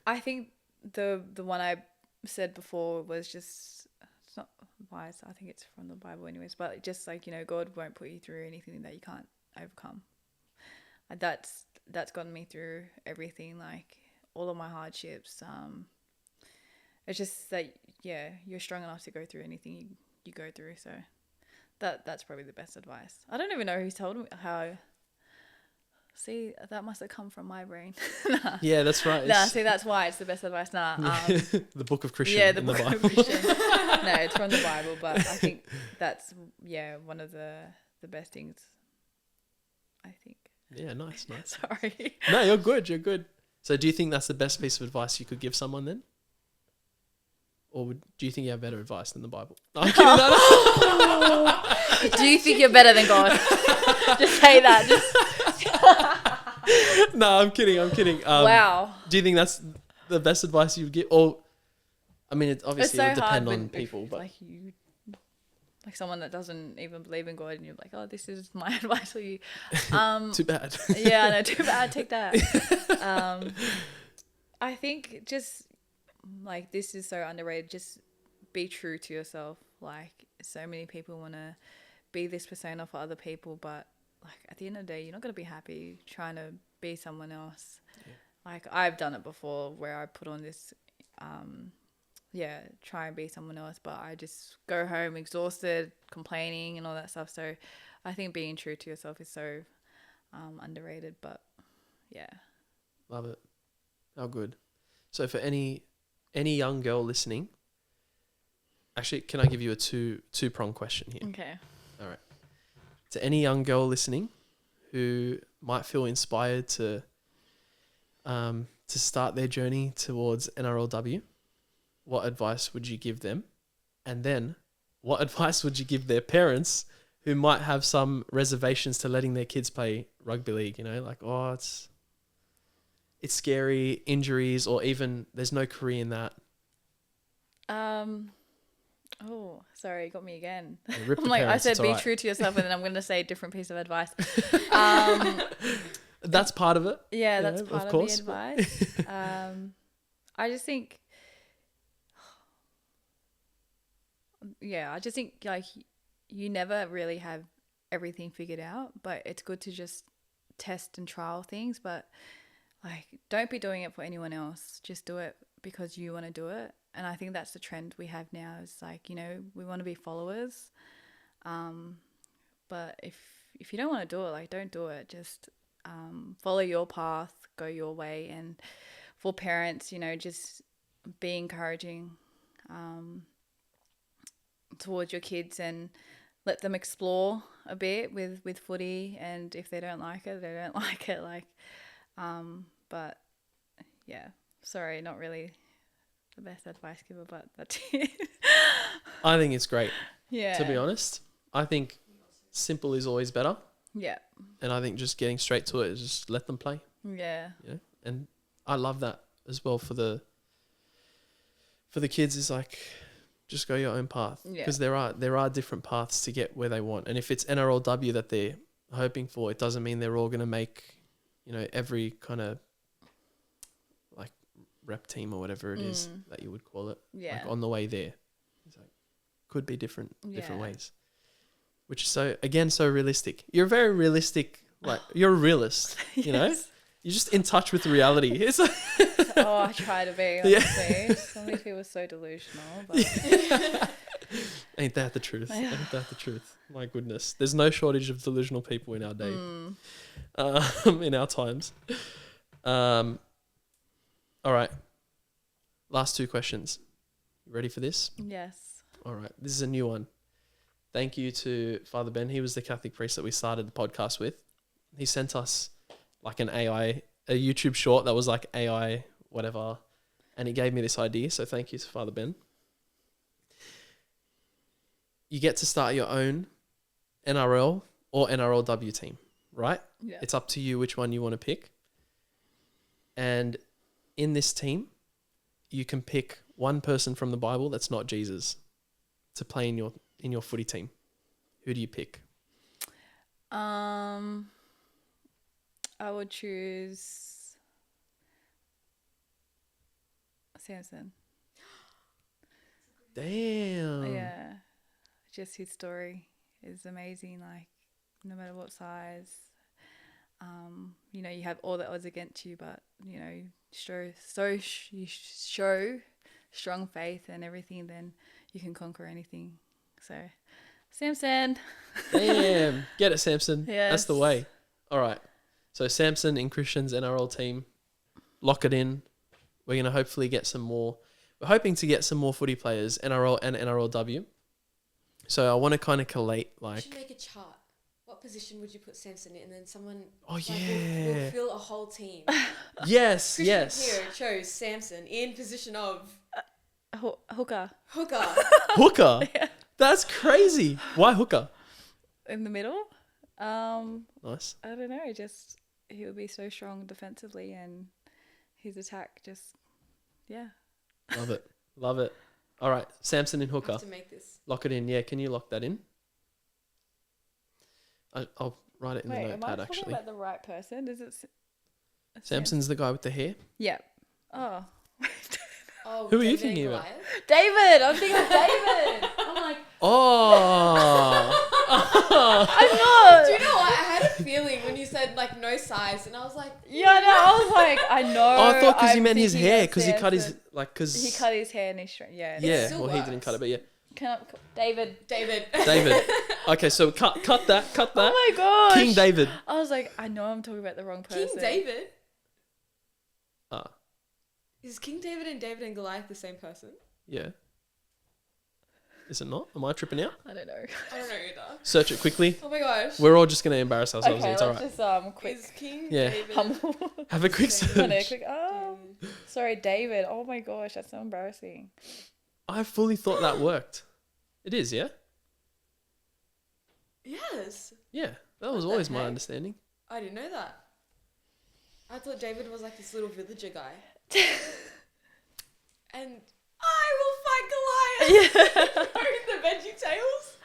Speaker 2: I think the one I said before was just, it's not wise. I think it's from the Bible anyways, but just like, you know, God won't put you through anything that you can't overcome. That's gotten me through everything, like all of my hardships. It's just that, yeah, you're strong enough to go through anything you go through. So that's probably the best advice. I don't even know who's told me how. See, that must have come from my brain. Nah.
Speaker 1: Yeah, that's right.
Speaker 2: Nah, see, that's why it's the best advice. Nah,
Speaker 1: the Book of Christian.
Speaker 2: yeah, the
Speaker 1: in
Speaker 2: Book
Speaker 1: the
Speaker 2: of
Speaker 1: Bible.
Speaker 2: Christian. No, it's from the Bible, but I think that's one of the best things. I think.
Speaker 1: Yeah, nice.
Speaker 2: Sorry.
Speaker 1: No, you're good. You're good. So, do you think that's the best piece of advice you could give someone then? Or do you think you have better advice than the Bible? No, I'm kidding.
Speaker 2: Do you think you're better than God? Just say that.
Speaker 1: No, I'm kidding.
Speaker 2: Wow.
Speaker 1: Do you think that's the best advice you would give? Or, I mean, it
Speaker 2: It's
Speaker 1: obviously
Speaker 2: so
Speaker 1: would depend
Speaker 2: hard
Speaker 1: on
Speaker 2: when,
Speaker 1: people, but
Speaker 2: like someone that doesn't even believe in God, and you're like, oh, this is my advice for you.
Speaker 1: too bad.
Speaker 2: Yeah, I know. Too bad. Take that. I think just like this is so underrated. Just be true to yourself. Like so many people want to be this persona for other people, but like at the end of the day, you're not gonna be happy trying to be someone else. Yeah. Like I've done it before, where I put on this, try and be someone else, but I just go home exhausted, complaining and all that stuff. So I think being true to yourself is so underrated, but yeah.
Speaker 1: Love it. Oh, good. So for any young girl listening, actually, can I give you a two-prong question here?
Speaker 2: Okay.
Speaker 1: All right. To any young girl listening who might feel inspired to start their journey towards NRLW, what advice would you give them? And then what advice would you give their parents who might have some reservations to letting their kids play rugby league? You know, like, oh, it's scary, injuries, or even there's no career in that.
Speaker 2: Oh, sorry, you got me again.
Speaker 1: Yeah,
Speaker 2: I'm like,
Speaker 1: parents,
Speaker 2: I said, be
Speaker 1: right.
Speaker 2: true to yourself, and then I'm going to say a different piece of advice.
Speaker 1: That's part of it.
Speaker 2: Yeah, that's part of the
Speaker 1: course,
Speaker 2: advice. I just think, like you never really have everything figured out, but it's good to just test and trial things. But like, don't be doing it for anyone else. Just do it because you want to do it. And I think that's the trend we have now is like, you know, we want to be followers. But if you don't want to do it, like, don't do it. Just follow your path, go your way. And for parents, you know, just be encouraging towards your kids and let them explore a bit with footy. And if they don't like it, they don't like it. Like, but yeah, sorry, not really the best advice giver, but that's it.
Speaker 1: I think it's great.
Speaker 2: Yeah.
Speaker 1: To be honest, I think simple is always better.
Speaker 2: Yeah.
Speaker 1: And I think just getting straight to it is just let them play.
Speaker 2: Yeah.
Speaker 1: You know? And I love that as well for the kids, is like, just go your own path, because there are different paths to get where they want. And if it's NRLW that they're hoping for, it doesn't mean they're all going to make, every kind of like rep team or whatever it is that you would call it.
Speaker 2: Yeah.
Speaker 1: Like on the way there, it's like, could be different ways, which is so realistic. You're very realistic. Like, you're a realist, You're just in touch with reality. It's like
Speaker 2: I try to be, honestly. Some of these people are so delusional. But
Speaker 1: Ain't that the truth? Ain't that the truth? My goodness. There's no shortage of delusional people in our day, in our times. All right. Last 2 questions. You ready for this?
Speaker 2: yes.
Speaker 1: All right. This is a new one. Thank you to Father Ben. He was the Catholic priest that we started the podcast with. He sent us like a YouTube short that was like AI, whatever. And he gave me this idea. So thank you to Father Ben. You get to start your own NRL or NRLW team, right?
Speaker 2: Yeah.
Speaker 1: It's up to you which one you want to pick. And in this team, you can pick one person from the Bible that's not Jesus to play in your footy team. Who do you pick?
Speaker 2: I would choose Samson.
Speaker 1: Damn.
Speaker 2: Yeah. Just his story is amazing. Like, no matter what size, you have all the odds against you, but you show strong faith and everything, then you can conquer anything. So, Samson.
Speaker 1: Damn. Get it, Samson.
Speaker 2: Yes.
Speaker 1: That's the way. All right. So Samson in Christian's NRL team. Lock it in. We're going to hopefully get some more. We're hoping to get some more footy players, NRL and NRLW. So I want to kind of collate
Speaker 3: You
Speaker 1: like...
Speaker 3: should make a chart. What position would you put Samson in? And then someone
Speaker 1: Oh,
Speaker 3: will
Speaker 1: yeah.
Speaker 3: fill a whole team.
Speaker 1: Yes,
Speaker 3: Christian
Speaker 1: yes.
Speaker 3: Pio chose Samson in position of
Speaker 2: Hooker.
Speaker 3: hooker.
Speaker 1: Hooker?
Speaker 2: Yeah.
Speaker 1: That's crazy. Why hooker?
Speaker 2: In the middle.
Speaker 1: Nice.
Speaker 2: I don't know. Just he would be so strong defensively, and his attack just,
Speaker 1: Love it. Love it. All right. Samson in
Speaker 3: I
Speaker 1: hooker.
Speaker 3: have to make this.
Speaker 1: Lock it in. Yeah, can you lock that in? I'll write it in
Speaker 2: Wait,
Speaker 1: the
Speaker 2: am I
Speaker 1: notepad,
Speaker 2: talking
Speaker 1: actually.
Speaker 2: about the right person? Is it
Speaker 1: Samson's the guy with the hair?
Speaker 2: Yeah. Oh.
Speaker 3: Oh,
Speaker 1: Who are you
Speaker 3: David
Speaker 1: thinking
Speaker 3: and
Speaker 1: about?
Speaker 3: Goliath?
Speaker 2: David! I'm thinking of David! I'm like,
Speaker 1: Oh.
Speaker 2: I'm not!
Speaker 3: Do you know what? I had a feeling when you said like no size, and I was like,
Speaker 2: Yeah, no, I was like, I know.
Speaker 1: Oh, I thought because you
Speaker 2: I'm
Speaker 1: meant his
Speaker 2: thinking
Speaker 1: hair,
Speaker 2: of
Speaker 1: because he cut his,
Speaker 2: Samson.
Speaker 1: like, because...
Speaker 2: He cut his hair and his straight. Yeah.
Speaker 1: Yeah,
Speaker 3: still
Speaker 1: well, he didn't
Speaker 3: works.
Speaker 1: cut it, but yeah.
Speaker 2: David.
Speaker 3: David.
Speaker 1: David. Okay, so cut that.
Speaker 2: Oh my gosh.
Speaker 1: King David.
Speaker 2: I was like, I know I'm talking about the wrong person.
Speaker 3: King David.
Speaker 1: Ah,
Speaker 3: Is King David and Goliath the same person?
Speaker 1: yeah. Is it not? Am I tripping out?
Speaker 2: I don't know.
Speaker 3: I don't know either.
Speaker 1: Search it quickly.
Speaker 3: Oh my gosh.
Speaker 1: We're all just going to embarrass ourselves.
Speaker 2: Okay,
Speaker 1: It's all right.
Speaker 2: let's just quick.
Speaker 3: Is King
Speaker 1: Yeah.
Speaker 3: David?
Speaker 2: Humble.
Speaker 1: Have a quick
Speaker 2: David.
Speaker 1: search.
Speaker 2: Sorry, David. Oh my gosh, that's so embarrassing.
Speaker 1: I fully thought that worked. It is, yeah?
Speaker 3: Yes.
Speaker 1: Yeah. That was
Speaker 3: What the
Speaker 1: always my
Speaker 3: heck?
Speaker 1: understanding.
Speaker 3: I didn't know that. I thought David was like this little villager guy. And I will fight Goliath. The Veggie Tales.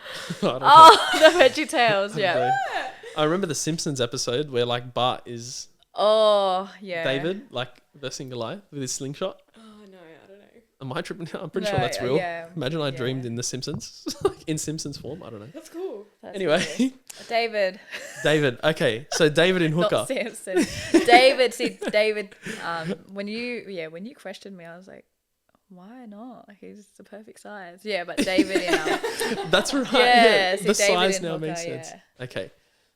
Speaker 1: I don't know.
Speaker 2: Oh, the Veggie Tales, yeah.
Speaker 1: Yeah. I remember the Simpsons episode where like Bart is
Speaker 2: Oh, yeah.
Speaker 1: David, like versing Goliath with his slingshot.
Speaker 3: Oh no, I don't know.
Speaker 1: Am I tripping? I'm pretty
Speaker 2: No,
Speaker 1: sure that's real.
Speaker 2: yeah,
Speaker 1: Imagine I
Speaker 2: yeah.
Speaker 1: dreamed in The Simpsons, in Simpsons form. I don't know.
Speaker 3: That's cool.
Speaker 2: That's
Speaker 1: Anyway,
Speaker 2: hilarious. David.
Speaker 1: David. Okay, so David in hooker.
Speaker 2: Not Samson. David. See, David. When you questioned me, I was like, why not? He's the perfect size. Yeah, but David in
Speaker 1: That's right.
Speaker 2: Yeah,
Speaker 1: Yeah,
Speaker 2: see,
Speaker 1: the
Speaker 2: David
Speaker 1: size
Speaker 2: in
Speaker 1: now
Speaker 2: hooker,
Speaker 1: makes sense.
Speaker 2: yeah.
Speaker 1: Okay,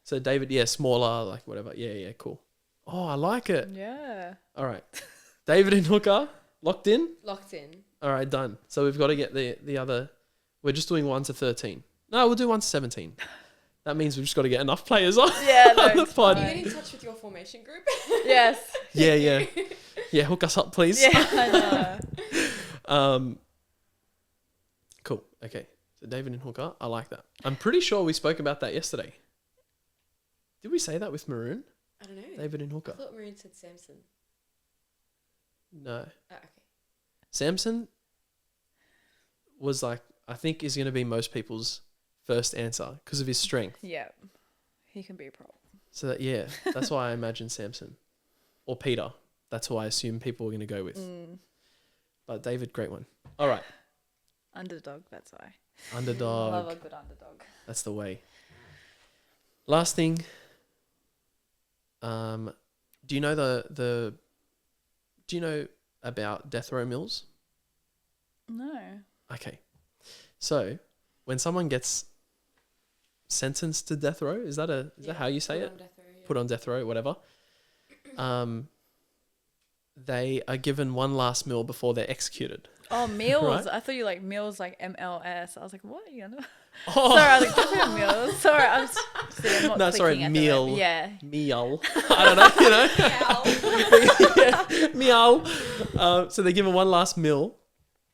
Speaker 1: so David, yeah, smaller, like whatever. Yeah, cool. Oh, I like it.
Speaker 2: Yeah.
Speaker 1: All right, David in hooker, locked in.
Speaker 3: Locked in.
Speaker 1: All right, done. So we've got to get the other. We're just doing 1 to 13. No, we'll do 1 to 17. That means we've just got to get enough players on.
Speaker 2: Yeah, no,
Speaker 1: the
Speaker 2: it's
Speaker 1: pod.
Speaker 3: Can
Speaker 2: fine.
Speaker 3: you get in touch with your formation group?
Speaker 2: Yes.
Speaker 1: Yeah. Hook us up, please.
Speaker 2: Yeah, I know.
Speaker 1: Cool. Okay. So David and hooker, I like that. I'm pretty sure we spoke about that yesterday. Did we say that with Maroon?
Speaker 3: I don't know.
Speaker 1: David and
Speaker 3: I
Speaker 1: hooker.
Speaker 3: thought Maroon said Samson.
Speaker 1: No.
Speaker 3: Oh, okay.
Speaker 1: Samson was like, I think is going to be most people's first answer because of his strength.
Speaker 2: Yeah. He can be a prop.
Speaker 1: So that, yeah, that's why I imagine Samson or Peter. That's who I assume people are going to go with. But David, great one. All right.
Speaker 2: Underdog, that's why.
Speaker 1: Underdog.
Speaker 2: Love a good underdog.
Speaker 1: That's the way. Last thing. Do you know do you know about death row mills?
Speaker 2: No.
Speaker 1: Okay. So when someone gets sentenced to death row, is that how you say it? Put on death row, whatever. They are given one last meal before they're executed.
Speaker 2: Oh, meals.
Speaker 1: Right?
Speaker 2: I thought you like meals like MLS. I was like, what? You know?
Speaker 1: Oh.
Speaker 2: Sorry, I was like, definitely meals. Sorry, I'm not
Speaker 1: No, sorry,
Speaker 2: clicking at the
Speaker 1: meal.
Speaker 2: moment. Yeah.
Speaker 1: Meal. I don't know, you know. Meow. So they're given one last meal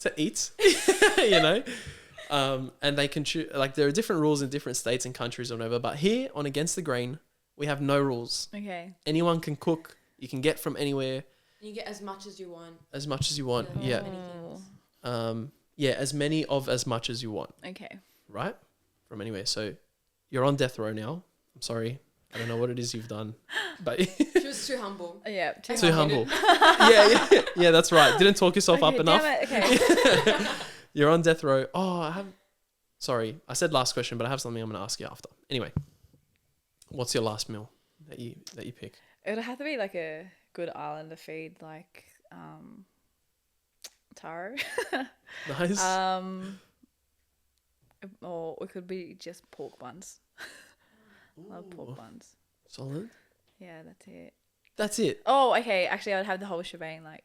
Speaker 1: to eat, you know. And they can choose, like, there are different rules in different states and countries or whatever, but here on Against the Grain, we have no rules.
Speaker 2: Okay.
Speaker 1: Anyone can cook. You can get from anywhere.
Speaker 3: You get as much as you want.
Speaker 1: As much as you want, yeah.
Speaker 3: Many things.
Speaker 1: Yeah, as many of as much as you want,
Speaker 2: Okay.
Speaker 1: right? From anywhere. So you're on death row now. I'm sorry. I don't know what it is you've done, but
Speaker 3: She was too humble.
Speaker 2: Yeah.
Speaker 1: too humble. Yeah, that's right. Didn't talk yourself up enough.
Speaker 2: Damn it. Okay.
Speaker 1: You're on death row. Oh, sorry. I said last question, but I have something I'm going to ask you after. Anyway, what's your last meal that you pick?
Speaker 2: It would have to be like a good islander feed, like taro.
Speaker 1: Nice.
Speaker 2: Or it could be just pork buns. Love pork buns.
Speaker 1: Solid.
Speaker 2: Yeah, that's it.
Speaker 1: That's it.
Speaker 2: Oh, okay. Actually, I'd have the whole shebang, like,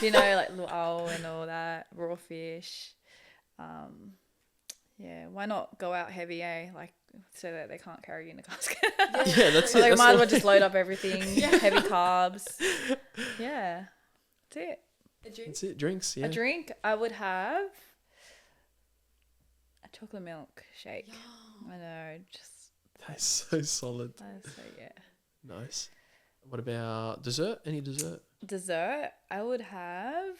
Speaker 2: you know, like luau and all that, raw fish. Yeah, why not go out heavy, like, so that they can't carry you in a casket?
Speaker 1: Yeah, that's
Speaker 2: So
Speaker 1: it.
Speaker 2: like,
Speaker 1: That's
Speaker 2: might as
Speaker 1: all.
Speaker 2: well just load up everything, heavy carbs. Yeah, that's it.
Speaker 3: A drink?
Speaker 1: That's it. Drinks. Yeah.
Speaker 2: A drink, I would have a chocolate milk shake. I know, just
Speaker 1: That's so solid.
Speaker 2: so yeah.
Speaker 1: Nice. What about dessert? Any dessert?
Speaker 2: Dessert, I would have.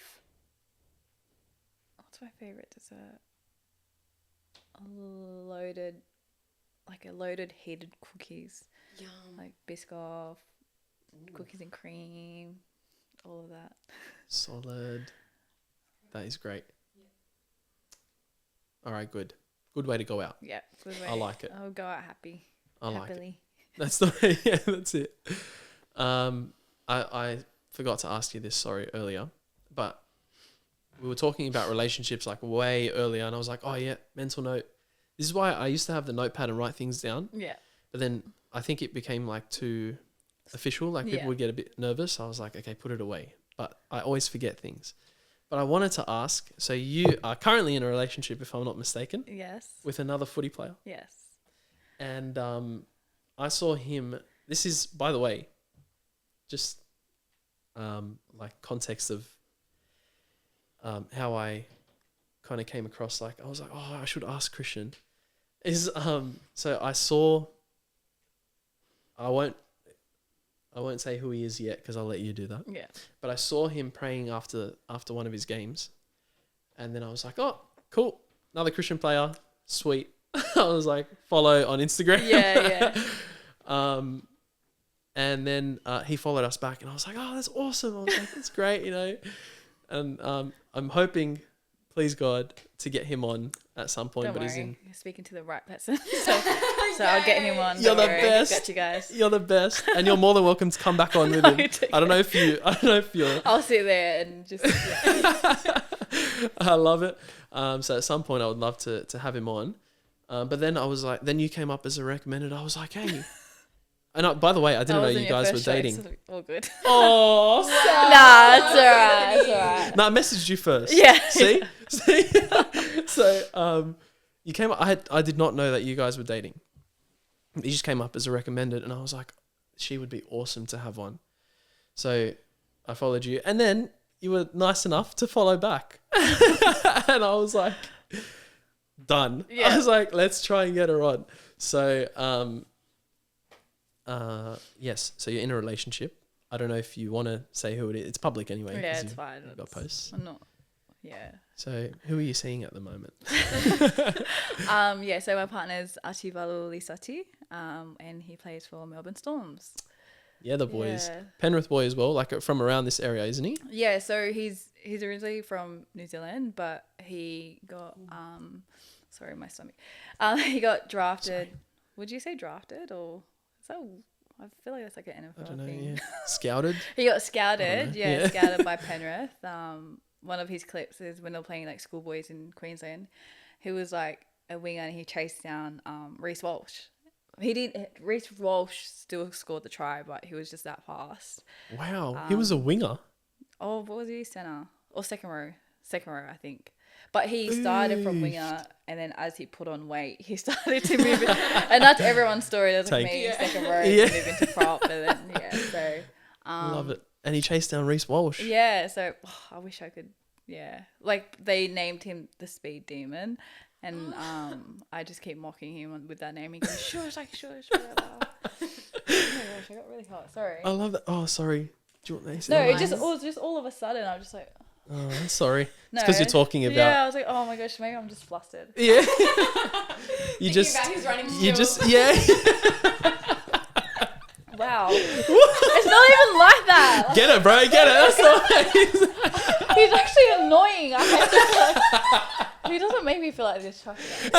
Speaker 2: What's my favorite dessert? Loaded heated cookies,
Speaker 3: Yum.
Speaker 2: like Biscoff, cookies and cream, all of that.
Speaker 1: Solid. That is great. All right, good. Good way to go out.
Speaker 2: Yeah, good way.
Speaker 1: I like it.
Speaker 2: I'll go out happy.
Speaker 1: I like it.
Speaker 2: happily.
Speaker 1: That's the way. Yeah, that's it. I forgot to ask you this, sorry, earlier, but we were talking about relationships like way earlier, and I was like, oh yeah, mental note. This is why I used to have the notepad and write things down,
Speaker 2: Yeah.
Speaker 1: but then I think it became like too official, like people
Speaker 2: Yeah.
Speaker 1: would get a bit nervous. I was like, okay, put it away. But I always forget things. But I wanted to ask, so you are currently in a relationship, if I'm not mistaken,
Speaker 2: Yes.
Speaker 1: with another footy player.
Speaker 2: Yes.
Speaker 1: And I saw him, this is, by the way, just like context of how I kind of came across, like, I was like, oh, I should ask Christian. Is so I won't say who he is yet because I'll let you do that.
Speaker 2: Yeah.
Speaker 1: But I saw him praying after one of his games, and then I was like, oh, cool, another Christian player, sweet. I was like, follow on Instagram.
Speaker 2: Yeah.
Speaker 1: And then he followed us back, and I was like, oh, that's awesome. I was like, that's great, you know. And I'm hoping, please God, to get him on at some point.
Speaker 2: Don't
Speaker 1: but
Speaker 2: worry.
Speaker 1: he's in.
Speaker 2: You're speaking to the right person. So I'll get him on.
Speaker 1: You're
Speaker 2: Don't
Speaker 1: the
Speaker 2: worry.
Speaker 1: best.
Speaker 2: Got you guys.
Speaker 1: You're the best, and you're more than welcome to come back on with him.
Speaker 2: It's okay.
Speaker 1: I don't know if you're.
Speaker 2: I'll sit there and just. Yeah.
Speaker 1: I love it. So at some point I would love to have him on. But then I was like, then you came up as a recommended. I was like, hey. And by the way, I didn't know you guys were dating.
Speaker 2: All good.
Speaker 1: Oh,
Speaker 2: Nah, it's alright. It's alright.
Speaker 1: no, I messaged you first.
Speaker 2: Yeah.
Speaker 1: See? So you came up. I did not know that you guys were dating. You just came up as a recommended, and I was like, she would be awesome to have on. So I followed you, and then you were nice enough to follow back. And I was like, done.
Speaker 2: Yeah.
Speaker 1: I was like, let's try and get her on. So yes, so you're in a relationship. I don't know if you want to say who it is. It's public anyway.
Speaker 2: Yeah,
Speaker 1: 'cause
Speaker 2: it's
Speaker 1: you've
Speaker 2: fine.
Speaker 1: got posts.
Speaker 2: I'm not. Yeah.
Speaker 1: So who are you seeing at the moment?
Speaker 2: Yeah. So my partner's Archivalu Lisati, and he plays for Melbourne Storms.
Speaker 1: Yeah, the boys.
Speaker 2: Yeah.
Speaker 1: Penrith boy as well, like from around this area, isn't he?
Speaker 2: Yeah. So he's originally from New Zealand, but he got sorry, my stomach. He got drafted.
Speaker 1: Sorry.
Speaker 2: Would you say drafted or is that? I feel like that's like an NFL
Speaker 1: I don't know.
Speaker 2: thing.
Speaker 1: Yeah. Scouted.
Speaker 2: He got scouted.
Speaker 1: know.
Speaker 2: Yeah,
Speaker 1: Yeah.
Speaker 2: scouted by Penrith. One of his clips is when they were playing like schoolboys in Queensland. He was like a winger and he chased down Reece Walsh. Reece Walsh still scored the try, but he was just that fast.
Speaker 1: Wow, he was a winger.
Speaker 2: Oh, what was he? Centre or second row? Second row, I think. But he started from winger, and then as he put on weight, he started to move it. And that's everyone's story. There's like me second row,
Speaker 1: Yeah.
Speaker 2: move into prop, and then so
Speaker 1: Love it. And he chased down Reece Walsh.
Speaker 2: yeah. So I wish I could. Yeah, like they named him the Speed Demon, and I just keep mocking him with that name. He goes, shush, like shush, whatever. Oh my gosh, I got really hot. Sorry.
Speaker 1: I love that. Oh, sorry. Do you want to
Speaker 2: No,
Speaker 1: say
Speaker 2: it was just all of a sudden. I was just like,
Speaker 1: Oh, I'm sorry.
Speaker 2: no.
Speaker 1: It's because you're talking about.
Speaker 2: Yeah, I was like, oh my gosh, maybe I'm just flustered.
Speaker 1: Yeah.
Speaker 3: Thinking about his running skills.
Speaker 1: yeah.
Speaker 2: Wow. It's not even like that. Like,
Speaker 1: Get it, bro. Get it. That's all.
Speaker 2: he's actually annoying. He doesn't make me feel like this. Trust me.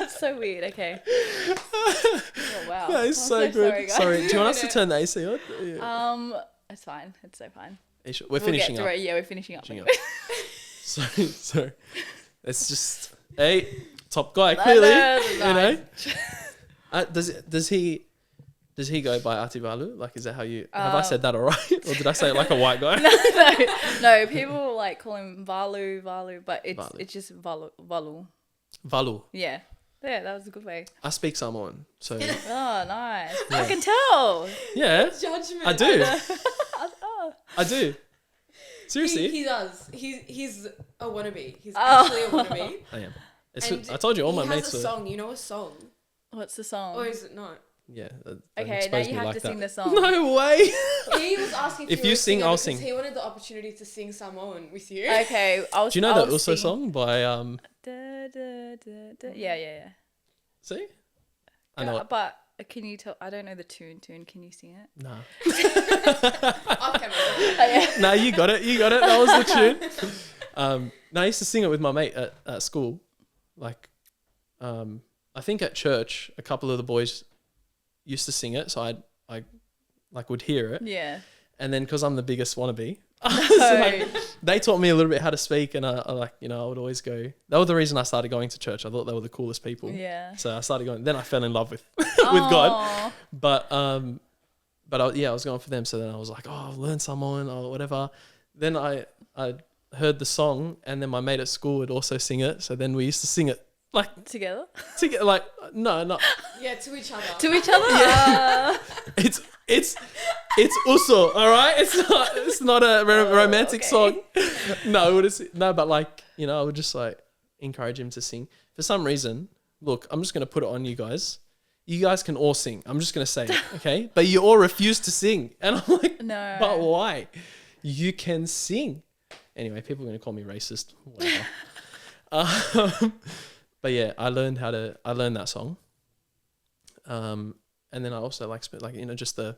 Speaker 2: That's so weird. Okay. Oh, wow.
Speaker 1: That is
Speaker 2: I'm
Speaker 1: so good.
Speaker 2: Sorry, guys.
Speaker 1: Sorry. Do you want us to turn the AC on? Yeah.
Speaker 2: It's fine. It's so fine.
Speaker 1: We're finishing
Speaker 2: We'll
Speaker 1: up.
Speaker 2: get through it. Yeah, we're finishing up.
Speaker 1: Finishing up. So it's just top guy clearly. You know. Does he go by Ativalu? Like, is that how you have I said that all right, or did I say it like a white guy?
Speaker 2: No. People like call him Valu, but it's just Valu.
Speaker 1: Valu.
Speaker 2: Yeah, that was a good way.
Speaker 1: I speak Samoan, so
Speaker 2: Oh, nice.
Speaker 1: Yeah.
Speaker 2: I can tell.
Speaker 1: yeah,
Speaker 3: Judgment.
Speaker 1: I do.
Speaker 2: Oh.
Speaker 1: I do. Seriously,
Speaker 3: He does. He's a wannabe. He's
Speaker 2: Oh.
Speaker 3: actually a wannabe.
Speaker 1: I am.
Speaker 3: And
Speaker 1: I told you all my
Speaker 3: he
Speaker 1: mates
Speaker 3: has a
Speaker 1: were.
Speaker 3: song. You know a song?
Speaker 2: What's the song?
Speaker 3: Or is it not?
Speaker 1: Yeah. they
Speaker 2: Okay, now
Speaker 1: exposed
Speaker 2: you
Speaker 1: me
Speaker 2: have
Speaker 1: like
Speaker 2: to
Speaker 1: that.
Speaker 2: sing the song.
Speaker 1: No way.
Speaker 3: He was asking
Speaker 1: If
Speaker 3: you
Speaker 1: you
Speaker 3: were a
Speaker 1: sing,
Speaker 3: singer
Speaker 1: I'll
Speaker 3: because
Speaker 1: sing.
Speaker 3: He wanted the opportunity to sing Samoan with you.
Speaker 2: Okay, I'll.
Speaker 1: Do you know
Speaker 2: I'll
Speaker 1: that also
Speaker 2: sing.
Speaker 1: song by
Speaker 2: Da, da, da, da. Yeah.
Speaker 1: See? I know it.
Speaker 2: But can you tell? I don't know the tune. Can you sing it?
Speaker 1: Nah.
Speaker 3: Off camera.
Speaker 2: Yeah.
Speaker 1: No, you got it. That was the tune. No, I used to sing it with my mate at school. Like, I think at church, a couple of the boys used to sing it, so I like would hear it.
Speaker 2: Yeah.
Speaker 1: And then because I'm the biggest wannabe,
Speaker 2: No.
Speaker 1: so like, they taught me a little bit how to speak, and I like, I would always go. That was the reason I started going to church. I thought they were the coolest people.
Speaker 2: Yeah.
Speaker 1: So I started going. Then I fell in love with God.
Speaker 2: Aw.
Speaker 1: But I was going for them. So then I was like, oh, I'll learn Samoan or whatever. Then I heard the song, and then my mate at school would also sing it. So then we used to sing it like
Speaker 2: Together?
Speaker 1: together. Like no, not
Speaker 3: Yeah, to each other.
Speaker 2: To each other?
Speaker 1: it's uso. All right, it's not a romantic song. No, but like I would just like encourage him to sing. For some reason, look, I'm just gonna put it on you guys. You guys can all sing. I'm just gonna say it, okay? But you all refuse to sing, and I'm like,
Speaker 2: No.
Speaker 1: But why? You can sing. Anyway, people are gonna call me racist. Whatever. But yeah, I learned that song. And then I also like just the,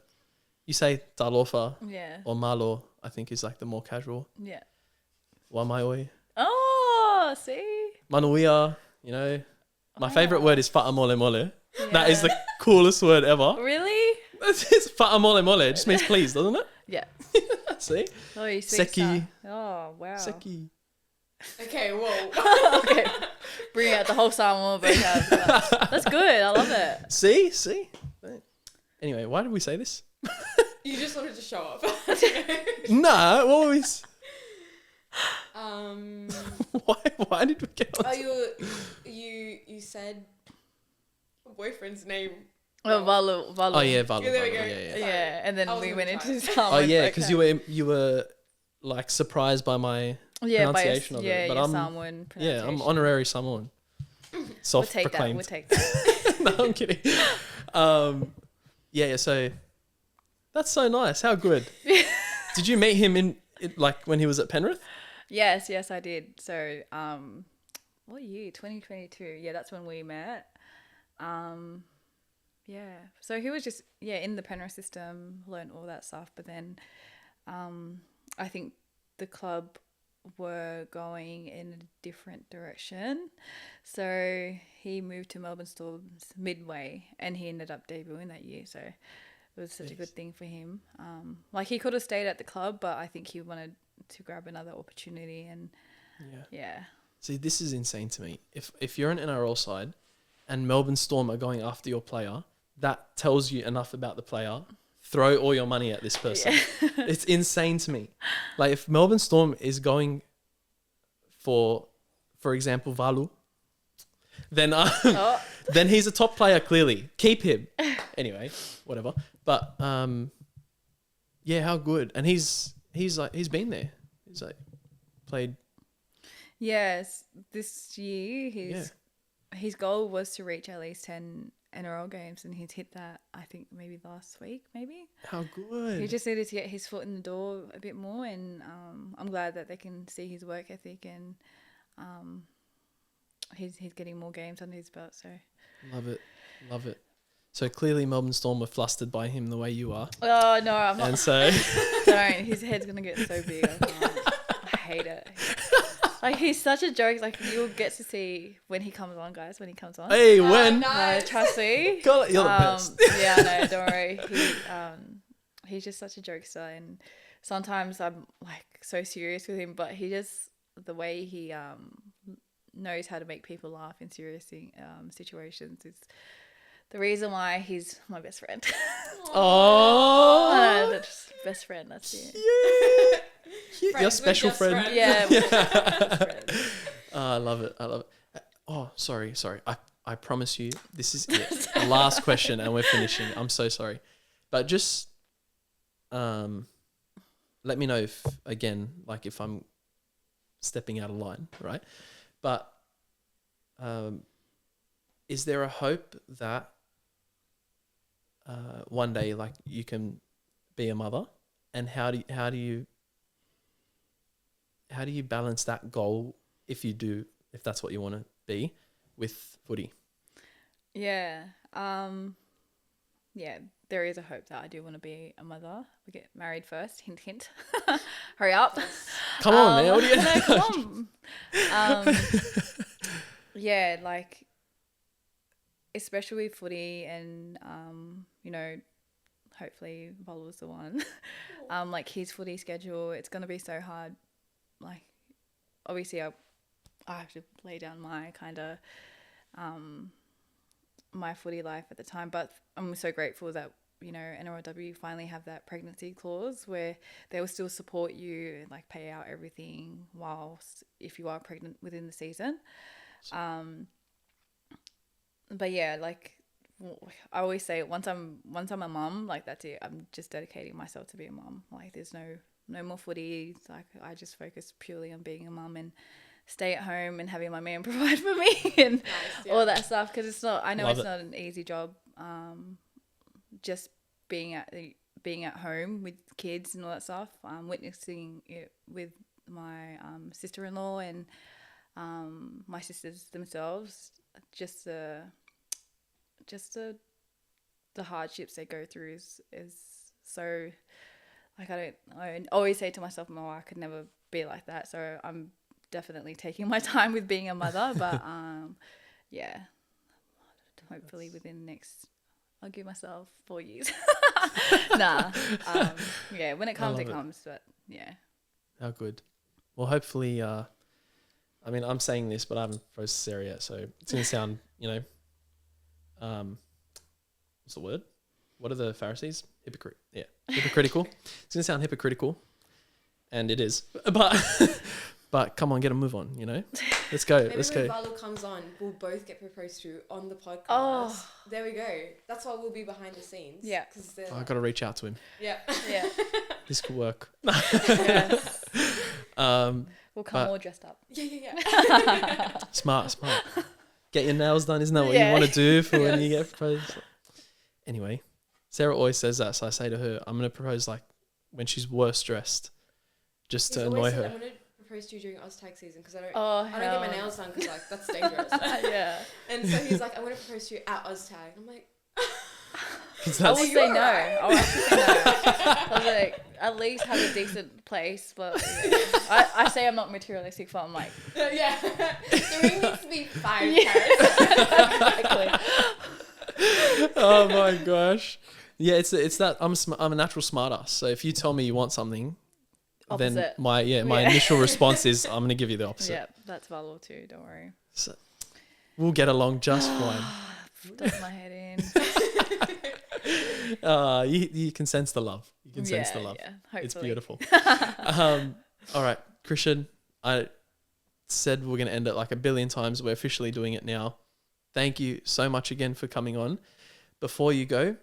Speaker 1: you say talofa
Speaker 2: Yeah.
Speaker 1: or malo, I think is like the more casual.
Speaker 2: Yeah.
Speaker 1: Wamaioi,
Speaker 2: Oh, see?
Speaker 1: manuia, my favorite word is fa'amole mole. That is
Speaker 2: Yeah.
Speaker 1: the coolest word ever.
Speaker 2: Really?
Speaker 1: It's fa'amole mole. It just means please, doesn't it?
Speaker 2: Yeah.
Speaker 1: See?
Speaker 2: Oh, you speak
Speaker 1: Seki.
Speaker 2: Oh, wow.
Speaker 1: Seki.
Speaker 3: Okay, whoa.
Speaker 2: Okay. Bring out the whole Samoan vocab. That's good. I love it.
Speaker 1: See? Anyway, why did we say this?
Speaker 3: You just wanted to show up.
Speaker 1: Nah, what were we...
Speaker 3: Um.
Speaker 1: Why did we get on?
Speaker 3: Oh, you said a boyfriend's name.
Speaker 2: Oh, Valu.
Speaker 1: Oh yeah, Valu.
Speaker 3: Yeah, there we go.
Speaker 1: Yeah.
Speaker 2: Yeah, and then
Speaker 3: I was
Speaker 2: we
Speaker 3: gonna
Speaker 2: went
Speaker 3: try.
Speaker 2: into Samoan.
Speaker 1: Oh yeah, because
Speaker 2: vocab.
Speaker 1: you were like surprised by my pronunciation of it, but
Speaker 2: your
Speaker 1: I'm
Speaker 2: Samoan
Speaker 1: yeah, I'm
Speaker 2: pronunciation.
Speaker 1: honorary Samoan.
Speaker 2: We'll take that.
Speaker 1: Self-proclaimed.
Speaker 2: We'll take that.
Speaker 1: No, I'm kidding. Yeah. So that's so nice. How good. Did you meet him in like when he was at Penrith?
Speaker 2: Yes, I did. So, what year? 2022. Yeah, that's when we met. Yeah. So he was just in the Penrith system, learned all that stuff. But then, I think the club were going in a different direction, so he moved to Melbourne Storms midway, and he ended up debuting that year. So it was such a good thing for him. Like he could have stayed at the club, but I think he wanted to grab another opportunity. And yeah.
Speaker 1: See, this is insane to me. If you're an NRL side and Melbourne Storm are going after your player, that tells you enough about the player. Throw all your money at this person. Yeah. It's insane to me. Like if Melbourne Storm is going for example, Valu, then then he's a top player clearly. Keep him. Anyway, whatever. But yeah, how good. And he's been there. He's like played.
Speaker 2: Yes, this year his goal was to reach at least 10 NRL games, and he's hit that, I think, maybe last week, maybe.
Speaker 1: How good.
Speaker 2: He just needed to get his foot in the door a bit more, and I'm glad that they can see his work ethic, and he's getting more games under his belt. So love it. So clearly Melbourne Storm were flustered by him the way you are. Oh no, I'm not.
Speaker 1: And so
Speaker 2: don't. His head's gonna get so big. I hate it. Like he's such a joke. Like you'll get to see when he comes on, guys. When he comes on.
Speaker 1: Hey, when?
Speaker 2: No, trust me.
Speaker 1: God, you're the best.
Speaker 2: Yeah, no, don't worry. He's just such a jokester, and sometimes I'm like so serious with him, but he just the way he knows how to make people laugh in serious situations is the reason why he's my best friend.
Speaker 1: Oh,
Speaker 2: that's best friend. That's it.
Speaker 1: Yeah. Your special friend.
Speaker 2: Yeah.
Speaker 1: I love it. Oh, sorry. I promise you, this is it. Last question, and we're finishing. I'm so sorry, but just let me know if I'm stepping out of line, right? But is there a hope that one day, like, you can be a mother, and how do you balance that goal if that's what you want to be with footy?
Speaker 2: Yeah. Yeah, there is a hope that I do want to be a mother. We get married first. Hint, hint. Hurry up.
Speaker 1: Come on, man. What are you?
Speaker 2: No, come on. Yeah, like, especially with footy and, hopefully Vol's the one. Like his footy schedule, it's going to be so hard. Like, obviously I have to lay down my kind of, my footy life at the time, but I'm so grateful that, NRLW finally have that pregnancy clause where they will still support you and like pay out everything whilst if you are pregnant within the season. But yeah, like I always say, once I'm a mum, like that's it. I'm just dedicating myself to be a mum. Like there's no more footy. Like I just focus purely on being a mum and stay at home and having my man provide for me and all that stuff. Because it's not. I know it's not an easy job. Just being at home with kids and all that stuff. Witnessing it with my sister-in-law and my sisters themselves. Just the hardships they go through is so, like, I always say to myself, oh, I could never be like that. So I'm definitely taking my time with being a mother, but yeah, hopefully within the next, I'll give myself 4 years. Yeah, when it comes, it comes, but yeah. How
Speaker 1: good. Well, hopefully, I'm saying this, but I haven't processed yet, so it's going to sound, what's the word? What are the Pharisees? Hypocritical. It's going to sound hypocritical, and it is. But come on, get a move on, Let's go.
Speaker 3: Maybe
Speaker 1: let's
Speaker 3: when
Speaker 1: go.
Speaker 3: Valo comes on, we'll both get proposed to on the podcast.
Speaker 2: Oh.
Speaker 3: There we go. That's why we'll be behind the scenes.
Speaker 2: Yeah.
Speaker 1: I've got to reach out to him.
Speaker 3: Yeah.
Speaker 2: Yeah.
Speaker 1: This could work.
Speaker 2: Yes. We'll come all dressed up.
Speaker 3: Yeah.
Speaker 1: Smart. Get your nails done. Isn't that what you want to do for when you get proposed? Anyway, Sarah always says that, so I say to her, I'm gonna propose like when she's worst dressed, just to annoy her.
Speaker 3: I'm gonna propose to you during Oztag season because I don't get
Speaker 2: hell
Speaker 3: my nails done because like that's dangerous.
Speaker 2: Yeah.
Speaker 3: And so he's like, I'm gonna propose to you at Oztag. I'm like,
Speaker 2: I would say no. I would actually say no. I was like, at least have a decent place, but I say I'm not materialistic, but I'm like,
Speaker 3: yeah, the ring needs to be 5 carats.
Speaker 2: exactly.
Speaker 1: Oh my gosh. Yeah, it's that I'm a natural smartass. So if you tell me you want something, then
Speaker 2: Opposite.
Speaker 1: my initial response is I'm gonna give you the opposite.
Speaker 2: Yeah, that's valuable too. Don't worry.
Speaker 1: So we'll get along just fine.
Speaker 2: Does my head in.
Speaker 1: You can sense the love. You can sense the love.
Speaker 2: Yeah, hopefully.
Speaker 1: It's beautiful. All right, Christian, I said we're going to end it like a billion times. We're officially doing it now. Thank you so much again for coming on. Before you go,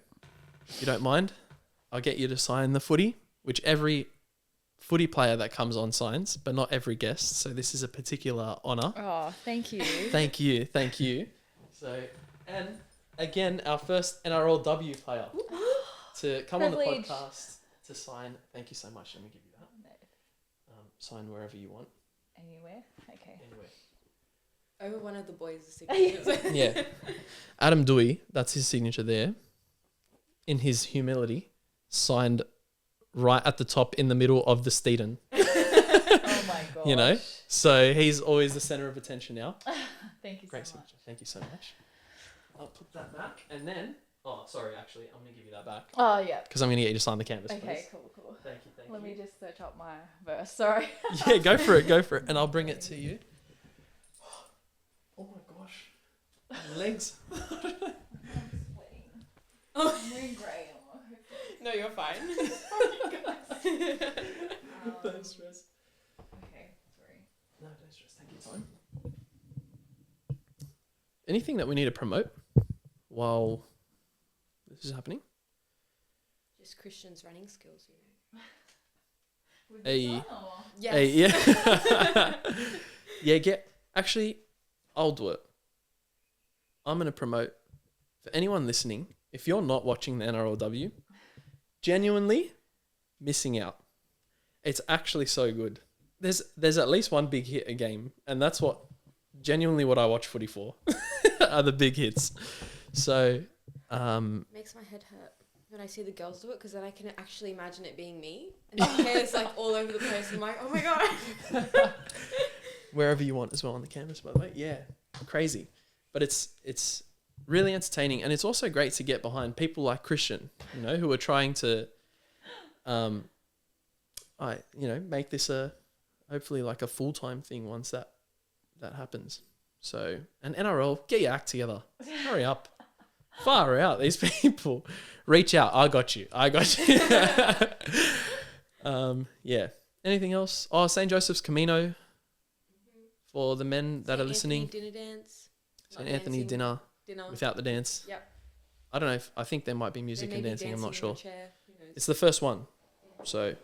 Speaker 1: if you don't mind, I'll get you to sign the footy, which every footy player that comes on signs, but not every guest. So this is a particular honour.
Speaker 2: Oh, thank you.
Speaker 1: Thank you. Thank you. So, and again, our first NRLW player to come
Speaker 2: Privilege.
Speaker 1: on the podcast to sign. Thank you so much. Let me give you that. Sign wherever you want.
Speaker 2: Anywhere? Okay.
Speaker 1: Anywhere.
Speaker 3: Over one of the boys' signatures.
Speaker 1: Yeah. Adam Dewey, that's his signature there. In his humility, signed right at the top in the middle of the Steeden.
Speaker 2: Oh my god.
Speaker 1: You know? So he's always the centre of attention now.
Speaker 2: Thank you
Speaker 1: Great
Speaker 2: so much.
Speaker 1: signature. Thank you so much. I'll put that back. And then, sorry, actually, I'm going to give you that back.
Speaker 2: Oh, yeah.
Speaker 1: Because I'm going to get you to sign the canvas,
Speaker 2: Okay,
Speaker 1: please.
Speaker 2: cool.
Speaker 1: Thank you.
Speaker 2: Let me just search up my verse. Sorry.
Speaker 1: Yeah, go for it. And I'll bring it to you. Oh my gosh. My legs.
Speaker 2: Oh. I'm wearing grey.
Speaker 3: No, you're fine.
Speaker 1: Don't stress.
Speaker 2: Okay, sorry.
Speaker 1: No, don't stress. Take your time. Anything that we need to promote while this is happening?
Speaker 3: Just Christian's running skills, you know.
Speaker 1: Hey.
Speaker 3: Yes.
Speaker 1: Hey, yeah. Actually, I'll do it. I'm going to promote for anyone listening. If you're not watching the NRLW, genuinely missing out. It's actually so good. There's at least one big hit a game, and that's what I watch footy for. Are the big hits. So
Speaker 3: Makes my head hurt when I see the girls do it because then I can actually imagine it being me. And the hair's like all over the place. I'm like, oh my god.
Speaker 1: wherever you want as well on the canvas, by the way. Yeah, crazy. But it's really entertaining, and it's also great to get behind people like Christian, you know, who are trying to make this a hopefully like a full-time thing once that happens. So, and NRL, get your act together. Hurry up. Far out, these people. Reach out. I got you. Yeah. Anything else? Oh, St. Joseph's Camino for the men that are listening.
Speaker 3: Dinner dance.
Speaker 1: St. Anthony dinner without the dance.
Speaker 3: Yep.
Speaker 1: I don't know I think there might be music and dancing. I'm not sure.
Speaker 3: On a chair. Who knows?
Speaker 1: It's the first one. So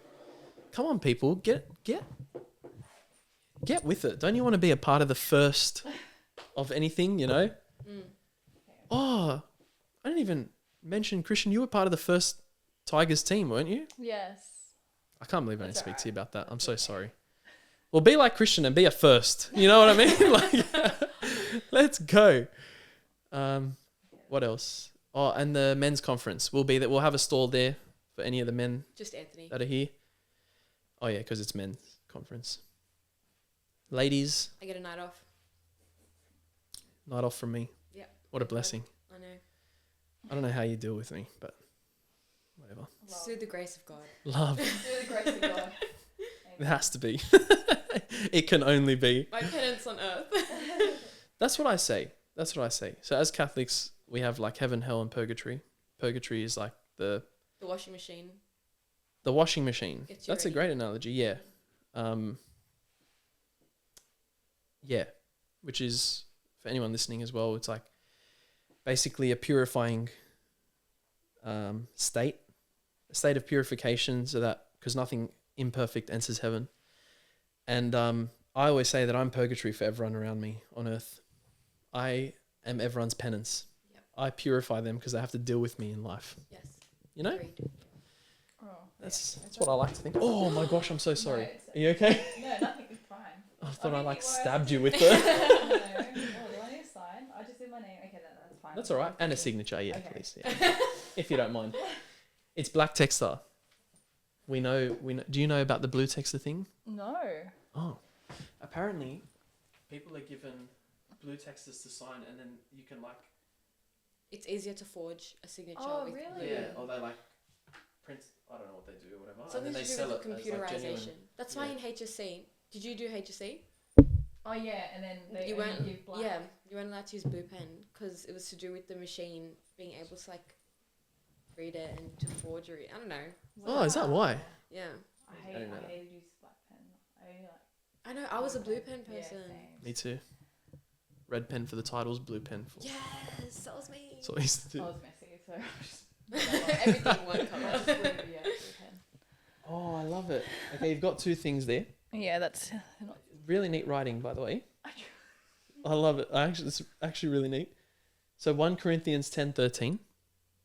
Speaker 1: come on, people. Get with it. Don't you want to be a part of the first of anything, you know?
Speaker 3: Mm.
Speaker 1: Oh, I didn't even mention, Christian, you were part of the first Tigers team, weren't you?
Speaker 2: Yes.
Speaker 1: I can't believe I didn't
Speaker 2: That's
Speaker 1: speak to you
Speaker 2: alright.
Speaker 1: about that. I'm so sorry. Well, be like Christian and be a first. You know what I mean? Like, let's go. What else? Oh, and the men's conference will be that we'll have a stall there for any of the men
Speaker 3: Just Anthony.
Speaker 1: that are here. Oh yeah, because it's men's conference. Ladies,
Speaker 3: I get a night off.
Speaker 1: night off from me.
Speaker 3: Yeah.
Speaker 1: What a blessing.
Speaker 3: I know.
Speaker 1: I don't know how you deal with me, but whatever.
Speaker 3: It's through the grace of God.
Speaker 1: Love.
Speaker 2: Through the grace of God.
Speaker 1: It has to be. It can only be.
Speaker 3: My penance on earth.
Speaker 1: That's what I say. So as Catholics, we have like heaven, hell, and purgatory. Purgatory is like the
Speaker 3: The washing machine.
Speaker 1: That's a
Speaker 3: ready.
Speaker 1: great analogy. Yeah. Yeah. Which is, for anyone listening as well, it's like basically a purifying state. A state of purification, so that, because nothing imperfect enters heaven. And I always say that I'm purgatory for everyone around me on earth. I am everyone's penance.
Speaker 3: Yep.
Speaker 1: I purify them because they have to deal with me in life.
Speaker 3: Yes.
Speaker 1: You know?
Speaker 3: Agreed.
Speaker 2: Oh,
Speaker 1: That's what I like to think. Oh my gosh, I'm so sorry.
Speaker 2: it's-
Speaker 1: Are you okay?
Speaker 2: No, nothing is fine.
Speaker 1: I thought I
Speaker 2: think
Speaker 1: like
Speaker 2: it was.
Speaker 1: stabbed you with the...
Speaker 2: No. Oh, do I need a sign? I just did my name. Okay, that's fine.
Speaker 1: That's all right. And a signature, yeah,
Speaker 2: Okay.
Speaker 1: please. Yeah. If you don't mind. It's Black Texter. We know. Do you know about the blue texter thing?
Speaker 2: No.
Speaker 1: Oh. Apparently, people are given blue texters to sign, and then you can like...
Speaker 3: It's easier to forge a signature.
Speaker 2: Oh,
Speaker 3: with
Speaker 2: really?
Speaker 1: Yeah, or they like print... I don't know what they do or whatever.
Speaker 3: Something
Speaker 1: and then
Speaker 3: to
Speaker 1: they
Speaker 3: do
Speaker 1: sell
Speaker 3: with
Speaker 1: it
Speaker 3: the
Speaker 1: as, like,
Speaker 3: computerization.
Speaker 1: genuine.
Speaker 3: That's why
Speaker 1: Yeah.
Speaker 3: in HSC, did you do HSC?
Speaker 2: Oh yeah, and then they
Speaker 3: You
Speaker 2: only
Speaker 3: weren't,
Speaker 2: give black.
Speaker 3: yeah, you weren't allowed to use blue pen because it was to do with the machine being able to like read it and to forgery. I don't know.
Speaker 1: Oh, is that why?
Speaker 3: Yeah,
Speaker 2: I
Speaker 1: I didn't know that.
Speaker 2: hated use black pen. I only like.
Speaker 3: I know. I was a blue pen
Speaker 2: Yeah,
Speaker 3: person.
Speaker 2: same.
Speaker 1: Me too. Red pen for the titles, blue pen for...
Speaker 3: Yes, that was me.
Speaker 1: That's what I used to
Speaker 2: I
Speaker 1: do.
Speaker 2: was messy, so
Speaker 3: Everything one
Speaker 2: I
Speaker 3: colour.
Speaker 2: just blue, yeah, blue pen.
Speaker 1: Oh, I love it. Okay, you've got two things there.
Speaker 2: Yeah, that's not.
Speaker 1: Really neat writing, by the way. I love it. It's actually really neat. So 1 Corinthians 10:13.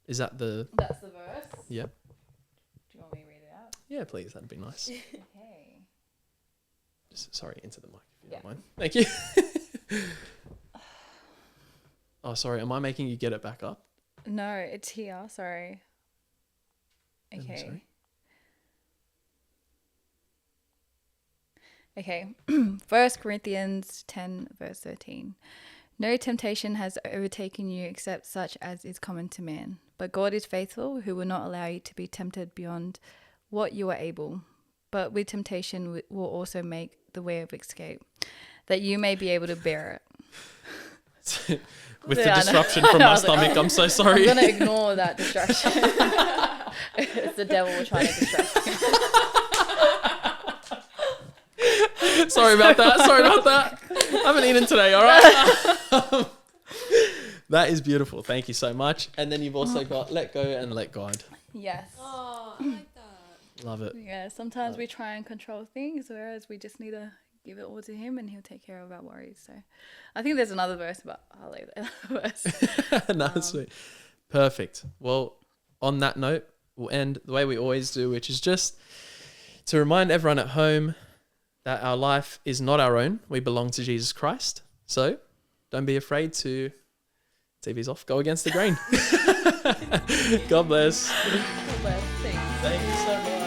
Speaker 1: Is that the...
Speaker 2: That's the verse.
Speaker 1: Yep.
Speaker 2: Do you want me to read it out?
Speaker 1: Yeah, please. That'd be nice.
Speaker 2: Okay.
Speaker 1: Just, sorry, into the mic if you
Speaker 2: Yeah.
Speaker 1: don't mind. Thank you. Oh, sorry. Am I making you get it back up?
Speaker 2: No, it's here. Sorry.
Speaker 1: I'm
Speaker 2: Okay.
Speaker 1: sorry.
Speaker 2: Okay. 1 Corinthians 10, verse 13. No temptation has overtaken you except such as is common to man. But God is faithful, who will not allow you to be tempted beyond what you are able. But with temptation will also make the way of escape, that you may be able to bear it.
Speaker 1: With the
Speaker 2: Yeah, I know.
Speaker 1: disruption from
Speaker 2: I
Speaker 1: my
Speaker 2: was like,
Speaker 1: stomach, I'm so sorry.
Speaker 2: I'm going to ignore that distraction. It's the devil trying to distract me.
Speaker 1: Sorry about that. I haven't eaten today, all right? That is beautiful. Thank you so much. And then you've also got let go and let God.
Speaker 2: Yes.
Speaker 3: Oh, I like that.
Speaker 1: Love it.
Speaker 2: Yeah, sometimes we try and control things, whereas we just need to give it all to him and he'll take care of our worries. So I think there's another verse, but I'll leave that verse.
Speaker 1: No, sweet. Perfect. Well, on that note, we'll end the way we always do, which is just to remind everyone at home that our life is not our own. We belong to Jesus Christ. So don't be afraid to... TV's off. Go against the grain. God bless.
Speaker 2: God bless. Thanks.
Speaker 1: Thank you so much.